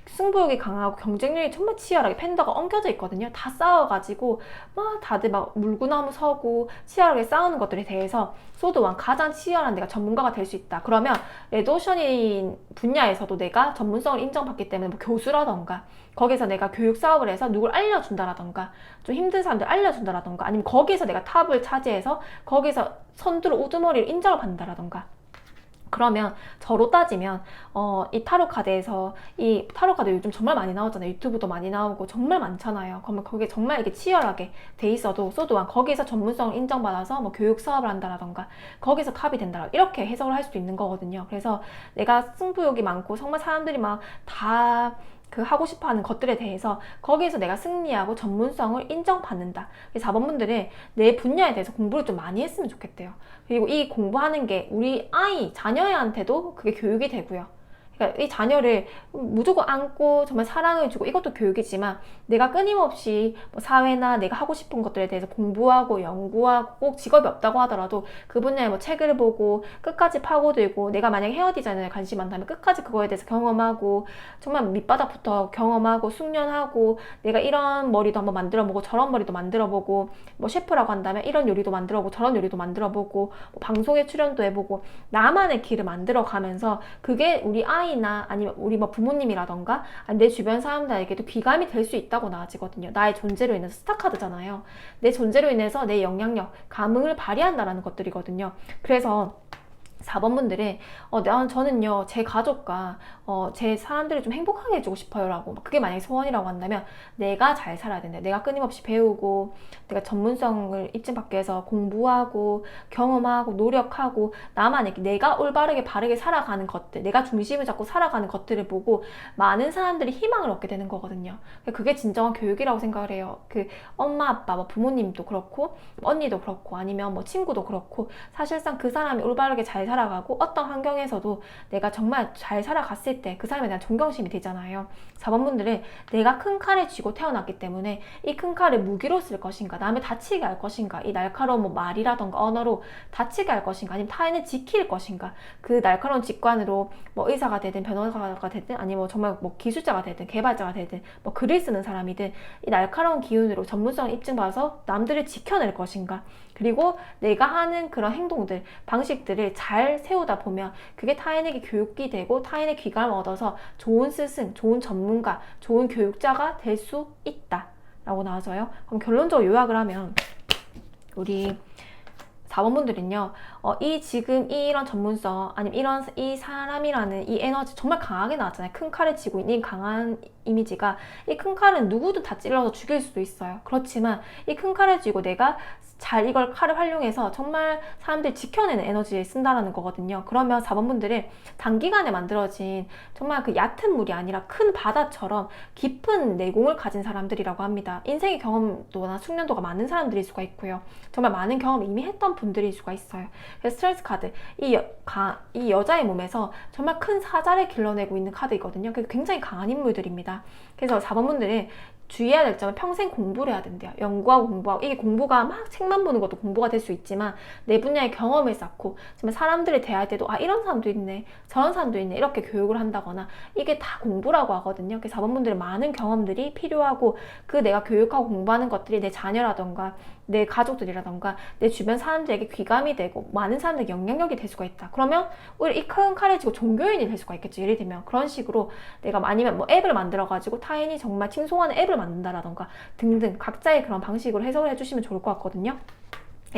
[SPEAKER 1] 승부욕이 강하고 경쟁률이 정말 치열하게 팬더가 엉겨져 있거든요. 다 싸워가지고 막 다들 막 물구나무 서고 치열하게 싸우는 것들에 대해서 소드왕, 가장 치열한 내가 전문가가 될 수 있다. 그러면 레드오션인 분야에서도 내가 전문성을 인정받기 때문에 뭐 교수라던가 거기서 내가 교육 사업을 해서 누굴 알려준다라던가 좀 힘든 사람들 알려준다라던가 아니면 거기서 내가 탑을 차지해서 거기서 선두로 우두머리를 인정을 받는다라던가, 그러면 저로 따지면 이 타로 카드에서, 이 타로 카드 요즘 정말 많이 나오잖아요. 유튜브도 많이 나오고 정말 많잖아요. 그러면 거기에 정말 이게 치열하게 돼 있어도 소드왕, 거기서 전문성을 인정받아서 뭐 교육 사업을 한다라던가 거기서 탑이 된다, 이렇게 해석을 할 수도 있는 거거든요. 그래서 내가 승부욕이 많고 정말 사람들이 막 다 하고 싶어 하는 것들에 대해서 거기에서 내가 승리하고 전문성을 인정받는다. 4번분들은 내 분야에 대해서 공부를 좀 많이 했으면 좋겠대요. 그리고 이 공부하는 게 우리 자녀한테도 그게 교육이 되고요. 그러니까 이 자녀를 무조건 안고 정말 사랑을 주고, 이것도 교육이지만 내가 끊임없이 뭐 사회나 내가 하고 싶은 것들에 대해서 공부하고 연구하고, 꼭 직업이 없다고 하더라도 그 분야에 뭐 책을 보고 끝까지 파고들고, 내가 만약에 헤어 디자인에 관심 많다면 끝까지 그거에 대해서 경험하고 정말 밑바닥부터 경험하고 숙련하고, 내가 이런 머리도 한번 만들어보고 저런 머리도 만들어보고, 뭐 셰프라고 한다면 이런 요리도 만들어보고 저런 요리도 만들어보고, 뭐 방송에 출연도 해보고 나만의 길을 만들어가면서, 그게 우리 아이나 아니면 우리 뭐 부모님이라던가 내 주변 사람들에게도 귀감이 될 수 있다고 나아지거든요. 나의 존재로 인해서, 스타카드잖아요. 내 존재로 인해서 내 영향력, 감흥을 발휘한다라는 것들이거든요. 그래서 4번분들은 저는요 제 가족과 제 사람들을 좀 행복하게 해주고 싶어요 라고, 그게 만약에 소원이라고 한다면 내가 잘 살아야 된다. 내가 끊임없이 배우고 내가 전문성을 입증받기 위해서 공부하고 경험하고 노력하고 나만의 내가 올바르게 바르게 살아가는 것들, 내가 중심을 잡고 살아가는 것들을 보고 많은 사람들이 희망을 얻게 되는 거거든요. 그게 진정한 교육이라고 생각을 해요. 엄마 아빠 뭐 부모님도 그렇고 언니도 그렇고 아니면 뭐 친구도 그렇고, 사실상 그 사람이 올바르게 잘 살아가고 어떤 환경에서도 내가 정말 잘 살아갔을 때 그 사람에 대한 존경심이 되잖아요. 4번분들은 내가 큰 칼을 쥐고 태어났기 때문에 이 큰 칼을 무기로 쓸 것인가, 남을 다치게 할 것인가, 이 날카로운 뭐 말이라던가 언어로 다치게 할 것인가, 아니면 타인을 지킬 것인가, 그 날카로운 직관으로 뭐 의사가 되든 변호사가 되든 아니면 뭐 정말 뭐 기술자가 되든 개발자가 되든 뭐 글을 쓰는 사람이든 이 날카로운 기운으로 전문성을 입증받아서 남들을 지켜낼 것인가, 그리고 내가 하는 그런 행동들, 방식들을 잘 세우다 보면 그게 타인에게 교육이 되고 타인의 귀감을 얻어서 좋은 스승, 좋은 전문가, 좋은 교육자가 될 수 있다 라고 나와져요. 그럼 결론적으로 요약을 하면 우리 4번분들은요 지금 이런 전문성, 아니면 이 사람이라는 이 에너지 정말 강하게 나왔잖아요. 큰 칼을 쥐고 있는 강한 이미지가, 이 큰 칼은 누구든 다 찔러서 죽일 수도 있어요. 그렇지만 이 큰 칼을 쥐고 내가 잘 이걸 칼을 활용해서 정말 사람들 지켜내는 에너지에 쓴다라는 거거든요. 그러면 4번분들은 단기간에 만들어진 정말 그 얕은 물이 아니라 큰 바다처럼 깊은 내공을 가진 사람들이라고 합니다. 인생의 경험도나 숙련도가 많은 사람들일 수가 있고요. 정말 많은 경험을 이미 했던 분들일 수가 있어요. 그래서 스트레스 카드, 이 여자의 몸에서 정말 큰 사자를 길러내고 있는 카드이거든요. 그래서 굉장히 강한 인물들입니다. 그래서 4번분들은 주의해야 될 점은 평생 공부를 해야 된대요. 연구하고 공부하고, 이게 공부가 막 책만 보는 것도 공부가 될 수 있지만 내 분야의 경험을 쌓고 정말 사람들을 대할 때도 이런 사람도 있네, 저런 사람도 있네, 이렇게 교육을 한다거나, 이게 다 공부라고 하거든요. 그래서 4번분들은 많은 경험들이 필요하고, 그 내가 교육하고 공부하는 것들이 내 자녀라던가 내 가족들이라던가 내 주변 사람들에게 귀감이 되고 많은 사람들에게 영향력이 될 수가 있다. 그러면 오히려 이 큰 칼을 쥐고 종교인이 될 수가 있겠죠. 예를 들면 그런 식으로 내가 아니면 뭐 앱을 만들어가지고 타인이 정말 칭송하는 앱을 만든다라던가 등등 각자의 그런 방식으로 해석을 해주시면 좋을 것 같거든요.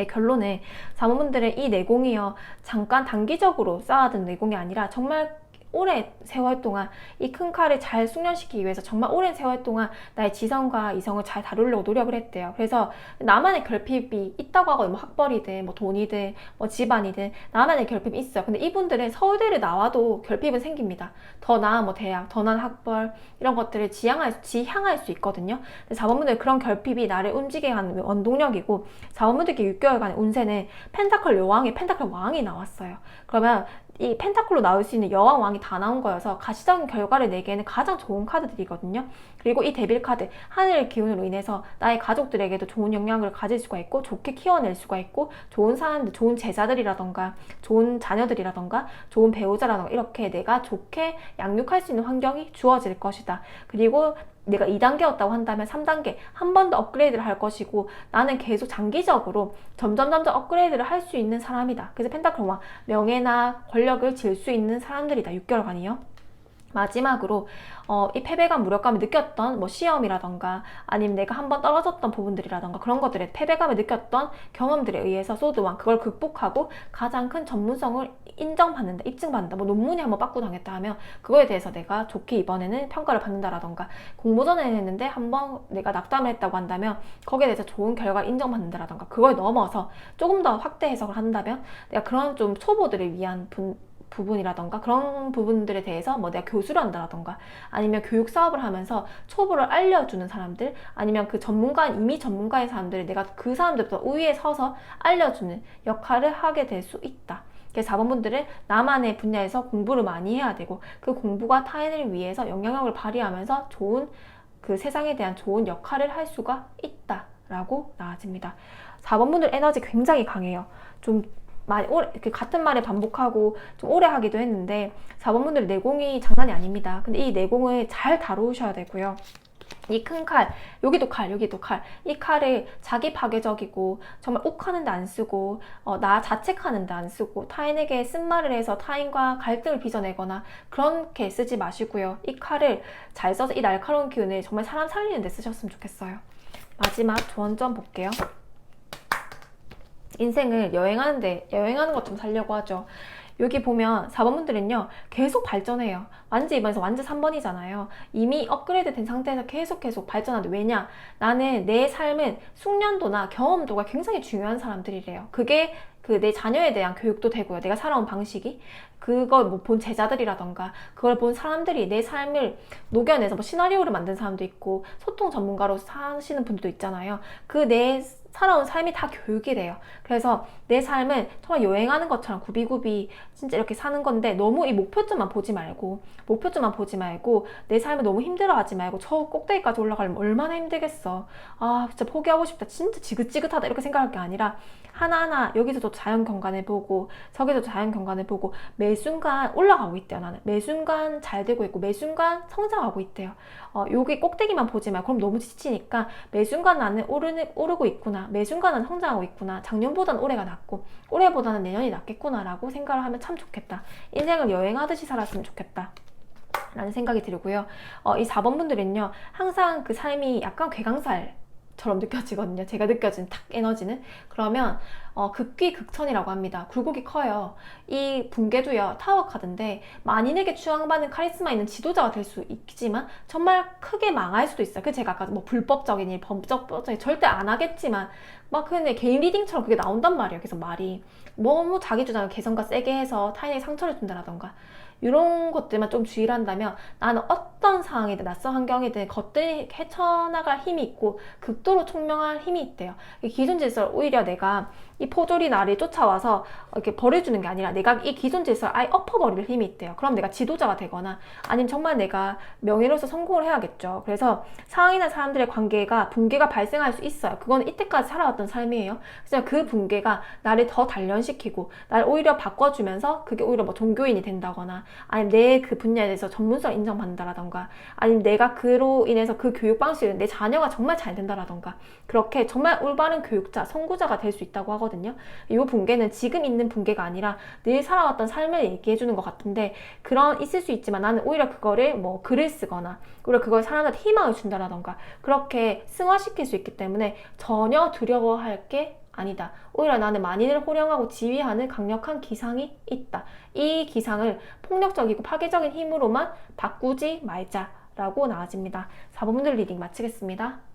[SPEAKER 1] 결론은 사모분들의 이 내공이요, 잠깐 단기적으로 쌓아둔 내공이 아니라 정말 오랜 세월 동안 이 큰 칼을 잘 숙련시키기 위해서 정말 오랜 세월 동안 나의 지성과 이성을 잘 다루려고 노력을 했대요. 그래서 나만의 결핍이 있다고 하고, 뭐 학벌이든 뭐 돈이든 뭐 집안이든 나만의 결핍이 있어요. 근데 이분들은 서울대를 나와도 결핍은 생깁니다. 더 나은 뭐 대학, 더 나은 학벌 이런 것들을 지향할 수 있거든요. 근데 4번분들 그런 결핍이 나를 움직이게 하는 원동력이고, 4번분들께 6개월간의 운세는 펜타클 여왕이 펜타클 왕이 나왔어요. 그러면 이 펜타클로 나올 수 있는 여왕 왕이 다 나온 거여서 가시적인 결과를 내기에는 가장 좋은 카드들이거든요. 그리고 이 데빌 카드, 하늘의 기운으로 인해서 나의 가족들에게도 좋은 영향을 가질 수가 있고 좋게 키워낼 수가 있고, 좋은 사람들, 좋은 제자들이라던가 좋은 자녀들이라던가 좋은 배우자라던가 이렇게 내가 좋게 양육할 수 있는 환경이 주어질 것이다. 그리고 내가 2단계였다고 한다면 3단계 한 번 더 업그레이드를 할 것이고, 나는 계속 장기적으로 점점 업그레이드를 할 수 있는 사람이다. 그래서 펜타클 왕, 명예나 권력을 질 수 있는 사람들이다. 6개월간이요. 마지막으로 이 패배감, 무력감을 느꼈던 뭐 시험이라던가 아니면 내가 한번 떨어졌던 부분들이라던가 그런 것들에 패배감을 느꼈던 경험들에 의해서 소드왕, 그걸 극복하고 가장 큰 전문성을 인정받는다, 입증받는다, 뭐 논문이 한번 빠꾸 당했다 하면 그거에 대해서 내가 좋게 이번에는 평가를 받는다라던가, 공모전을 했는데 한번 내가 낙담을 했다고 한다면 거기에 대해서 좋은 결과를 인정받는다라던가, 그걸 넘어서 조금 더 확대 해석을 한다면 내가 그런 좀 초보들을 위한 부분이라던가 그런 부분들에 대해서 뭐 내가 교수를 한다라던가 아니면 교육 사업을 하면서 초보를 알려주는 사람들, 아니면 그 이미 전문가인 사람들을 내가 그 사람들보다 우위에 서서 알려주는 역할을 하게 될 수 있다. 그래서 4번분들은 나만의 분야에서 공부를 많이 해야 되고, 그 공부가 타인을 위해서 영향력을 발휘하면서 좋은 그 세상에 대한 좋은 역할을 할 수가 있다 라고 나와집니다. 4번분들 에너지 굉장히 강해요. 좀 같은 말을 반복하고 좀 오래 하기도 했는데 4번분들 내공이 장난이 아닙니다. 근데 이 내공을 잘 다루셔야 되고요. 이 큰 칼, 여기도 칼, 여기도 칼, 이 칼을 자기 파괴적이고 정말 욱하는데 안 쓰고 나 자책하는데 안 쓰고 타인에게 쓴말을 해서 타인과 갈등을 빚어내거나 그렇게 쓰지 마시고요. 이 칼을 잘 써서 이 날카로운 기운을 정말 사람 살리는 데 쓰셨으면 좋겠어요. 마지막 조언 좀 볼게요. 인생을 여행하는 것 좀 살려고 하죠. 여기 보면 4번분들은요 계속 발전해요. 완즈 2번에서 완즈 3번이잖아요. 이미 업그레이드 된 상태에서 계속 발전하는데, 왜냐? 나는 내 삶은 숙련도나 경험도가 굉장히 중요한 사람들이래요. 그게 내 자녀에 대한 교육도 되고요. 내가 살아온 방식이, 그걸 뭐 본 제자들이라던가 그걸 본 사람들이 내 삶을 녹여내서 뭐 시나리오를 만든 사람도 있고 소통 전문가로 사시는 분들도 있잖아요. 내 살아온 삶이 다 교육이래요. 그래서 내 삶은 정말 여행하는 것처럼 굽이굽이 진짜 이렇게 사는 건데, 너무 이 목표점만 보지 말고 내 삶을 너무 힘들어하지 말고, 저 꼭대기까지 올라가려면 얼마나 힘들겠어, 아 진짜 포기하고 싶다, 진짜 지긋지긋하다 이렇게 생각할 게 아니라 하나하나 여기서도 자연 경관을 보고 저기서도 자연 경관을 보고 매 순간 올라가고 있대요. 나는 매 순간 잘 되고 있고 매 순간 성장하고 있대요. 여기 꼭대기만 보지 말고, 그럼 너무 지치니까 매 순간 나는 오르고 있구나, 매 순간은 성장하고 있구나, 작년보다는 올해가 낫고 올해보다는 내년이 낫겠구나 라고 생각을 하면 참 좋겠다. 인생을 여행하듯이 살았으면 좋겠다 라는 생각이 들고요. 이 4번분들은요 항상 그 삶이 약간 괴강살처럼 느껴지거든요. 제가 느껴진 탁 에너지는. 그러면 극귀극천이라고 합니다. 굴곡이 커요. 이 붕괴도요 타워 카드인데, 만인에게 추앙받는 카리스마 있는 지도자가 될 수 있지만 정말 크게 망할 수도 있어요. 그 제가 아까 뭐 불법적인 일, 범법적인 일 절대 안 하겠지만 막 근데 개인 리딩처럼 그게 나온단 말이에요. 그래서 말이 너무 자기 주장을 개성과 세게 해서 타인에게 상처를 준다라던가 이런 것들만 좀 주의를 한다면, 나는 어떤 상황이든 낯선 환경이든 겉들이 헤쳐나갈 힘이 있고 극도로 총명할 힘이 있대요. 기존 질서를 오히려 내가 이 포졸이 나를 쫓아와서 이렇게 벌해주는 게 아니라 내가 이 기존 질서를 아예 엎어버릴 힘이 있대요. 그럼 내가 지도자가 되거나 아니면 정말 내가 명예로서 성공을 해야겠죠. 그래서 상황이나 사람들의 관계가 붕괴가 발생할 수 있어요. 그건 이때까지 살아왔던 삶이에요. 그래서 그 붕괴가 나를 더 단련시키고 나를 오히려 바꿔주면서 그게 오히려 뭐 종교인이 된다거나 아니면 내 그 분야에 대해서 전문성을 인정받는다라던가 아니면 내가 그로 인해서 그 교육 방식을 내 자녀가 정말 잘 된다라던가 그렇게 정말 올바른 교육자, 선구자가 될 수 있다고 하거든요. 이 붕괴는 지금 있는 붕괴가 아니라 늘 살아왔던 삶을 얘기해 주는 것 같은데 그런 있을 수 있지만 나는 오히려 그거를 뭐 글을 쓰거나 오히려 그걸 사람들한테 희망을 준다라던가 그렇게 승화시킬 수 있기 때문에 전혀 두려워할 게 아니다. 오히려 나는 만인을 호령하고 지휘하는 강력한 기상이 있다. 이 기상을 폭력적이고 파괴적인 힘으로만 바꾸지 말자라고 나와집니다. 4번들 리딩 마치겠습니다.